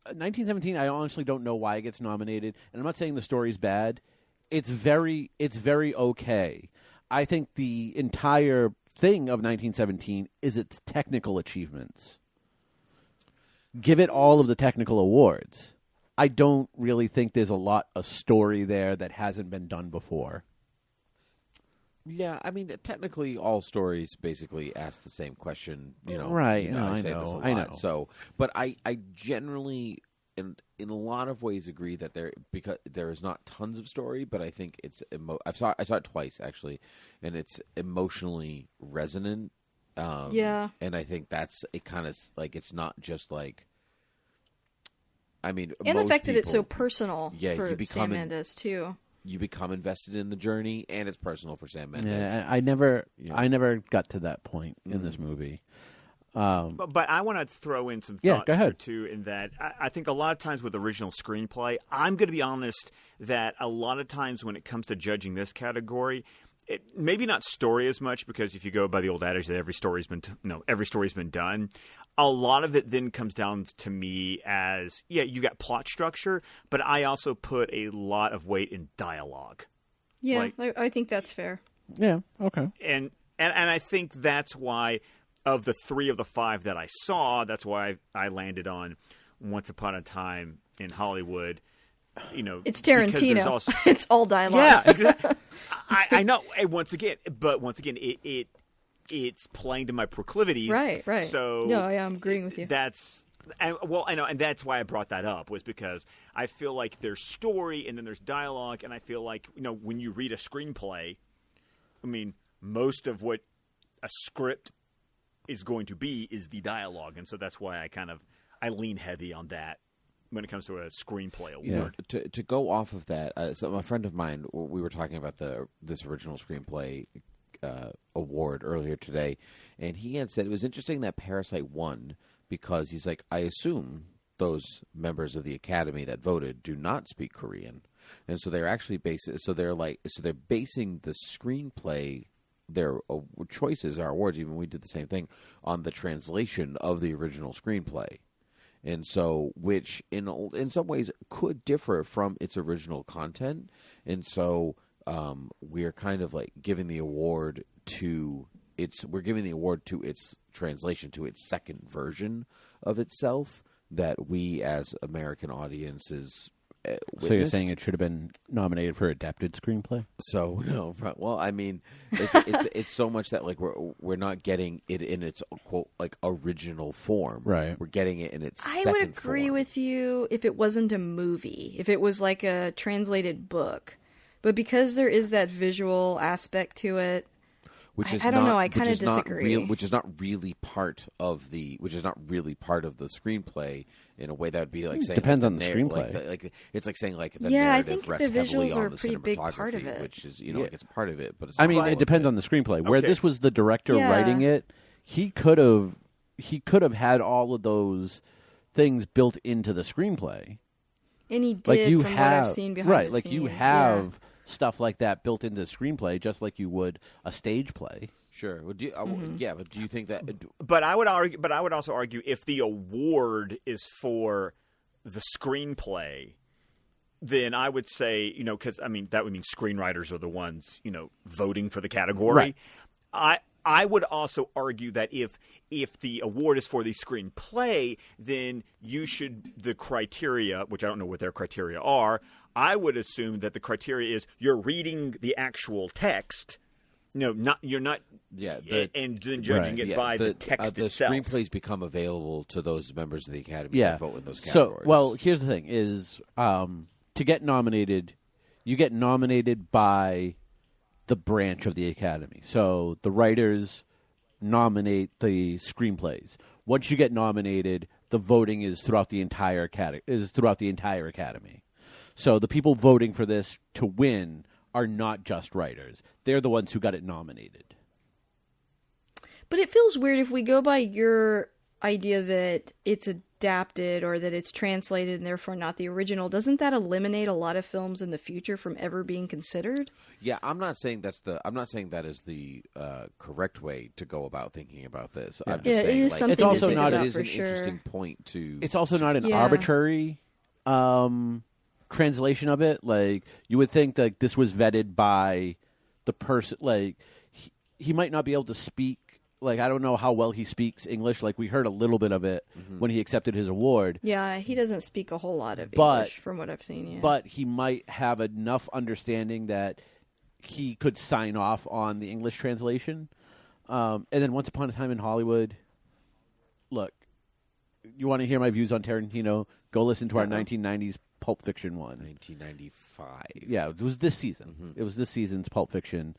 1917. I honestly don't know why it gets nominated, and I'm not saying the story's bad. It's very okay. I think the entire thing of 1917 is its technical achievements. Give it all of the technical awards. I don't really think there's a lot of story there that hasn't been done before. Yeah, I mean, technically, all stories basically ask the same question. You know, Right, You know, no, I I say know, this a lot. I know. So, but I generally, in a lot of ways, agree that because there is not tons of story, but I think it's I saw it twice actually, and it's emotionally resonant. Yeah. and I think that's it. Kind of like it's not just like. I mean, And the most fact that it's so people- personal Yeah, for you become Sam an- Mendes, too. you become invested in the journey, and it's personal for Sam Mendes. Yeah, I never got to that point in Mm. this movie. But I want to throw in some Yeah, thoughts go ahead. here too. In that, I think a lot of times with original screenplay, I'm going to be honest that a lot of times when it comes to judging this category, maybe not story as much, because if you go by the old adage that every story's been done. A lot of it then comes down to me as you got plot structure, but I also put a lot of weight in dialogue. Yeah, Like- I think that's fair. Yeah, okay. And I think that's why, of the 3 of the 5 that I saw, that's why I landed on Once Upon a Time in Hollywood. You know, It's because there's Tarantino. also- It's all dialogue. yeah, exactly. I know. And once again, it's playing to my proclivities. Right. So No, yeah, I'm agreeing with you. I know, and that's why I brought that up, was because I feel like there's story and then there's dialogue, and I feel like, when you read a screenplay, I mean, most of what a script is going to be is the dialogue, and so that's why I lean heavy on that when it comes to a screenplay award. To go off of that, so a friend of mine, we were talking about this original screenplay award earlier today, and he had said it was interesting that Parasite won because he's like, I assume those members of the Academy that voted do not speak Korean, and so they're actually basing the screenplay, their choices, our awards. Even we did the same thing on the translation of the original screenplay. And so, which in some ways could differ from its original content, and so we're kind of like giving the award to its translation, to its second version of itself that we as American audiences witnessed. So you're saying it should have been nominated for adapted screenplay? So no, well, I mean, it's so much that like we're not getting it in its quote like original form. Right. We're getting it in its. I second would agree form. with you if it wasn't a movie, if it was like a translated book. But because there is that visual aspect to it, Which is I don't not- know, I which kinda is not disagree. which is not really part of the screenplay in a way that would be like saying Depends like on the screenplay. screenplay. Like it's like saying like the Yeah, I narrative think the rests heavily visuals on are a the pretty big part of cinematography, it. which is like it's part of it, but it's I not mean, all it of depends on the screenplay. Where Okay. this was the director Yeah. writing it, he could have had all of those things built into the screenplay. and he did Like you from have what I've seen behind right, the like scenes. you have stuff like that built into the screenplay, just like you would a stage play. Sure. Well, Mm-hmm. yeah, but do you think that? But I would also argue if the award is for the screenplay, then I would say, because I mean that would mean screenwriters are the ones, voting for the category. Right. I would also argue that if the award is for the screenplay, then the criteria, which I don't know what their criteria are, I would assume that the criteria is you're reading the actual text. You're not. Yeah, and then judging Right. it by the text the itself. screenplays become available to those members of the Academy Yeah. that vote in those So, categories. well, here's the thing: is to get nominated, you get nominated by the branch of the Academy. So the writers nominate the screenplays. Once you get nominated, the voting is throughout the entire academy. So the people voting for this to win are not just writers. They're the ones who got it nominated. But it feels weird if we go by your idea that it's adapted or that it's translated and therefore not the original. Doesn't that eliminate a lot of films in the future from ever being considered? Yeah, I'm not saying that is the correct way to go about thinking about this. I'm just Yeah, saying it is like, something It's also to think not- about it is for an sure. interesting point to. It's also not an Yeah. arbitrary translation of it. Like, you would think that this was vetted by the person. Like, he might not be able to speak. Like, I don't know how well he speaks English. Like, we heard a little bit of it when he accepted his award. Yeah, he doesn't speak a whole lot of But- English from what I've seen. Yeah. But he might have enough understanding that he could sign off on the English translation. And then Once Upon a Time in Hollywood, look, you want to hear my views on Tarantino, go listen to our 1990s Pulp Fiction one. 1995. Yeah, it was this season. It was this season's Pulp Fiction.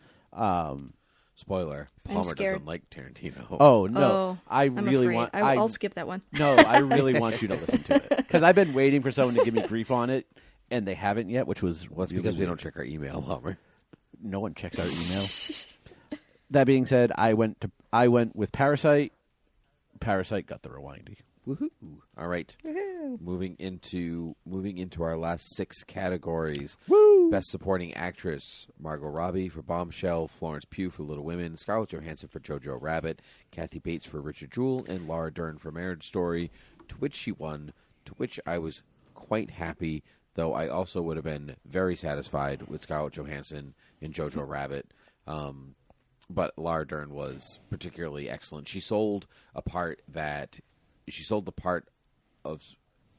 Spoiler: I'm Palmer scared. doesn't like Tarantino. Oh, no. Oh, I'm really really afraid. want... I'll skip that one. No, I really want you to listen to it. Because I've been waiting for someone to give me grief on it, and they haven't yet, which was Well, it's really because we weird. don't check our email, Palmer. No one checks our email. That being said, I went with Parasite. Parasite got the rewindy. Woohoo! All right, moving into our last 6 categories. Woo! Best Supporting Actress: Margot Robbie for Bombshell, Florence Pugh for Little Women, Scarlett Johansson for Jojo Rabbit, Kathy Bates for Richard Jewell, and Laura Dern for Marriage Story. To which she won. To which I was quite happy, though I also would have been very satisfied with Scarlett Johansson in Jojo Rabbit. But Laura Dern was particularly excellent. She sold the part of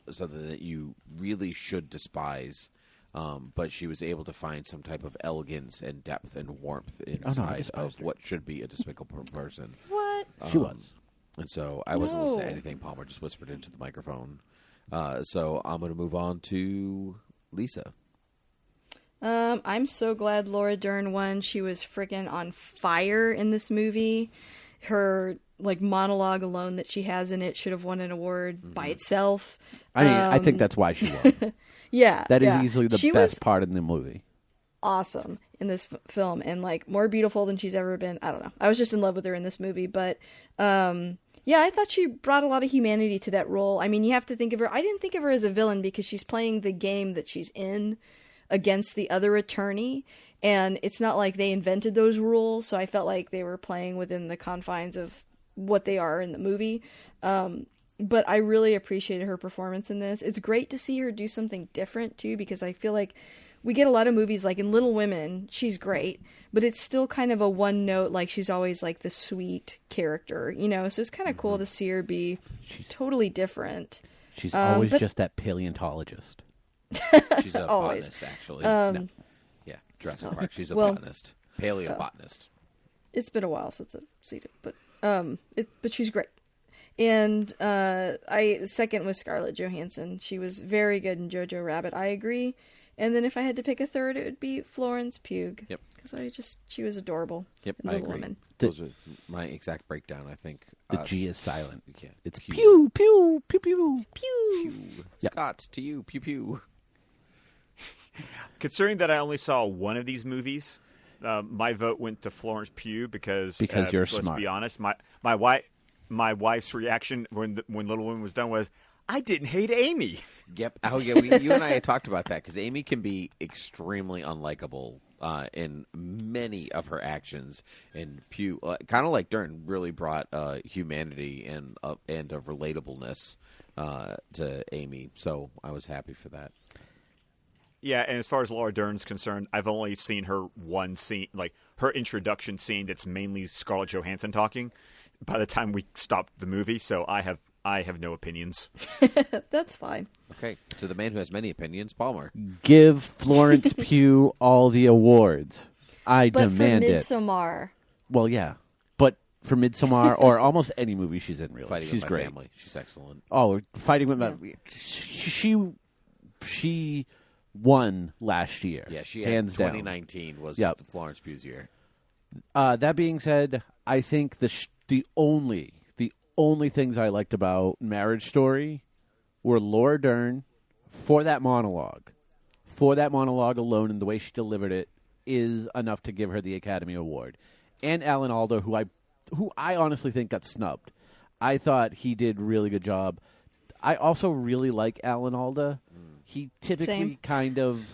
something that you really should despise, but she was able to find some type of elegance and depth and warmth inside despised of her. what should be a despicable person. What? She was. And so I wasn't listening to No. anything Palmer just whispered into the microphone. So I'm going to move on to Lisa. I'm so glad Laura Dern won. She was freaking on fire in this movie. Her monologue alone that she has in it should have won an award by itself. I mean, I think that's why she won. Yeah, That is yeah. easily the She best was part in the movie. awesome in this film and more beautiful than she's ever been. I don't know. I was just in love with her in this movie, but yeah, I thought she brought a lot of humanity to that role. I mean, you have to think of her. I didn't think of her as a villain because she's playing the game that she's in against the other attorney, and it's not like they invented those rules, so I felt like they were playing within the confines of what they are in the movie. But I really appreciated her performance in this. It's great to see her do something different too, because I feel like we get a lot of movies like in Little Women, she's great, but it's still kind of a one note, like she's always like the sweet character, so it's kind of cool to see her be totally different. She's always but- just that paleontologist. She's a Always. botanist, actually. No. Yeah, Jurassic Park. She's a well- botanist. Paleobotanist. It's been a while since I've seen it, but she's great. And second was Scarlett Johansson. She was very good in Jojo Rabbit. I agree. And then if I had to pick a third, it would be Florence Pugh. Yep. Because she was adorable. Yep, in I Little agree. Women. Those are my exact breakdown, I think. The G is silent. Yeah. It's Pew. pew, pew, pew, pew. Pew. Pew. Scott, to you. Pew, pew. Considering that I only saw one of these movies, my vote went to Florence Pugh because you're let's smart. be honest, my wife's reaction when Little Women was done was, I didn't hate Amy. Yep. Oh, yeah. You and I had talked about that because Amy can be extremely unlikable in many of her actions. And Pugh, kind of like Dern, really brought humanity and a relatableness to Amy. So I was happy for that. Yeah, and as far as Laura Dern's concerned, I've only seen her one scene, like her introduction scene that's mainly Scarlett Johansson talking by the time we stopped the movie, so I have no opinions. That's fine. Okay. To the man who has many opinions, Palmer. Give Florence Pugh all the awards. I But demand for it. Midsommar, Well, yeah. But for Midsommar or almost any movie she's in, really. Fighting she's with my great. family. She's excellent. Oh, Fighting with My... She won last year. Yeah, she hands had down. 2019 was Yep. Florence Pugh's year. That being said, I think the only things I liked about Marriage Story were Laura Dern for that monologue. For that monologue alone and the way she delivered it is enough to give her the Academy Award. And Alan Alda, who I honestly think got snubbed. I thought he did a really good job. I also really like Alan Alda. He typically Same. kind of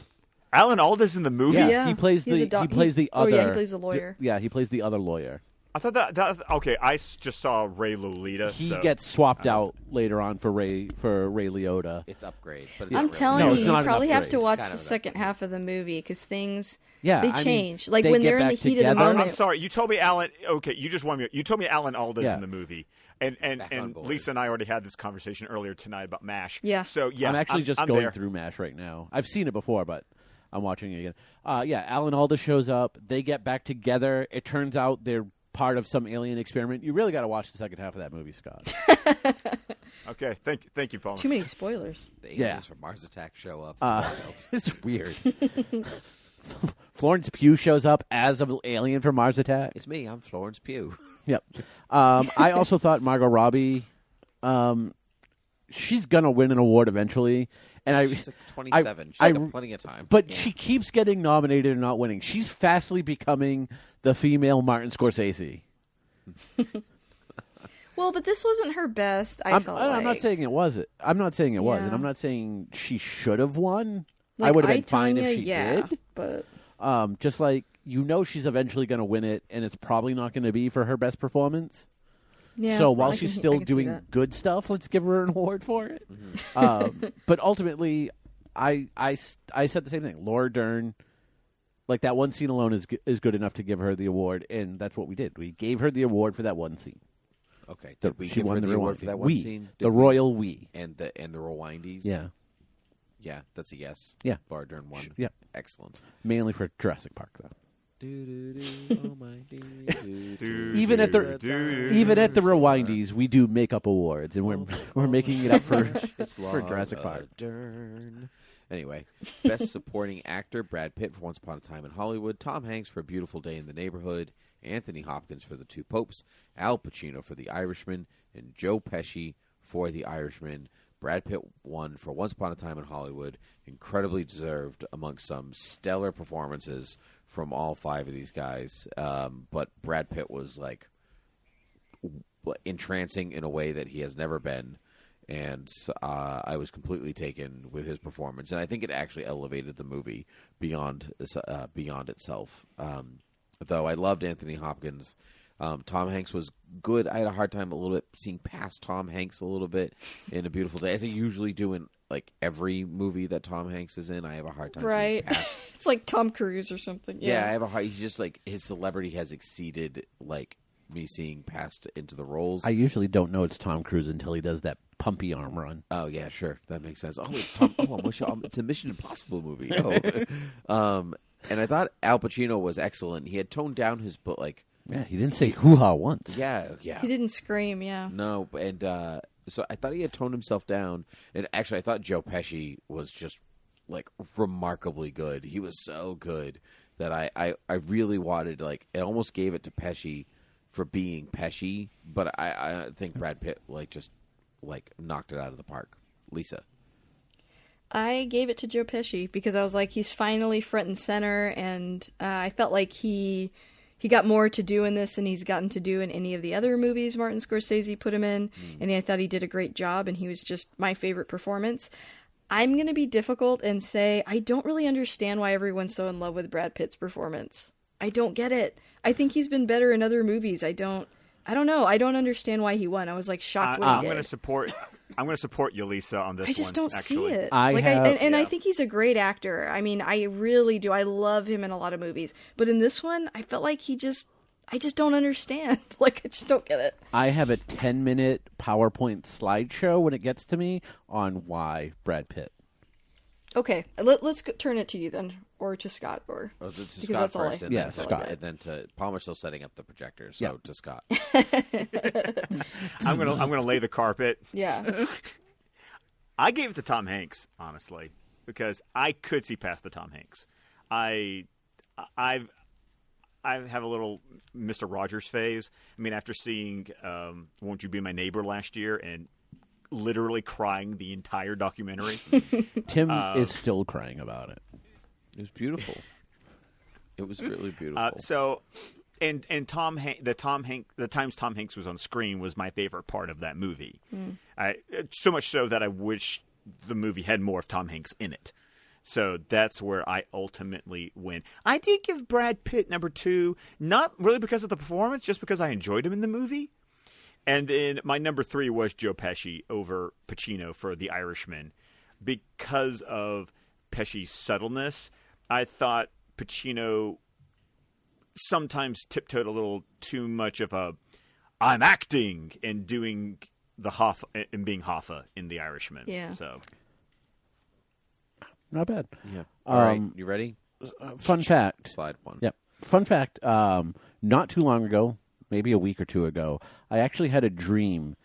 Alan Alda's in the movie. Yeah. he plays He's the a doc- he plays the oh, other. yeah, he plays the lawyer. Yeah, he plays the other lawyer. I thought that okay. I just saw Ray Lolita. He so. gets swapped out later on for Ray Liotta. It's upgrade, but it's I'm not telling No, you, it's you not an probably have upgrade. to watch It's kind the of an second half of the movie because things Yeah, they I mean, change. Like they when get they're in the back heat of the together. moment. I'm sorry. You told me Alan. Okay, you just want me. You told me Alan Alda's Yeah. in the movie, and Back on board. Lisa and I already had this conversation earlier tonight about MASH. Yeah. So yeah, I'm actually just I'm going there. through MASH right now. I've seen it before, but I'm watching it again. Yeah, Alan Alda shows up. They get back together. It turns out they're part of some alien experiment. You really got to watch the second half of that movie, Scott. Okay, thank you, Paul. Too many spoilers. The aliens Yeah. from Mars Attack show up. Wild. It's weird. Florence Pugh shows up as an alien from Mars Attack. It's me. I'm Florence Pugh. Yep. I also thought Margot Robbie, she's gonna win an award eventually, and She's like 27. She's got plenty of time. But she keeps getting nominated and not winning. She's fastly becoming the female Martin Scorsese. Well, but this wasn't her best. I I'm felt not like. saying it wasn't. I'm not saying it wasn't. Yeah. I'm not saying she should have won. I Like, would have been fine Tonya, if she yeah, did. But Just like she's eventually going to win it, and it's probably not going to be for her best performance. yeah. So while I she's can- I still can see doing that. good stuff, let's give her an award for it. Mm-hmm. But ultimately, I said the same thing. Laura Dern, like that one scene alone is good enough to give her the award, and that's what we did. We gave her the award for that one scene. Okay. Did we She give won her the the award Rewindies. for that one We, scene? the Did we? royal we. And the Rewindies? Yeah, Yeah, that's a yes. Yeah. Laura Dern won. yeah. Excellent. Mainly for Jurassic Park, though. Oh my Even at the Rewindies, we do makeup awards, and we're making it up for Jurassic Park. Dern. Anyway, Best Supporting Actor, Brad Pitt for Once Upon a Time in Hollywood, Tom Hanks for A Beautiful Day in the Neighborhood, Anthony Hopkins for The Two Popes, Al Pacino for The Irishman, and Joe Pesci for The Irishman. Brad Pitt won for Once Upon a Time in Hollywood. Incredibly deserved amongst some stellar performances from all five of these guys. But Brad Pitt was like entrancing in a way that he has never been. And I was completely taken with his performance. And I think it actually elevated the movie beyond itself. Though I loved Anthony Hopkins. Tom Hanks was good. I had a hard time a little bit seeing past Tom Hanks a little bit in A Beautiful Day, as I usually do in like every movie that Tom Hanks is in. I have a hard time right. seeing past. It's like Tom Cruise or something. Yeah, I Yeah. have a hard. He's just like his celebrity has exceeded like me seeing past into the roles. I usually don't know it's Tom Cruise until he does that pumpy arm run. Oh yeah, sure, that makes sense. Oh, it's Tom. It's a Mission Impossible movie. Oh, and I thought Al Pacino was excellent. He had toned down his like. Yeah, he didn't say hoo-ha once. Yeah. He didn't scream. Yeah. No, and so I thought he had toned himself down. And actually, I thought Joe Pesci was just like remarkably good. He was so good that I really wanted I almost gave it to Pesci for being Pesci, but I think Brad Pitt just knocked it out of the park. Lisa. I gave it to Joe Pesci because I was like, he's finally front and center, and I felt like he got more to do in this than he's gotten to do in any of the other movies Martin Scorsese put him in, and I thought he did a great job, and he was just my favorite performance. I'm going to be difficult and say I don't really understand why everyone's so in love with Brad Pitt's performance. I don't get it. I think he's been better in other movies. I don't know. I don't understand why he won. I was shocked when he I'm did. going to support you, Lisa, on this one. I just don't actually. see it. I I think he's a great actor. I mean, I really do. I love him in a lot of movies, but in this one, I felt like I just don't understand. I just don't get it. I have a 10-minute PowerPoint slideshow when it gets to me on why Brad Pitt. Okay, let's turn it to you then, or to Scott, or To because Scott that's all first, I. and Yeah, then Scott. and then to Palmer's still setting up the projector, so Yeah. to Scott. I'm gonna lay the carpet. Yeah. I gave it to Tom Hanks, honestly, because I could see past the Tom Hanks. I have a little Mr. Rogers phase. I mean, after seeing "Won't You Be My Neighbor" last year and literally crying the entire documentary. Tim is still crying about it. It was beautiful. It was really beautiful. And the times Tom Hanks was on screen was my favorite part of that movie. So much so that I wish the movie had more of Tom Hanks in it. So that's where I ultimately win. I did give Brad Pitt number 2, not really because of the performance, just because I enjoyed him in the movie. And then my number 3 was Joe Pesci over Pacino for The Irishman. Because of Pesci's subtleness, I thought Pacino sometimes tiptoed a little too much of a I'm acting and doing the Hoffa and being Hoffa in The Irishman. Yeah. So Not bad. Yeah. All right. You ready? Fun fact. Slide 1. Yep. Fun fact. Not too long ago, maybe a week or two ago, I actually had a dream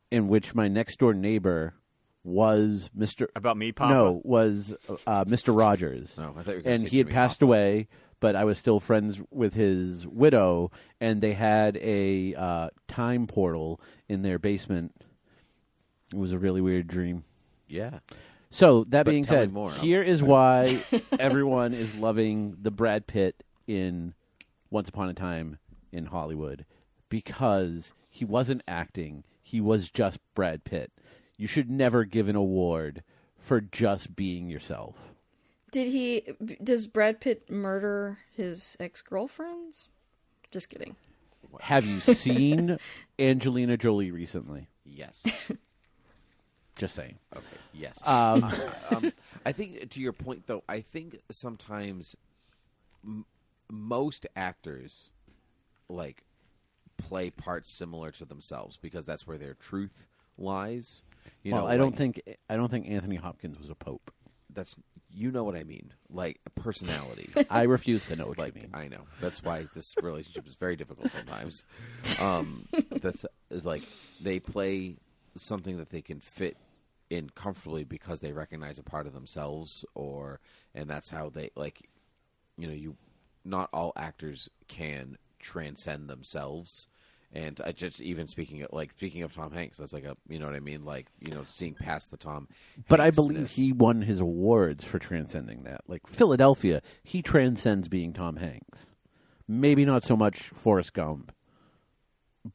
in which my next door neighbor was Mr. About me, Papa? No, was Mr. Rogers. No, I thought you were gonna And say he had Jimmy passed Hoffa. away, but I was still friends with his widow, and they had a time portal in their basement. It was a really weird dream. Yeah. So, that But being tell me said, more. here is why everyone is loving the Brad Pitt in Once Upon a Time in Hollywood. Because he wasn't acting. He was just Brad Pitt. You should never give an award for just being yourself. Does Brad Pitt murder his ex-girlfriends? Just kidding. Have you seen Angelina Jolie recently? Yes. Just saying. Okay. Yes. I think to your point, though, I think sometimes most actors like play parts similar to themselves because that's where their truth lies. You Well, know, I don't like, think Anthony Hopkins was a pope. that's what I mean, like a personality. I refuse to know what Like you mean. I know that's why this relationship is very difficult sometimes. That's is like they play something that they can fit in comfortably because they recognize a part of themselves, and that's how they like. Not all actors can transcend themselves. And I just speaking of Tom Hanks, that's like you know what I mean, like seeing past the Tom. But I Hanks-ness. believe he won his awards for transcending that. Like Philadelphia, he transcends being Tom Hanks. Maybe not so much Forrest Gump,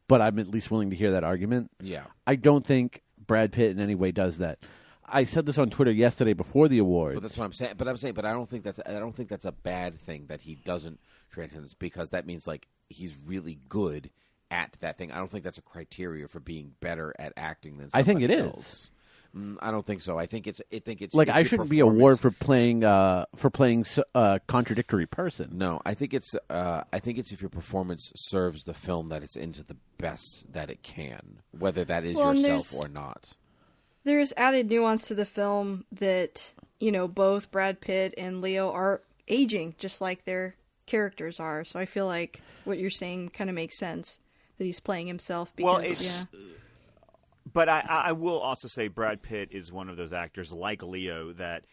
but I'm at least willing to hear that argument. Yeah. I don't think Brad Pitt in any way does that. I said this on Twitter yesterday before the awards. But that's what I'm saying. But I don't think that's a bad thing that he doesn't transcend, because that means like he's really good at that thing. I don't think that's a criteria for being better at acting than I think somebody it else. is. I don't think so. I think it's Like if I your shouldn't be performance- awarded for playing a contradictory person. No, I think it's if your performance serves the film that it's into the best that it can, whether that is Well, and yourself there's- or not. There's added nuance to the film that, both Brad Pitt and Leo are aging just like their characters are. So I feel like what you're saying kind of makes sense, that he's playing himself. Because, Well, it's- But I will also say Brad Pitt is one of those actors like Leo that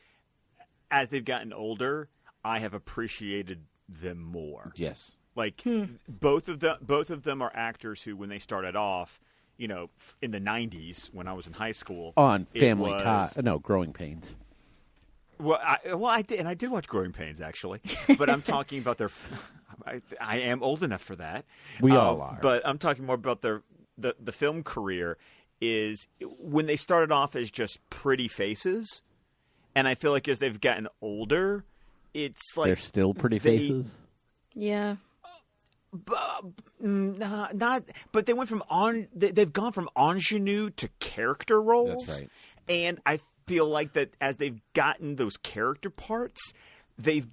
as they've gotten older, I have appreciated them more. Yes. Like both of them are actors who, when they started off, in the 90s when I was in high school, On it Family was- Growing Pains. I did watch Growing Pains actually, but I'm talking about their. I am old enough for that. We all are. But I'm talking more about the film career. Is when they started off as just pretty faces, and I feel like as they've gotten older, it's like They're still pretty faces. yeah. Not, but they went from they've gone from ingenue to character roles. That's right. And I feel like that as they've gotten those character parts, they've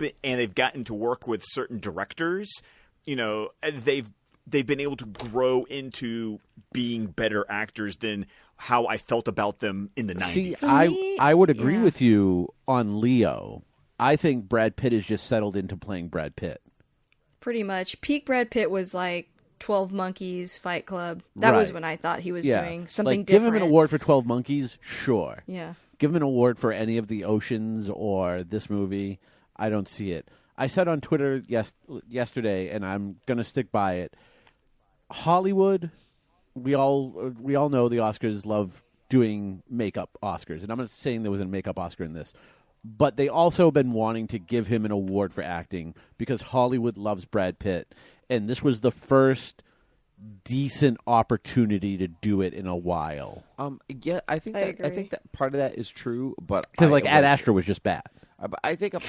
gotten to work with certain directors. They've been able to grow into being better actors than how I felt about them in the 90s. See, me, I would agree yeah. with you on Leo. I think Brad Pitt has just settled into playing Brad Pitt. Pretty much. Peak Brad Pitt was like 12 Monkeys, Fight Club. That was Right. when I thought he was Yeah. doing something Give different. him an award for 12 Monkeys, sure. Yeah. Give him an award for any of the Oceans or this movie. I don't see it. I said on Twitter yesterday, and I'm going to stick by it. Hollywood, we all know the Oscars love doing makeup Oscars, and I'm not saying there was a makeup Oscar in this, but they also have been wanting to give him an award for acting because Hollywood loves Brad Pitt, and this was the first decent opportunity to do it in a while. Yeah, I think that part of that is true, but Because Ad Astra was just bad. I think a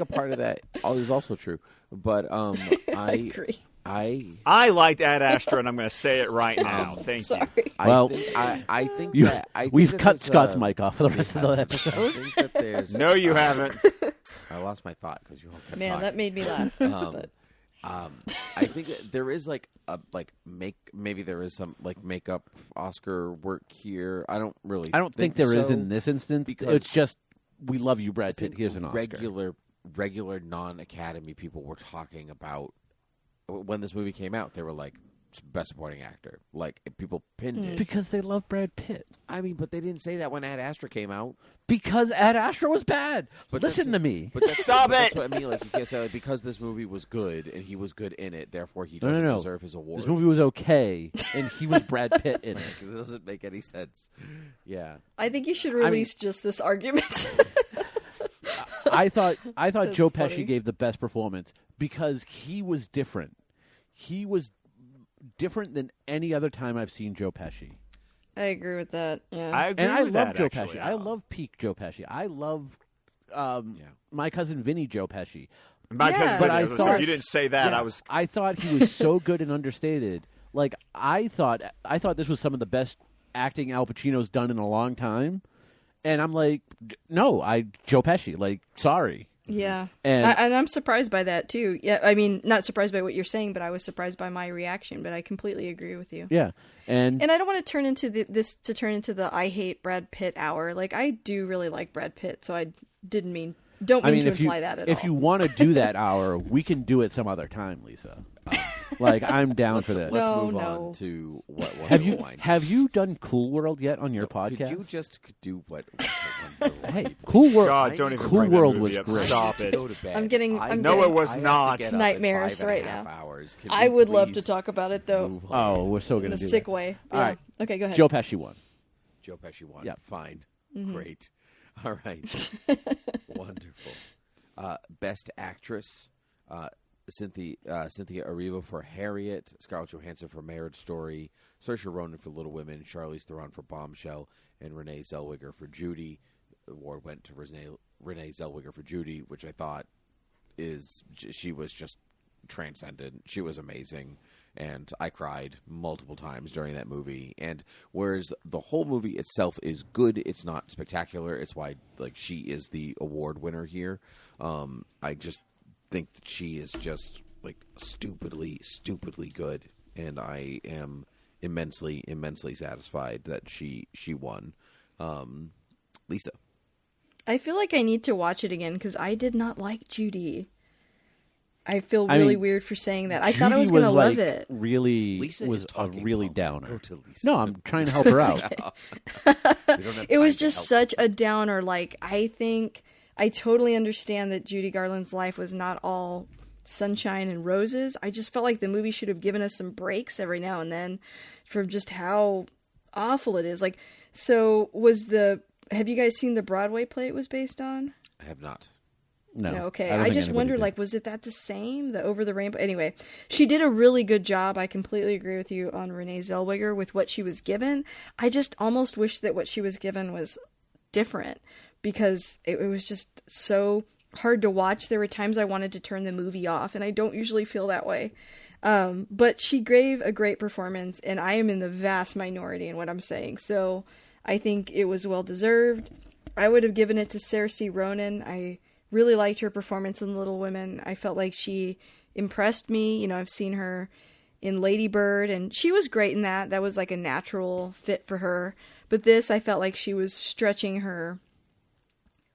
part of that is also true, but I agree. I liked Ad Astra, and I'm going to say it right now. Thank Sorry. you. Well, I think we've that cut there's, Scott's mic off for the rest of the I episode. think that there's. No, you haven't. I lost my thought because you all kept Man, talking. that made me laugh. But I think that there is maybe there is some makeup Oscar work here. I don't think there is so, in this instance. because It's just we love you, Brad Pitt. think Here's an Oscar. regular non-Academy people were talking about when this movie came out. They were like, best supporting actor. Like, people pinned it. Because they love Brad Pitt. I mean, but they didn't say that when Ad Astra came out. Because Ad Astra was bad. But Listen to me. But Stop that's it! what I mean. Like, you can't say because this movie was good and he was good in it, therefore he No, doesn't no. deserve his award. This movie was okay, and he was Brad Pitt in it. It doesn't make any sense. Yeah. I think you should release just this argument. I thought Joe funny. Pesci gave the best performance because he was different. He was different than any other time I've seen Joe Pesci. I agree with that. Yeah. I agree And I with love that, Joe actually. Pesci. I love peak Joe Pesci. I love My Cousin Vinny Joe Pesci. My Yeah. cousin, But I if thought- you didn't say that, Yeah, I thought he was so good and understated. Like I thought this was some of the best acting Al Pacino's done in a long time. And I'm like, no, Joe Pesci. Like, sorry. Yeah, And- and I'm surprised by that too. Yeah, I mean, not surprised by what you're saying, but I was surprised by my reaction. But I completely agree with you. Yeah, and I don't want to turn into the I hate Brad Pitt hour. Like, I do really like Brad Pitt, so I don't mean to imply that at all. if you want to do that hour, we can do it some other time, Lisa. Like, I'm down for this. Let's No, move no. on to what Have you done Cool World yet on your podcast? Could you just do what? Hey, Cool World. God, don't even Cool bring that World movie was up. great. Stop it. Go to bed. I'm getting- I I'm know getting- it was not nightmares right now. Hours. Can I we would love to please talk about it though, move on? Oh, we're so in going a to do sick that. way. All Yeah. right. Okay, go ahead. Joe Pesci won. Joe Pesci won. Yep. Fine. Mm-hmm. Great. All right. Wonderful. Best Actress. Cynthia Erivo for Harriet, Scarlett Johansson for Marriage Story, Saoirse Ronan for Little Women, Charlize Theron for Bombshell, and Renee Zellweger for Judy. The award went to Renee Zellweger for Judy, which I thought she was just transcendent. She was amazing, and I cried multiple times during that movie. And whereas the whole movie itself is good, it's not spectacular. It's why she is the award winner here. I just think that she is just stupidly good, and I am immensely satisfied that she won. Lisa, I feel like I need to watch it again because I did not like Judy. I feel really weird for saying that. I thought I was going to love it. Really, Lisa was is a talking. really Go downer. to Lisa. No, I'm trying to help her out. We don't have It was time to just help such a downer. Like, I think I totally understand that Judy Garland's life was not all sunshine and roses. I just felt like the movie should have given us some breaks every now and then from just how awful it is. Like, so have you guys seen the Broadway play it was based on? I have not. No. Okay. don't I think just anybody wonder, did. like, was it that the same? The Over the Rainbow? Anyway, she did a really good job. I completely agree with you on Renee Zellweger with what she was given. I just almost wish that what she was given was different because it was just so hard to watch. There were times I wanted to turn the movie off, and I don't usually feel that way. But she gave a great performance, and I am in the vast minority in what I'm saying. So I think it was well deserved. I would have given it to Saoirse Ronan. I really liked her performance in Little Women. I felt like she impressed me. You know, I've seen her in Lady Bird, and she was great in that. That was like a natural fit for her. But this, I felt like she was stretching her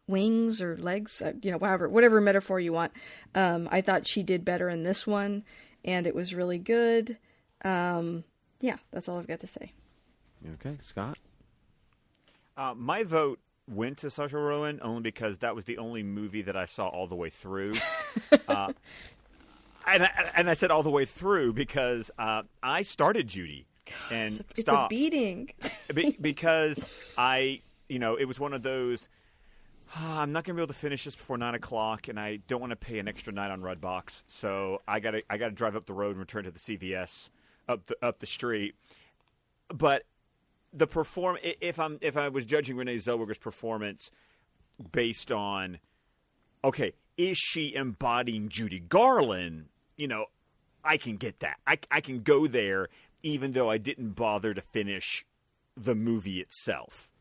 wings or legs, whatever metaphor you want. I thought she did better in this one, and it was really good. Yeah, that's all I've got to say. Okay, Scott. My vote went to Saoirse Ronan only because that was the only movie that I saw all the way through. And I said all the way through because I started Judy and It's stopped a beating. because it was one of those. I'm not going to be able to finish this before 9:00, and I don't want to pay an extra night on Redbox, so I got to drive up the road and return to the CVS up the street. But the if I was judging Renee Zellweger's performance based on, okay, is she embodying Judy Garland? I can get that. I can go there, even though I didn't bother to finish the movie itself.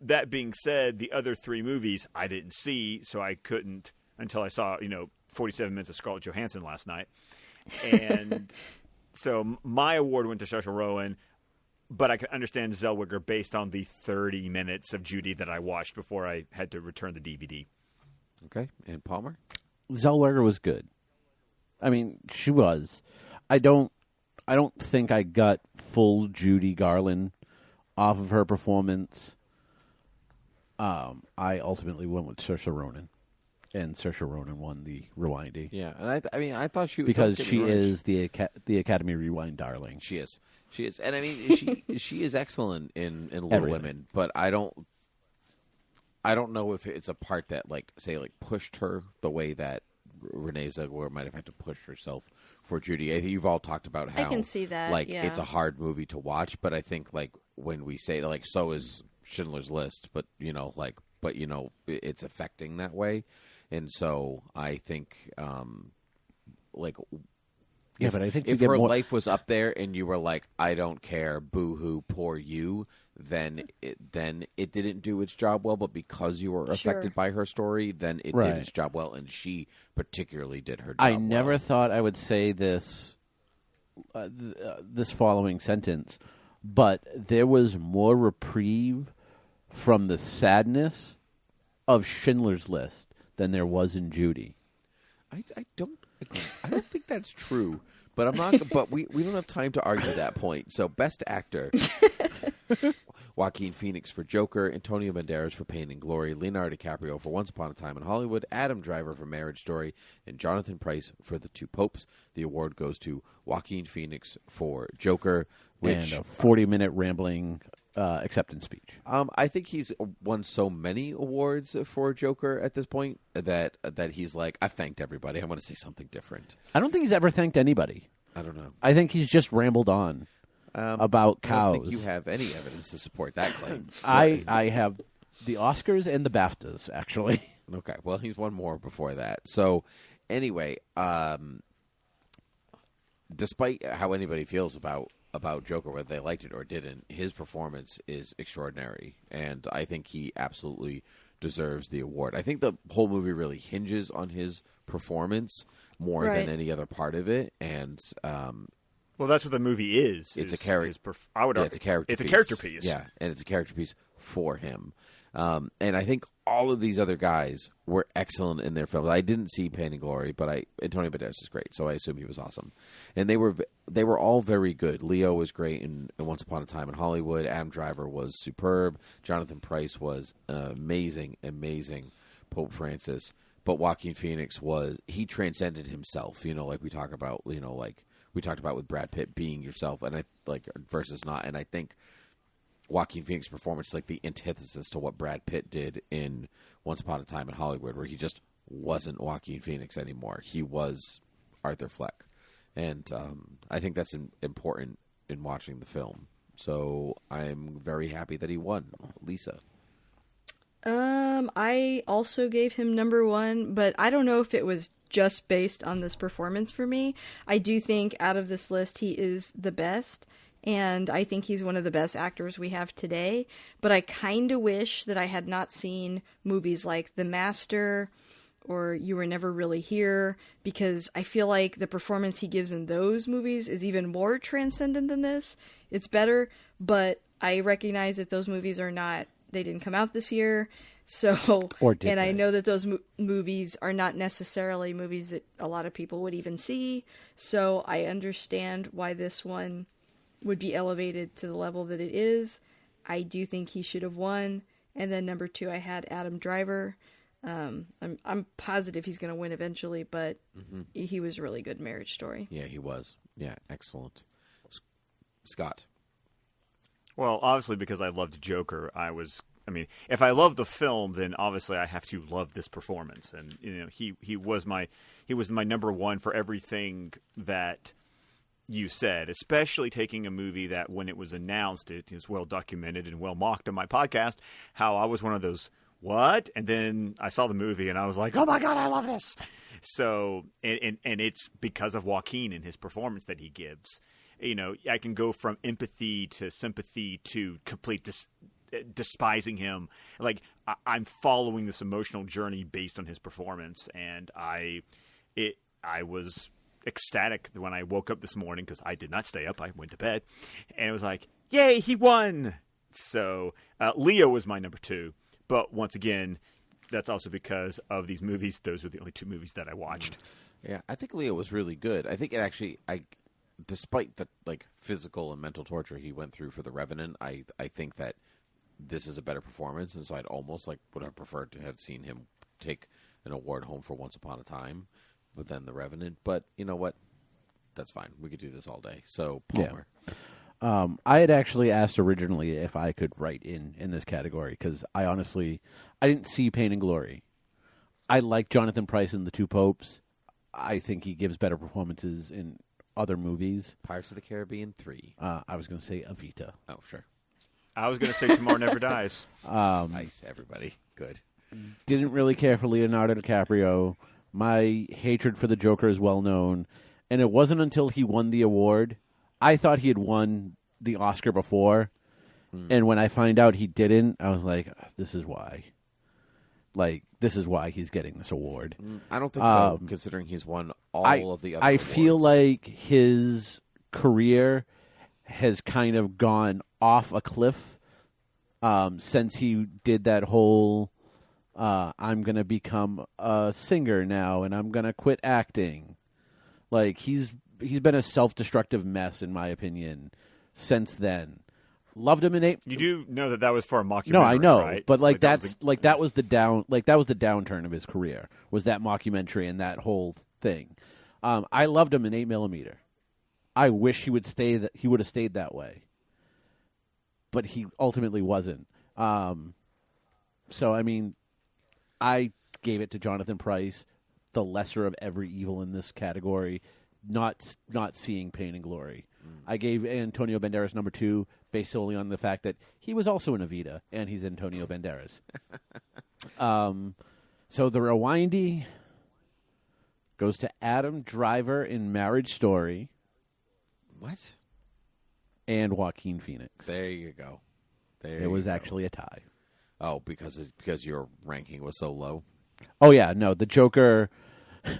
That being said, the other three movies I didn't see, so I couldn't until I saw 47 minutes of Scarlett Johansson last night, and so my award went to Saoirse Ronan. But I can understand Zellweger based on the 30 minutes of Judy that I watched before I had to return the DVD. Okay, and Palmer? Zellweger was good. I mean, she was. I don't think I got full Judy Garland off of her performance. I ultimately went with Saoirse Ronan, and Saoirse Ronan won the Rewindy. Yeah, and I thought she because don't get she me wrong, is the Academy Rewind darling. She is, and I mean she is excellent in Little Everything. Women, but I don't know if it's a part that pushed her the way that Renee Zellweger might have had to push herself for Judy. I think you've all talked about how I can see that, yeah. it's a hard movie to watch, but I think when we say so is Schindler's List, but it's affecting that way, and so I think Yeah, but I think if you get her more... life was up there and you were like, I don't care, boo-hoo, poor you, then it didn't do its job well. But because you were affected by her story, then it Right. did its job well, and she particularly did her job I never well. thought I would say this this following sentence, but there was more reprieve from the sadness of Schindler's List than there was in Judy. I don't think that's true. But I'm not. But we don't have time to argue that point. So, Best Actor: Joaquin Phoenix for Joker, Antonio Banderas for Pain and Glory, Leonardo DiCaprio for Once Upon a Time in Hollywood, Adam Driver for Marriage Story, and Jonathan Pryce for The Two Popes. The award goes to Joaquin Phoenix for Joker, which And a 40-minute rambling acceptance speech. I think he's won so many awards for Joker at this point that he's like, I've thanked everybody. I'm going to say something different. I don't think he's ever thanked anybody. I don't know. I think he's just rambled on about I cows. don't think you have any evidence to support that claim. I have the Oscars and the BAFTAs, actually. Okay, well, he's won more before that. So, anyway, despite how anybody feels about Joker, whether they liked it or didn't, his performance is extraordinary, and I think he absolutely deserves the award. I think the whole movie really hinges on his performance more Right. than any other part of it, and Well, that's what the movie is. It's is- a character. is I would argue it's a character. It's piece. a character piece. Yeah, and it's a character piece for him. And I think all of these other guys were excellent in their films. I didn't see Pain and Glory, but Antonio Banderas is great, so I assume he was awesome. And they were all very good. Leo was great in Once Upon a Time in Hollywood. Adam Driver was superb. Jonathan Pryce was amazing Pope Francis. But Joaquin Phoenix he transcended himself. Like we talk about. Like we talked about with Brad Pitt being yourself, and versus not. And I think Joaquin Phoenix's performance is like the antithesis to what Brad Pitt did in Once Upon a Time in Hollywood, where he just wasn't Joaquin Phoenix anymore. He was Arthur Fleck. And I think that's important in watching the film. So I'm very happy that he won. Lisa. I also gave him number one, but I don't know if it was just based on this performance for me. I do think out of this list, he is the best. And I think he's one of the best actors we have today. But I kind of wish that I had not seen movies like The Master or You Were Never Really Here, because I feel like the performance he gives in those movies is even more transcendent than this. It's better, but I recognize that those movies they didn't come out this year. So, Or did and I they? know that those movies are not necessarily movies that a lot of people would even see. So I understand why this one would be elevated to the level that it is. I do think he should have won. And then number two, I had Adam Driver. I'm positive he's going to win eventually, but he was really good. Marriage Story. Yeah, he was. Yeah, excellent. Scott. Well, obviously, because I loved Joker, if I love the film, then obviously I have to love this performance. And he was my number one for everything that you said, especially taking a movie that when it was announced, it is well documented and well mocked on my podcast, how I was one of those, what? And then I saw the movie and I was like, oh my God, I love this. So, and it's because of Joaquin and his performance that he gives. I can go from empathy to sympathy to complete despising him. Like, I'm following this emotional journey based on his performance. And I was ecstatic when I woke up this morning, because I did not stay up. I went to bed, and it was like, yay, he won. So Leo was my number 2. But once again, that's also because of these movies. Those are the only 2 movies that I watched. Yeah, I think Leo was really good. I think it actually, despite the physical and mental torture he went through for The Revenant, I think that this is a better performance, and so I'd almost would have preferred to have seen him take an award home for Once Upon a Time, but then The Revenant. But you know what? That's fine. We could do this all day. So Palmer. Yeah. I had actually asked originally if I could write in this category, because I didn't see Pain and Glory. I like Jonathan Pryce in The Two Popes. I think he gives better performances in other movies. Pirates of the Caribbean 3. I was going to say Evita. Oh, sure. I was going to say Tomorrow Never Dies. Nice, everybody. Good. Didn't really care for Leonardo DiCaprio. My hatred for the Joker is well known. And it wasn't until he won the award. I thought he had won the Oscar before. And when I find out he didn't, I was like, this is why. This is why he's getting this award. I don't think so, considering he's won all of the other awards. Feel like his career has kind of gone off a cliff since he did that whole I'm going to become a singer now and I'm going to quit acting. He's been a self-destructive mess, in my opinion, since then. Loved him in 8. You do know that was for a mockumentary, no, I know, right? but that was the downturn of his career. Was that mockumentary and that whole thing? I loved him in 8mm. I wish he would have stayed that way, but he ultimately wasn't. So I mean, I gave it to Jonathan Pryce, the lesser of every evil in this category. Not seeing Pain and Glory. I gave Antonio Banderas number 2 based solely on the fact that he was also in Evita, and he's Antonio Banderas. So the Rewindy goes to Adam Driver in Marriage Story. What? And Joaquin Phoenix. There you go. It was actually a tie. Oh, because your ranking was so low? Oh, yeah. No, the Joker...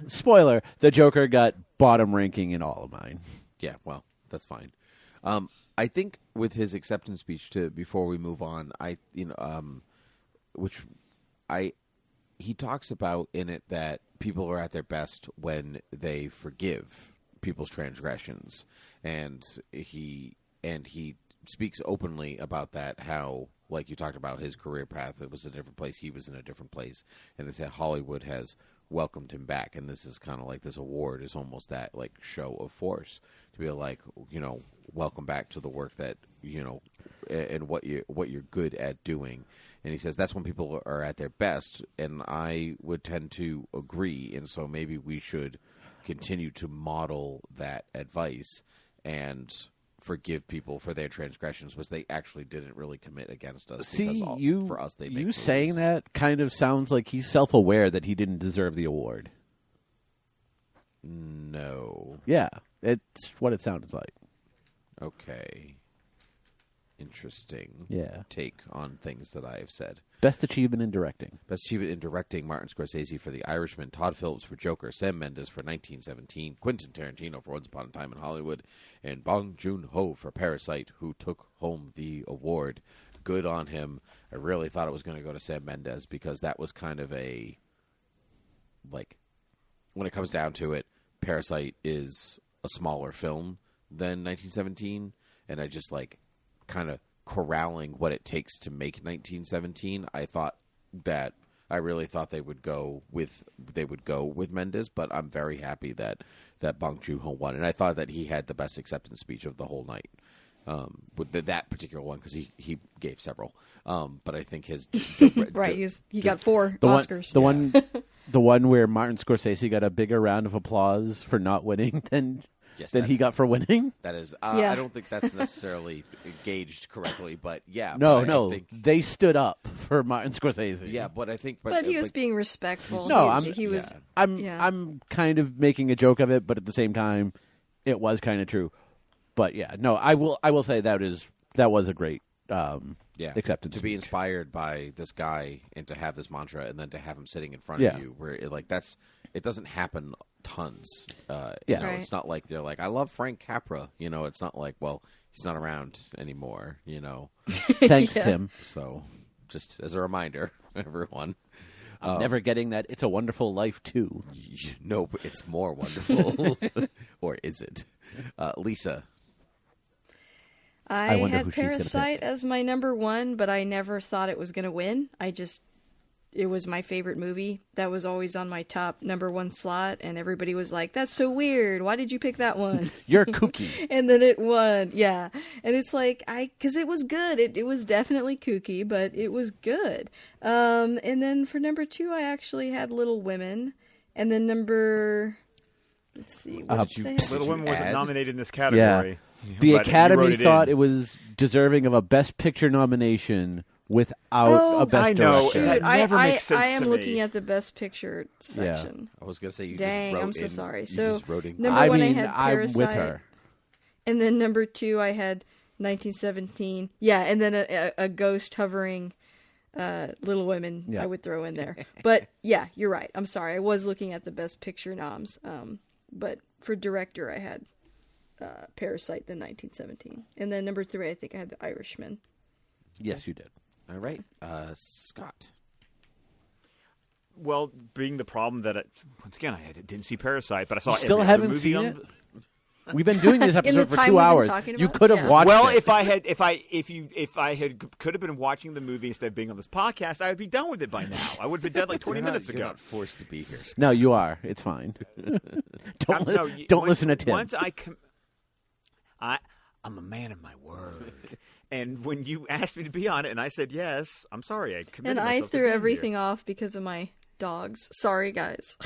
Spoiler, the Joker got bottom ranking in all of mine. Yeah, well, that's fine. I think with his acceptance speech, before we move on, he talks about in it that people are at their best when they forgive people's transgressions, and he speaks openly about that. How, like you talked about, his career path, it was a different place, he was in a different place, and it's that Hollywood has welcomed him back, and this is kind of like this award is almost that show of force to be welcome back to the work that and what you're good at doing. And he says that's when people are at their best, and I would tend to agree. And so maybe we should continue to model that advice and forgive people for their transgressions, which they actually didn't really commit against us. See, for us, they make you saying that kind of sounds like he's self-aware that he didn't deserve the award. No. Yeah, it's what it sounds like. Okay. Interesting. Yeah. Take on things that I have said. Best achievement in directing. Best achievement in directing: Martin Scorsese for The Irishman, Todd Phillips for Joker, Sam Mendes for 1917, Quentin Tarantino for Once Upon a Time in Hollywood, and Bong Joon-ho for Parasite, who took home the award. Good on him. I really thought it was going to go to Sam Mendes, because that was kind of a, when it comes down to it, Parasite is a smaller film than 1917, and I just kind of corralling what it takes to make 1917. I thought that I really thought they would go with Mendes, but I'm very happy that Bong Joon-ho won, and I thought that he had the best acceptance speech of the whole night. With that particular one, because he gave several, but I think his Right, he got 4 The Oscars. the one where Martin Scorsese got a bigger round of applause for not winning than he got for winning. That is, Yeah. I don't think that's necessarily gauged correctly, but yeah, No, but no, I think, they stood up for Martin Scorsese. yeah, but I think, but he was being respectful. No, he was. yeah. I'm kind of making a joke of it, but at the same time, it was kind of true. But yeah, no, I will say that was a great acceptance to be speech. inspired by this guy and to have this mantra and then to have him sitting in front Yeah. of you where it doesn't happen tons. Yeah. Right. It's not like they're like, I love Frank Capra. It's not like, well, he's not around anymore, Thanks, Yeah. Tim. So just as a reminder, everyone. I'm never getting that. It's a Wonderful Life too. No, but it's more wonderful. Or is it? Lisa. I wonder had who she's gonna Parasite pick. as my number 1, but I never thought it was going to win. It was my favorite movie. That was always on my top number 1 slot, and everybody was like, "That's so weird. Why did you pick that one?" You're kooky. And then it won. Yeah. And it's like, because it was good. It was definitely kooky, but it was good. And then for number 2, I actually had Little Women. And then let's see. What did I have? Little you Women wasn't add? nominated in this category. The But you wrote Academy it thought in. it was deserving of a Best Picture nomination without a Best I know. Director. That never makes sense I am to looking me. at the Best Picture section. I was going to say you Dang, just wrote I'm so in- sorry. you So, just wrote in- number I 1, mean, I had I'm Parasite. with her. And then number 2, I had 1917. Yeah, and then a ghost hovering Little Women Yeah. I would throw in there. But yeah, you're right. I'm sorry. I was looking at the Best Picture noms. But for director, I had Parasite, then 1917. And then number 3, I think I had The Irishman. Yes, you did. All right. Scott. Well, being the problem that once again I didn't see Parasite, but I saw You still every other haven't movie seen on it? the- We've been doing this In the episode for time 2 we've been hours. talking You about? could have Yeah. watched Well, it. if I could have been watching the movie instead of being on this podcast, I would be done with it by now. I would have been dead like 20 minutes You're ago. not forced to be here. Scott. No, you are. It's fine. Don't Once- listen to Tim. Once I'm a man of my word. And when you asked me to be on it, and I said yes, I'm sorry. I committed And I myself to threw being everything here. off because of my dogs. Sorry, guys.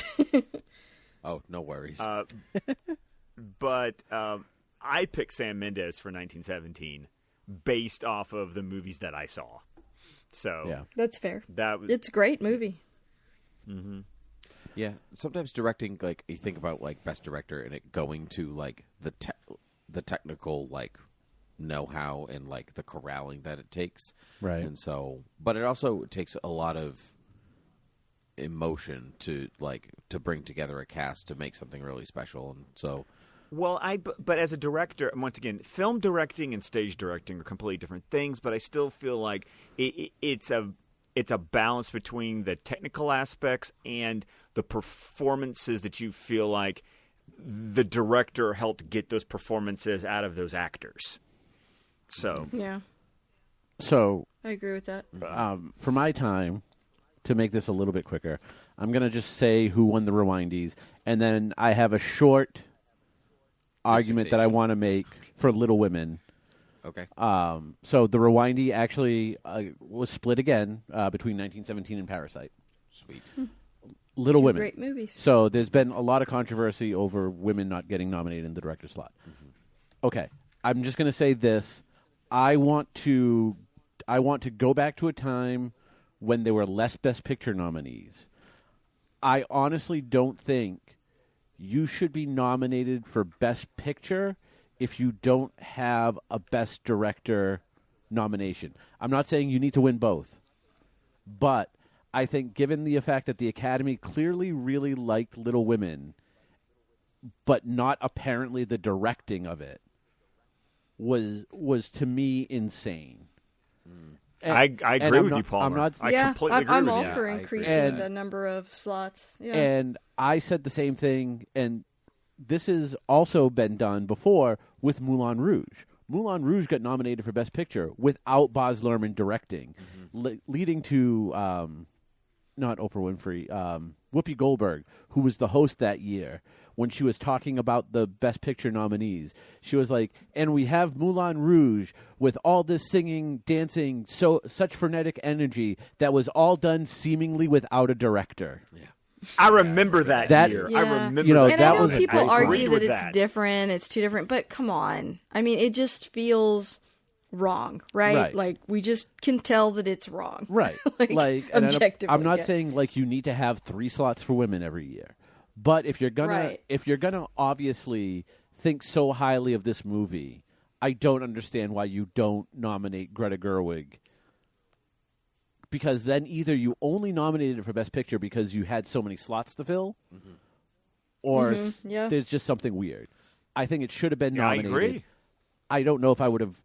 Oh, no worries. But I picked Sam Mendes for 1917 based off of the movies that I saw. So Yeah. That's fair. that was It's a great movie. Yeah, sometimes directing, like you think about like best director and it going to like the technical like know-how and like the corralling that it takes, Right. And so, but it also takes a lot of emotion to bring together a cast to make something really special, and so Well, but as a director, and once again, film directing and stage directing are completely different things. But I still feel like it's a balance between the technical aspects and the performances that you feel like the director helped get those performances out of those actors. So Yeah, So, I agree with that. for my time, to make this a little bit quicker, I'm going to just say who won the Rewindies, and then I have a short argument that I want to make for Little Women. okay. So the Rewindy actually was split again between 1917 and Parasite. Sweet. Little Two Women. great movies. So there's been a lot of controversy over women not getting nominated in the director slot. Okay, I'm just going to say this: I want to go back to a time when there were less Best Picture nominees. I honestly don't think you should be nominated for Best Picture if you don't have a Best Director nomination. I'm not saying you need to win both, but I think given the fact that the Academy clearly really liked Little Women, but not apparently the directing of it, was to me insane. And- I and agree I'm with not- you, Palmer. I'm not, I completely agree I'm with all you. for I agree. increasing And- the number of slots. Yeah. And I said the same thing, and this has also been done before with Moulin Rouge. Moulin Rouge got nominated for Best Picture without Baz Luhrmann directing, leading to not Oprah Winfrey, Whoopi Goldberg, who was the host that year, when she was talking about the Best Picture nominees. She was like, and we have Moulin Rouge with all this singing, dancing, such frenetic energy that was all done seemingly without a director. Yeah. I remember that year. Yeah. I remember You know, And that I know was- people I argue agreed that with it's different, it's too different, but come on. I mean, it just feels wrong, right? Right. Like, we just can tell that it's wrong. Right. Like, and objectively. I'm not yeah. saying like you need to have 3 slots for women every year. But if you're gonna obviously think so highly of this movie, I don't understand why you don't nominate Greta Gerwig. Because then either you only nominated it for Best Picture because you had so many slots to fill, or yeah. there's just something weird. I think it should have been Yeah, I nominated. agree. I don't know if I would have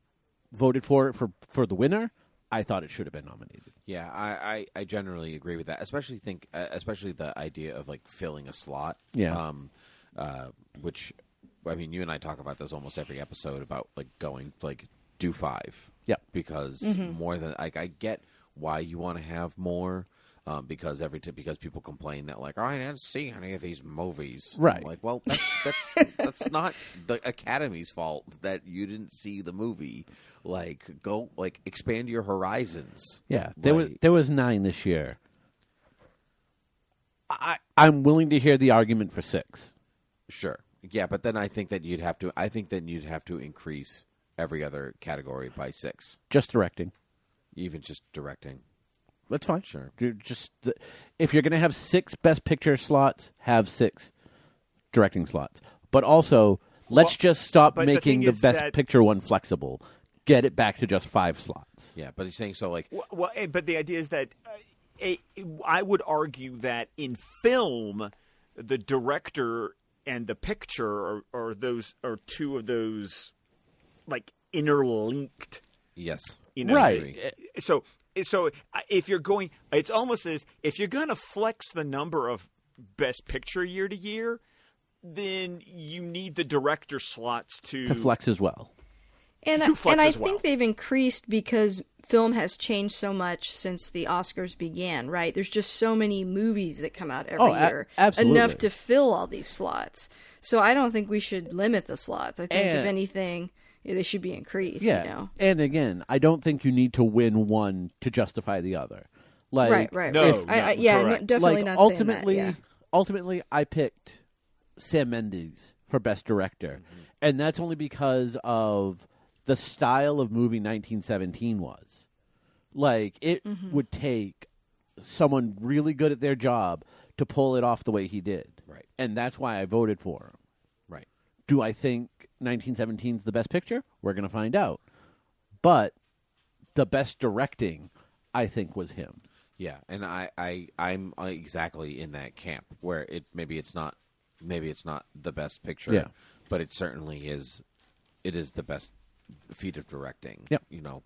voted for it for the winner. I thought it should have been nominated. Yeah, I generally agree with that. Especially the idea of like filling a slot. Yeah. Which, I mean, you and I talk about this almost every episode about like going like do 5. Yep. Because more than like I get why you want to have more. Because because people complain that like, oh, I didn't see any of these movies. Right. I'm like, well, that's not the Academy's fault that you didn't see the movie. Like, go like expand your horizons. Yeah, Like- there was 9 this year. I'm willing to hear the argument for 6. Sure. Yeah, but then I think that you'd have to increase every other category by 6, Just directing. even just directing. That's fine. Sure. If you're going to have 6 Best Picture slots, have 6 directing slots. But also, let's just stop but the making thing the is Best that- Picture one flexible. Get it back to just 5 slots. Yeah, but he's saying so like Well, but the idea is that I would argue that in film, the director and the picture are two of those like interlinked. yes. You know, Right. So if you're going, it's almost as if you're going to flex the number of Best Picture year to year, then you need the director slots To flex as well. And to flex I as well. think they've increased because film has changed so much since the Oscars began, right? There's just so many movies that come out every year. absolutely. Enough to fill all these slots. So I don't think we should limit the slots. I think, if And- anything, they should be increased, Yeah. you know? And again, I don't think you need to win one to justify the other. Like, Right. No, No, definitely like not ultimately, saying that. Yeah. ultimately, I picked Sam Mendes for Best Director, and that's only because of the style of movie 1917 was. Like, it would take someone really good at their job to pull it off the way he did. Right. And that's why I voted for him. Right. Do I think 1917 is the best picture? We're going to find out. But the best directing, I think, was him. Yeah, and I'm exactly in that camp where maybe it's not the best picture, Yeah. but it certainly is. It is the best feat of directing. Yep. You know,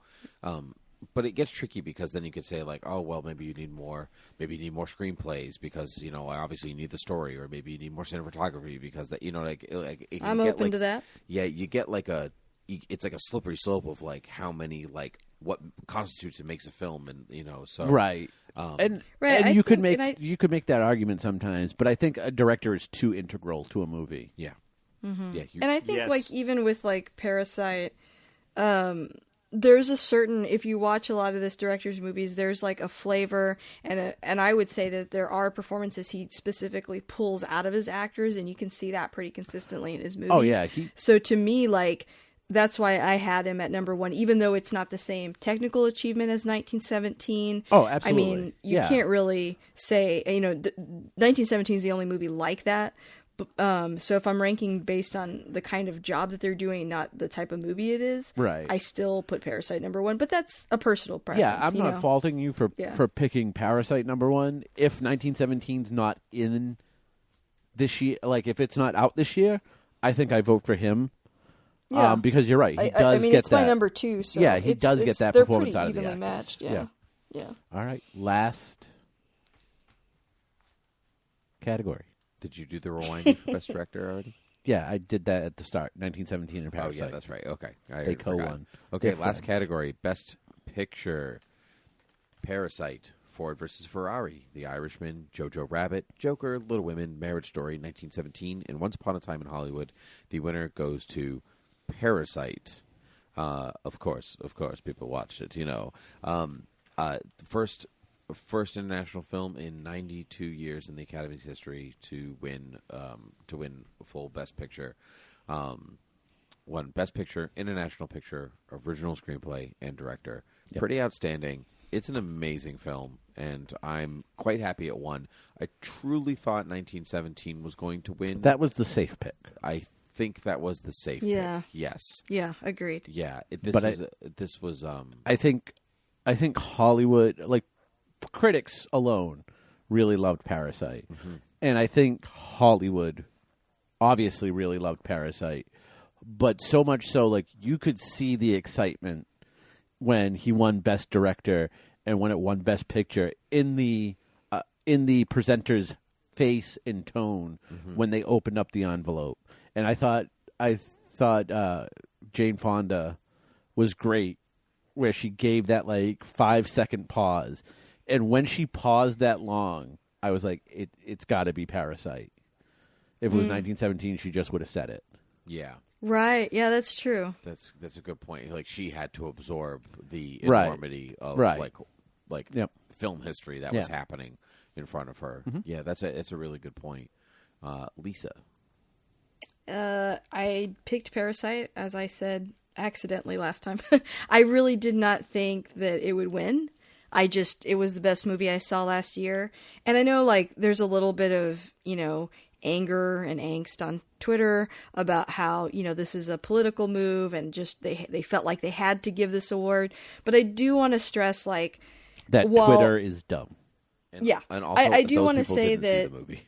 but it gets tricky because then you could say like, oh well, maybe you need more screenplays because you know obviously you need the story, or maybe you need more cinematography because that you know like it can I'm get, open like- to that. Yeah, you get like it's like a slippery slope of like how many like what constitutes and makes a film, and you know so Right. And Right, and I you could think- make and I- you could make that argument sometimes, but I think a director is too integral to a movie. yeah, Mm-hmm. yeah. And I think, Yes. like, even with, like, Parasite, there's a certain, if you watch a lot of this director's movies, there's, like, a flavor, and I would say that there are performances he specifically pulls out of his actors, and you can see that pretty consistently in his movies. Oh yeah, So to me, like, that's why I had him at number 1, even though it's not the same technical achievement as 1917. Oh, absolutely. I mean, you Yeah. can't really say, 1917 is the only movie like that. So if I'm ranking based on the kind of job that they're doing, not the type of movie it is, Right. I still put Parasite number 1, but that's a personal preference. yeah, I'm you not know? faulting you for Yeah. for picking Parasite number 1. If 1917's not in this year, like if it's not out this year, I think I vote for him. Yeah. Because you're right, he I does mean, get it's that. my number 2, so Yeah, he does get it's- that they're performance pretty out of the evenly actors. matched. Yeah. All right, last category. Did you do the rewinding for best director already? Yeah, I did that at the start. 1917 and Oh Parasite. yeah, that's right. Okay, I They forgot. co-won. Okay, They're last friends. category: best picture. Parasite Ford versus Ferrari, The Irishman, Jojo Rabbit, Joker, Little Women, Marriage Story, 1917, and Once Upon a Time in Hollywood. The winner goes to Parasite. Of course, people watched it. First international film in 92 years in the Academy's history to win full Best Picture. Won Best Picture, International Picture, Original Screenplay, and Director. Yep. Pretty outstanding. It's an amazing film, and I'm quite happy it won. I truly thought 1917 was going to win. That was the safe pick. I think that was the safe Yeah. pick. Yes. Yeah, agreed. Yeah. This was. I think Hollywood, like critics alone, really loved Parasite, and I think Hollywood obviously really loved Parasite, but so much so, like you could see the excitement when he won Best Director and when it won Best Picture in the presenter's face and tone when they opened up the envelope. And I thought Jane Fonda was great, where she gave that like 5-second pause, and when she paused that long, I was like, it's got to be Parasite. If it was 1917, she just would have said it. Yeah. Right. Yeah, that's true. That's a good point. Like she had to absorb the Right. enormity of Right. like Yep. film history that was happening in front of her. Yeah, it's a really good point. Lisa. I picked Parasite, as I said accidentally last time. I really did not think that it would win. It was the best movie I saw last year. And I know like there's a little bit of, anger and angst on Twitter about how, this is a political move and just they felt like they had to give this award. But I do want to stress like That Twitter is dumb. And, Yeah. and also, I do those wanna people say didn't see that- the movie.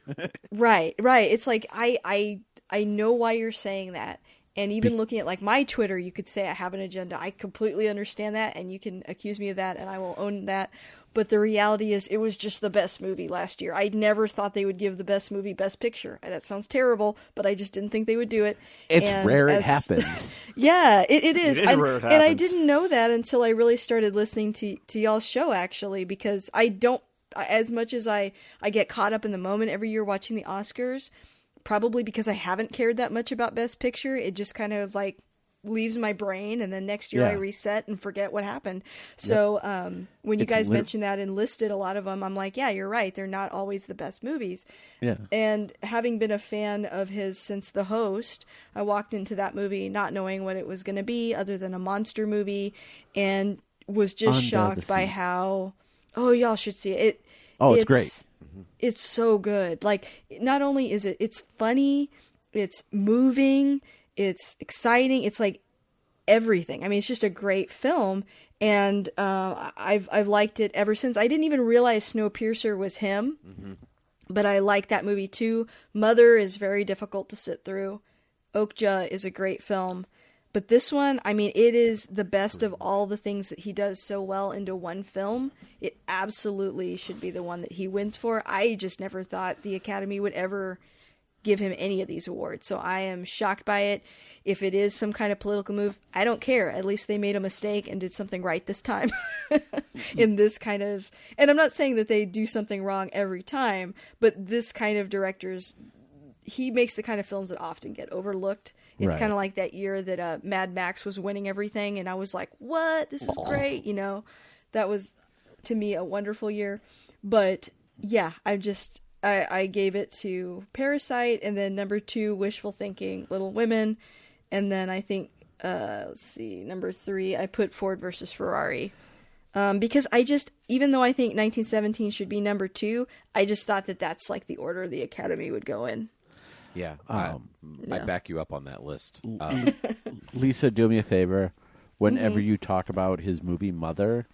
Right. It's like I know why you're saying that. And even looking at like my Twitter, you could say I have an agenda. I completely understand that, and you can accuse me of that, and I will own that. But the reality is, it was just the best movie last year. I never thought they would give the best movie Best Picture. That sounds terrible, but I just didn't think they would do it. It's And rare it as- happens. Yeah, it is. It is rare it And I happens. didn't know that until I really started listening to y'all's show, actually, because I don't, as much as I get caught up in the moment every year watching the Oscars, probably because I haven't cared that much about Best Picture, it just kind of like leaves my brain, and then next year I Yeah. reset and forget what happened. So when you It's guys mentioned that and listed a lot of them, I'm like, yeah, you're right. They're not always the best movies. Yeah. And having been a fan of his since The Host, I walked into that movie not knowing what it was going to be other than a monster movie, and was just Under the shocked by Sea. how, y'all should see it. Oh, it's great. It's so good. Like, not only is it's funny, it's moving, it's exciting, it's like everything. I mean, it's just a great film, and I've liked it ever since. I didn't even realize Snowpiercer was him, but I like that movie too. Mother is very difficult to sit through. Okja is a great film. But this one, I mean, it is the best of all the things that he does so well into one film. It absolutely should be the one that he wins for. I just never thought the Academy would ever give him any of these awards. So I am shocked by it. If it is some kind of political move, I don't care. At least they made a mistake and did something right this time in this kind of... And I'm not saying that they do something wrong every time, but this kind of director's... He makes the kind of films that often get overlooked. It's Right. kind of like that year that Mad Max was winning everything, and I was like, what? This is great, That was, to me, a wonderful year. But, yeah, I gave it to Parasite, and then number 2, Wishful Thinking, Little Women, and then I think, number 3, I put Ford versus Ferrari. Because even though I think 1917 should be number 2, I just thought that that's like the order the Academy would go in. Yeah, I back you up on that list. Lisa, do me a favor. Whenever Mm-hmm. you talk about his movie Mother,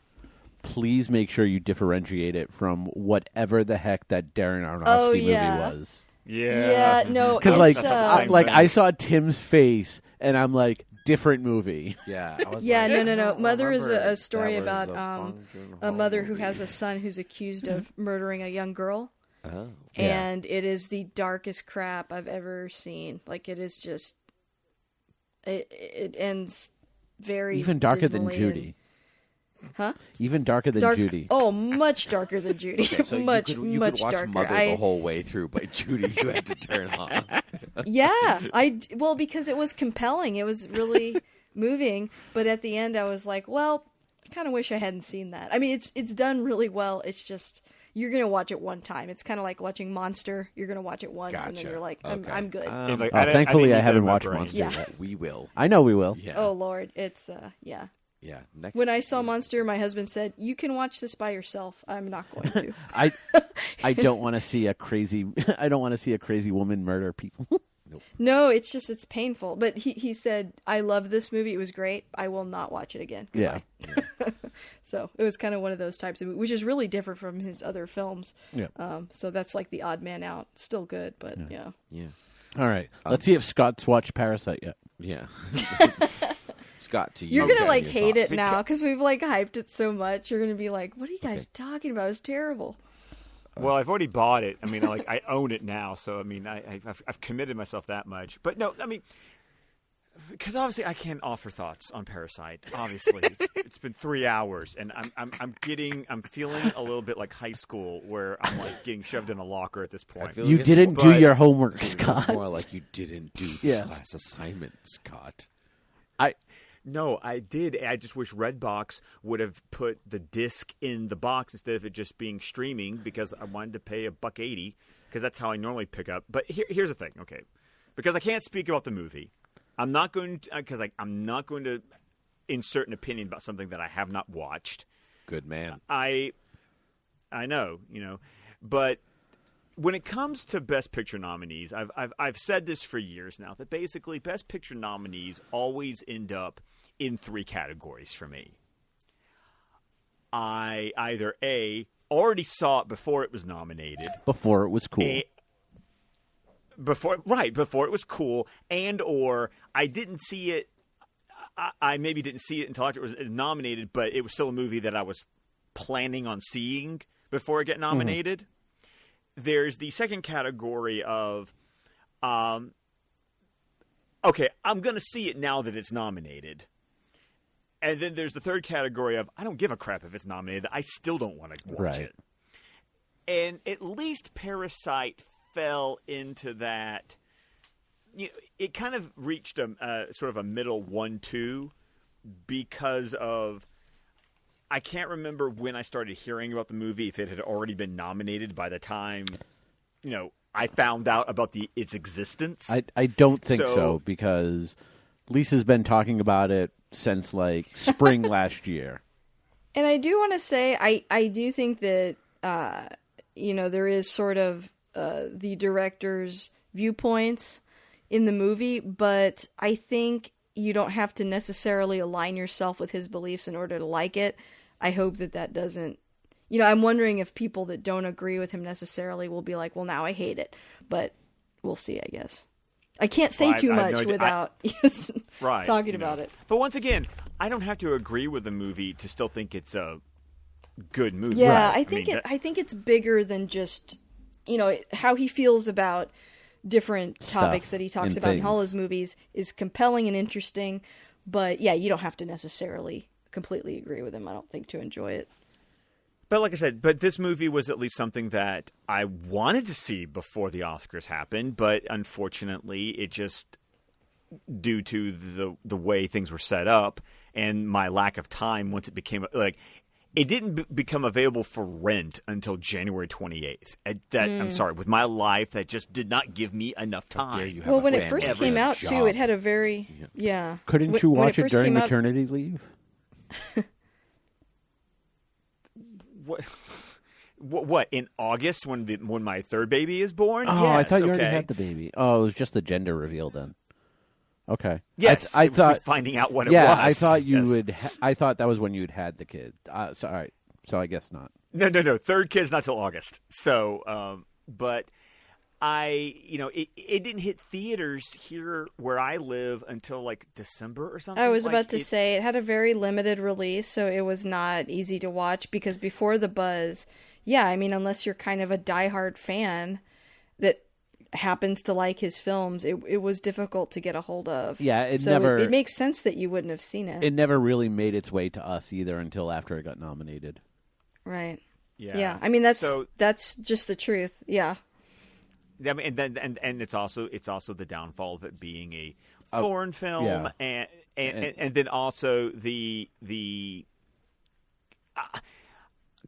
please make sure you differentiate it from whatever the heck that Darren Aronofsky yeah. movie was. Yeah, no, Because it's, I saw Tim's face, and I'm like, different movie. Yeah, I was Yeah, like, no. I Mother is remember a story that was about Bong a Joon-ho mother who movie. has a son who's accused of murdering a young girl. Oh. And it is the darkest crap I've ever seen. Like, it is just... It ends very Even darker than dismally Judy. Huh? Even darker than Dark. Judy. Oh, much darker than Judy. Okay, so much, you much could watch darker. Mother the whole way through, but Judy you had to turn on. Yeah, well, because it was compelling. It was really moving. But at the end, I was like, well, I kind of wish I hadn't seen that. I mean, it's done really well. It's just you're gonna watch it one time. It's kind of like watching Monster. You're gonna watch it once, and then Gotcha. you're like, Okay. I'm good. Like, Thankfully, didn't I need that haven't in my watched brain. Monster Yeah. yet. We will. I know we will. Yeah. Oh Lord, it's yeah. Yeah. Next. When I saw Monster, my husband said, "You can watch this by yourself." I'm not going to. I don't want to see a crazy. I don't want to see a crazy woman murder people. No, it's just it's painful. But he said, "I love this movie. It was great. I will not watch it again." Goodbye. So it was kind of one of those types of movies, which is really different from his other films. Yeah. So that's like the odd man out. Still good, but yeah. Yeah. All right. Let's see if Scott's watched Parasite yet. Yeah. Scott, to you. You're gonna Okay. like Your hate thoughts. it now because we've like hyped it so much. You're gonna be like, "What are you guys talking about? It's terrible." Well, I've already bought it. I mean, I own it now, so I mean, I've committed myself that much. But no, I mean, because obviously I can't offer thoughts on Parasite. Obviously, it's been 3 hours, and I'm feeling a little bit like high school, where I'm like getting shoved in a locker at this point. feel You like didn't do but- your homework, It's Scott. more like you didn't do the Yeah. class assignment, Scott. No, I did. I just wish Redbox would have put the disc in the box instead of it just being streaming, because I wanted to pay $1.80, because that's how I normally pick up. But here's the thing, okay? Because I can't speak about the movie, I'm not going to, because I'm not going to insert an opinion about something that I have not watched. Good man. I know, but when it comes to Best Picture nominees, I've said this for years now, that basically Best Picture nominees always end up in 3 categories for me. I either already saw it before it was nominated, Before it was cool. before it was cool, and or I didn't see it. I maybe didn't see it until after it was nominated, but it was still a movie that I was planning on seeing before it got nominated. There's the second category of, okay, I'm going to see it now that it's nominated. And then there's the third category of, I don't give a crap if it's nominated. I still don't want to watch Right. it. And at least Parasite fell into that. It kind of reached a sort of a middle 1-2 because of, I can't remember when I started hearing about the movie, if it had already been nominated by the time, I found out about its existence. I don't think So- so, because Lisa's been talking about it since like spring last year. And I do want to say, I do think that, there is sort of the director's viewpoints in the movie, but I think you don't have to necessarily align yourself with his beliefs in order to like it. I hope that doesn't, I'm wondering if people that don't agree with him necessarily will be like, well, now I hate it, but we'll see, I guess. I can't say Well, too I have much no idea. without talking about it. But once again, I don't have to agree with the movie to still think it's a good movie. Yeah, Right. I think it's bigger than just how he feels about different topics that he talks and about in all things. his movies is compelling and interesting. But yeah, you don't have to necessarily completely agree with him, I don't think, to enjoy it. But like I said, this movie was at least something that I wanted to see before the Oscars happened, but unfortunately it just, due to the way things were set up and my lack of time once it became, it didn't become available for rent until January 28th. I'm sorry, with my life, that just did not give me enough time. Yeah, you have Well, a when it family first and came a out, too, job. it had a very, Couldn't When- you when it watch it first during came out- maternity leave? What in August when my third baby is born? Oh, I Yes, thought you already okay. had the baby. Oh, it was just the gender reveal then. Okay. Yes, I it was me thought. finding out what Yeah, it was. I thought you Yes. would. I thought that was when you'd had the kid. So all right. So I guess not. No. Third kid's not till August. So, but it didn't hit theaters here where I live until like December or something. I was Like, about to say it had a very limited release, so it was not easy to watch because before the buzz, unless you're kind of a diehard fan, that happens to like his films, it was difficult to get a hold of. Yeah, it so never- It makes sense that you wouldn't have seen it. It never really made its way to us either until after it got nominated. Right. Yeah. Yeah. I mean, So- that's just the truth. Yeah. I mean, and it's also the downfall of it being a foreign film, yeah. and then also the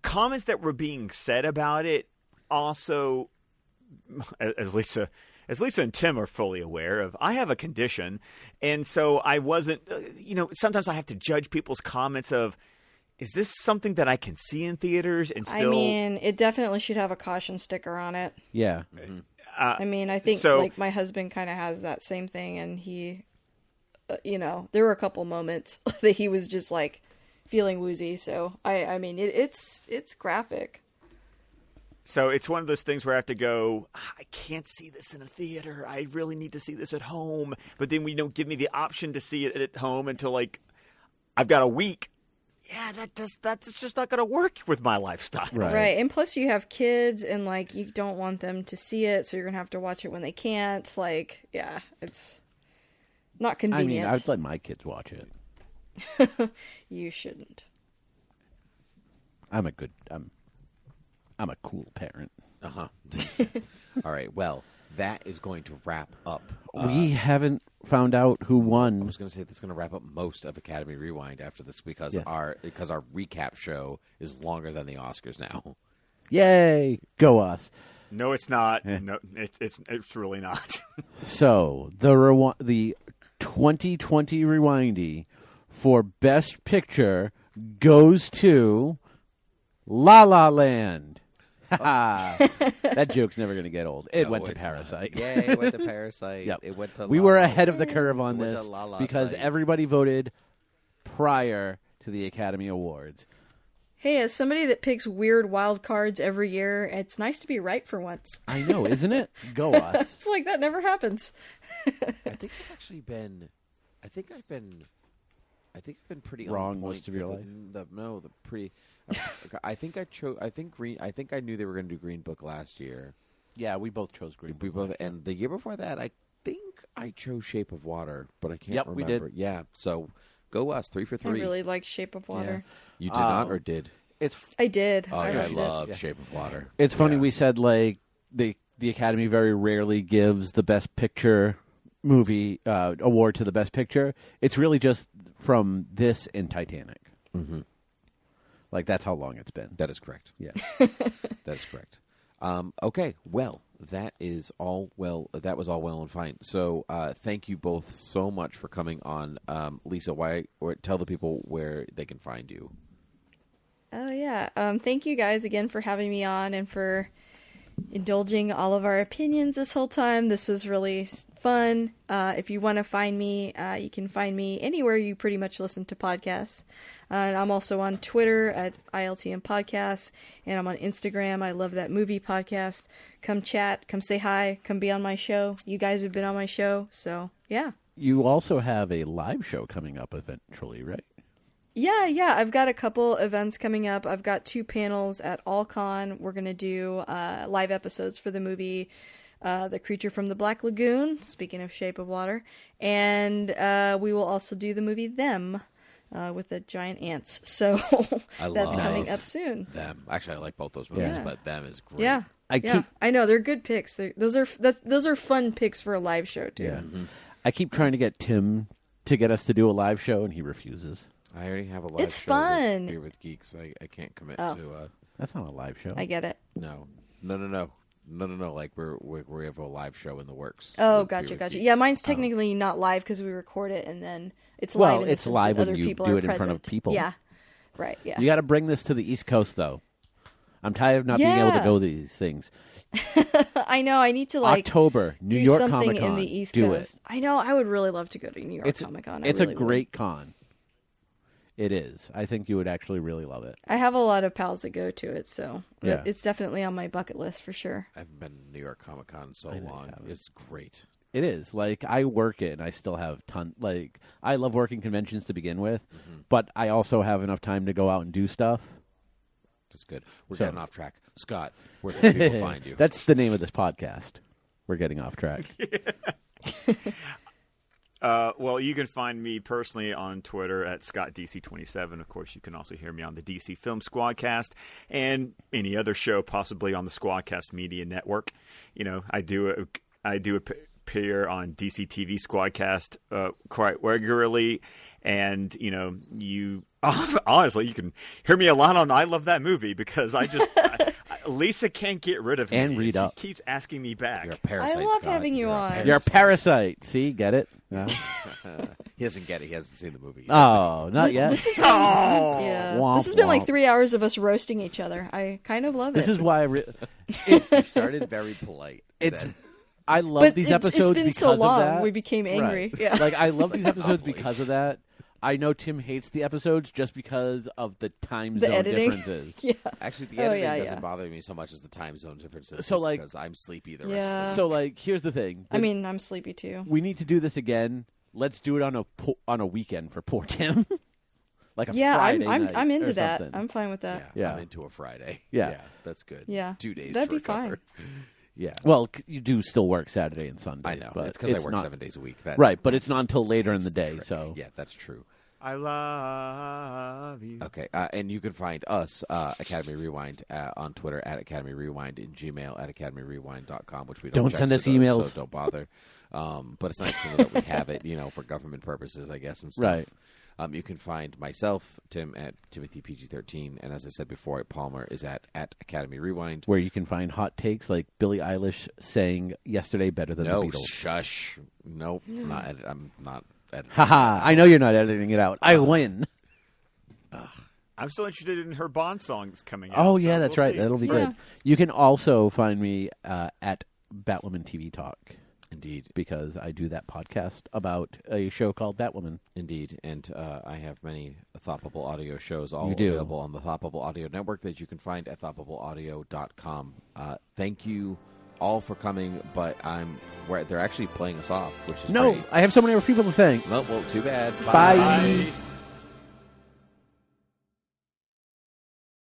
comments that were being said about it. Also, as Lisa and Tim are fully aware of, I have a condition, and so I wasn't. Sometimes I have to judge people's comments of, is this something that I can see in theaters and still? I mean, it definitely should have a caution sticker on it. Yeah. I mean, I think so- like my husband kind of has that same thing, and he, there were a couple moments that he was just like feeling woozy. So I mean, it's graphic. So it's one of those things where I have to go, I can't see this in a theater. I really need to see this at home. But then we don't give me the option to see it at home until like I've got a week. Yeah, that's just not going to work with my lifestyle. Right. And plus you have kids, and like you don't want them to see it, so you're gonna have to watch it when they can't. Like, yeah, it's not I convenient. mean, I'd let my kids watch it. You shouldn't. I'm a cool parent. Uh-huh. All right. Well, that is going to wrap up. We haven't found out who I won. was going to say that's going to wrap up most of Academy Rewind after this because Yes. our recap show is longer than the Oscars now. Yay! Go us. No, it's not. Yeah. No, it's really not. So the 2020 Rewindy for Best Picture goes to La La Land. That joke's never going to get old. It No, went to it's not. Parasite. Yeah, it went to Parasite. Yep. It went to We La were La- ahead of the curve on Went to this La La because Site. everybody voted prior to the Academy Awards. Hey, as somebody that picks weird wild cards every year, it's nice to be right for once. I know, isn't it? Go us. It's like that never happens. I think I've actually been. I think I've been pretty on Wrong point most of your for life? the pretty. I think I chose. I think Green. I think I knew they were going to do Green Book last year. Yeah, we both chose Green We Book. both, and the year before that, I think I chose Shape of Water, but I can't Yep, remember. we did. Yeah, so go us 3 for I 3. really like Shape of Water. You did not, or did? It's I did. Oh, I yeah, I loved it. love Yeah. Shape of Water. It's funny Yeah. we said like the Academy very rarely gives the Best Picture movie award to the Best Picture. It's really just from this and Titanic. Mhm. Like that's how long it's been. That is correct. Yeah. That is correct. Okay, well, that is all well. That was all well and fine. So, thank you both so much for coming on. Lisa, tell the people where they can find you. Oh yeah. Thank you guys again for having me on and for indulging all of our opinions this whole time. This was really fun. If you want to find me, you can find me anywhere you pretty much listen to podcasts. And I'm also on Twitter at ILTM Podcasts, and I'm on Instagram. I Love That Movie Podcast. Come chat, come say hi, come be on my show. You guys have been on my show, so yeah. You also have a live show coming up eventually, right? Yeah. I've got a couple events coming up. I've got 2 panels at AllCon. We're going to do live episodes for the movie The Creature from the Black Lagoon, speaking of Shape of Water. And we will also do the movie Them with the giant ants. So I that's love coming up soon. Them. Actually, I like both those movies, Yeah. but Them is great. Yeah. I know. They're good picks. Those are fun picks for a live show, too. Yeah. I keep trying to get Tim to get us to do a live show, and he refuses. I already have a live It's show fun. with Beer with Geeks. I can't commit Oh. to. That's not a live show. I get it. No. Like we have a live show in the works. Oh, with Beer gotcha. with Geeks. Yeah, mine's technically not live because we record it and then it's Well, live. in the it's sense live that when other you people do are it in front of present. people. Yeah, right. Yeah. You got to bring this to the East Coast, though. I'm tired of not being able to Yeah. know these things. I know. I need to October, New do York something Comic Con. in the East do Coast. it. I know. I would really love to go to New York It's Comic Con. It's really a great con. It is. I think you would actually really love it. I have a lot of pals that go to it, so Yeah. it's definitely on my bucket list for sure. I haven't been to New York Comic Con in so I know you long. haven't. It's great. It is. Like, I work it, and I still have I love working conventions to begin with, but I also have enough time to go out and do stuff. It's good. We're So- getting off track. Scott, where can people find you? That's the name of this podcast. We're getting off track. Well, you can find me personally on Twitter at ScottDC27. Of course, you can also hear me on the DC Film Squadcast and any other show possibly on the Squadcast Media Network. You know, I do appear on DC TV Squadcast quite regularly, and you know, honestly, you can hear me a lot on I Love That Movie because Lisa can't get rid of me. And read up. She keeps asking me back. You're a parasite, I love Scott. having you on. You're a parasite. See, get it? No? He doesn't get it. He hasn't seen the movie yet. Oh, not yet. This has been, yeah. Womp This has been like womp. 3 hours of us roasting each other. I kind of love This it. is why He started very polite. it's. then- I love But these it's episodes been because so long, of that. we became angry. Right. Yeah. Like I love these episodes Lovely. because of that. I know Tim hates the episodes just because of the time The zone editing. differences. Yeah. Actually, the Oh, editing yeah, doesn't yeah. bother me so much as the time zone differences. So, like- because I'm sleepy the rest Yeah. of the So, like, here's the thing. I mean, I'm sleepy too. we need to do this again. Let's do it on a weekend for poor Tim. Like a Yeah, Friday I'm night into or that. something. I'm fine with that. Yeah, Yeah. I'm into a Friday. Yeah. That's good. Yeah. 2 days That'd to be recover. fine. Yeah. Well, you do still work Saturday and Sundays. I know. but It's because I work not, 7 days a week. That's, Right, but it's that's- not until later in the that's day. trick. So Yeah, that's true. I love you. Okay, and you can find us, Academy Rewind, on Twitter at Academy Rewind, in Gmail at academyrewind.com, which we don't Don't check send us so don't- emails. so don't bother. But it's nice to know that we have it, for government purposes, I guess, and stuff. Right. You can find myself, Tim, at Timothy PG-13, and as I said before, Palmer is at Academy Rewind. where you can find hot takes like Billie Eilish saying "Yesterday" better than No, the Beatles. shush. Nope, not edit. I'm not editing. Haha! I know you're not editing it out. I win. I'm still interested in her Bond songs coming out. Oh so yeah, that's we'll right. see. That'll be Yeah. good. You can also find me at Batwoman TV Talk Indeed. because I do that podcast about a show called Batwoman. Indeed, and I have many Thoughtful Audio shows all You do. available on the Thoughtful Audio Network that you can find at thoughtfulaudio.com. Thank you all for coming, but they're actually playing us off, which is No, great. I have so many more people to thank. Well, too bad. Bye.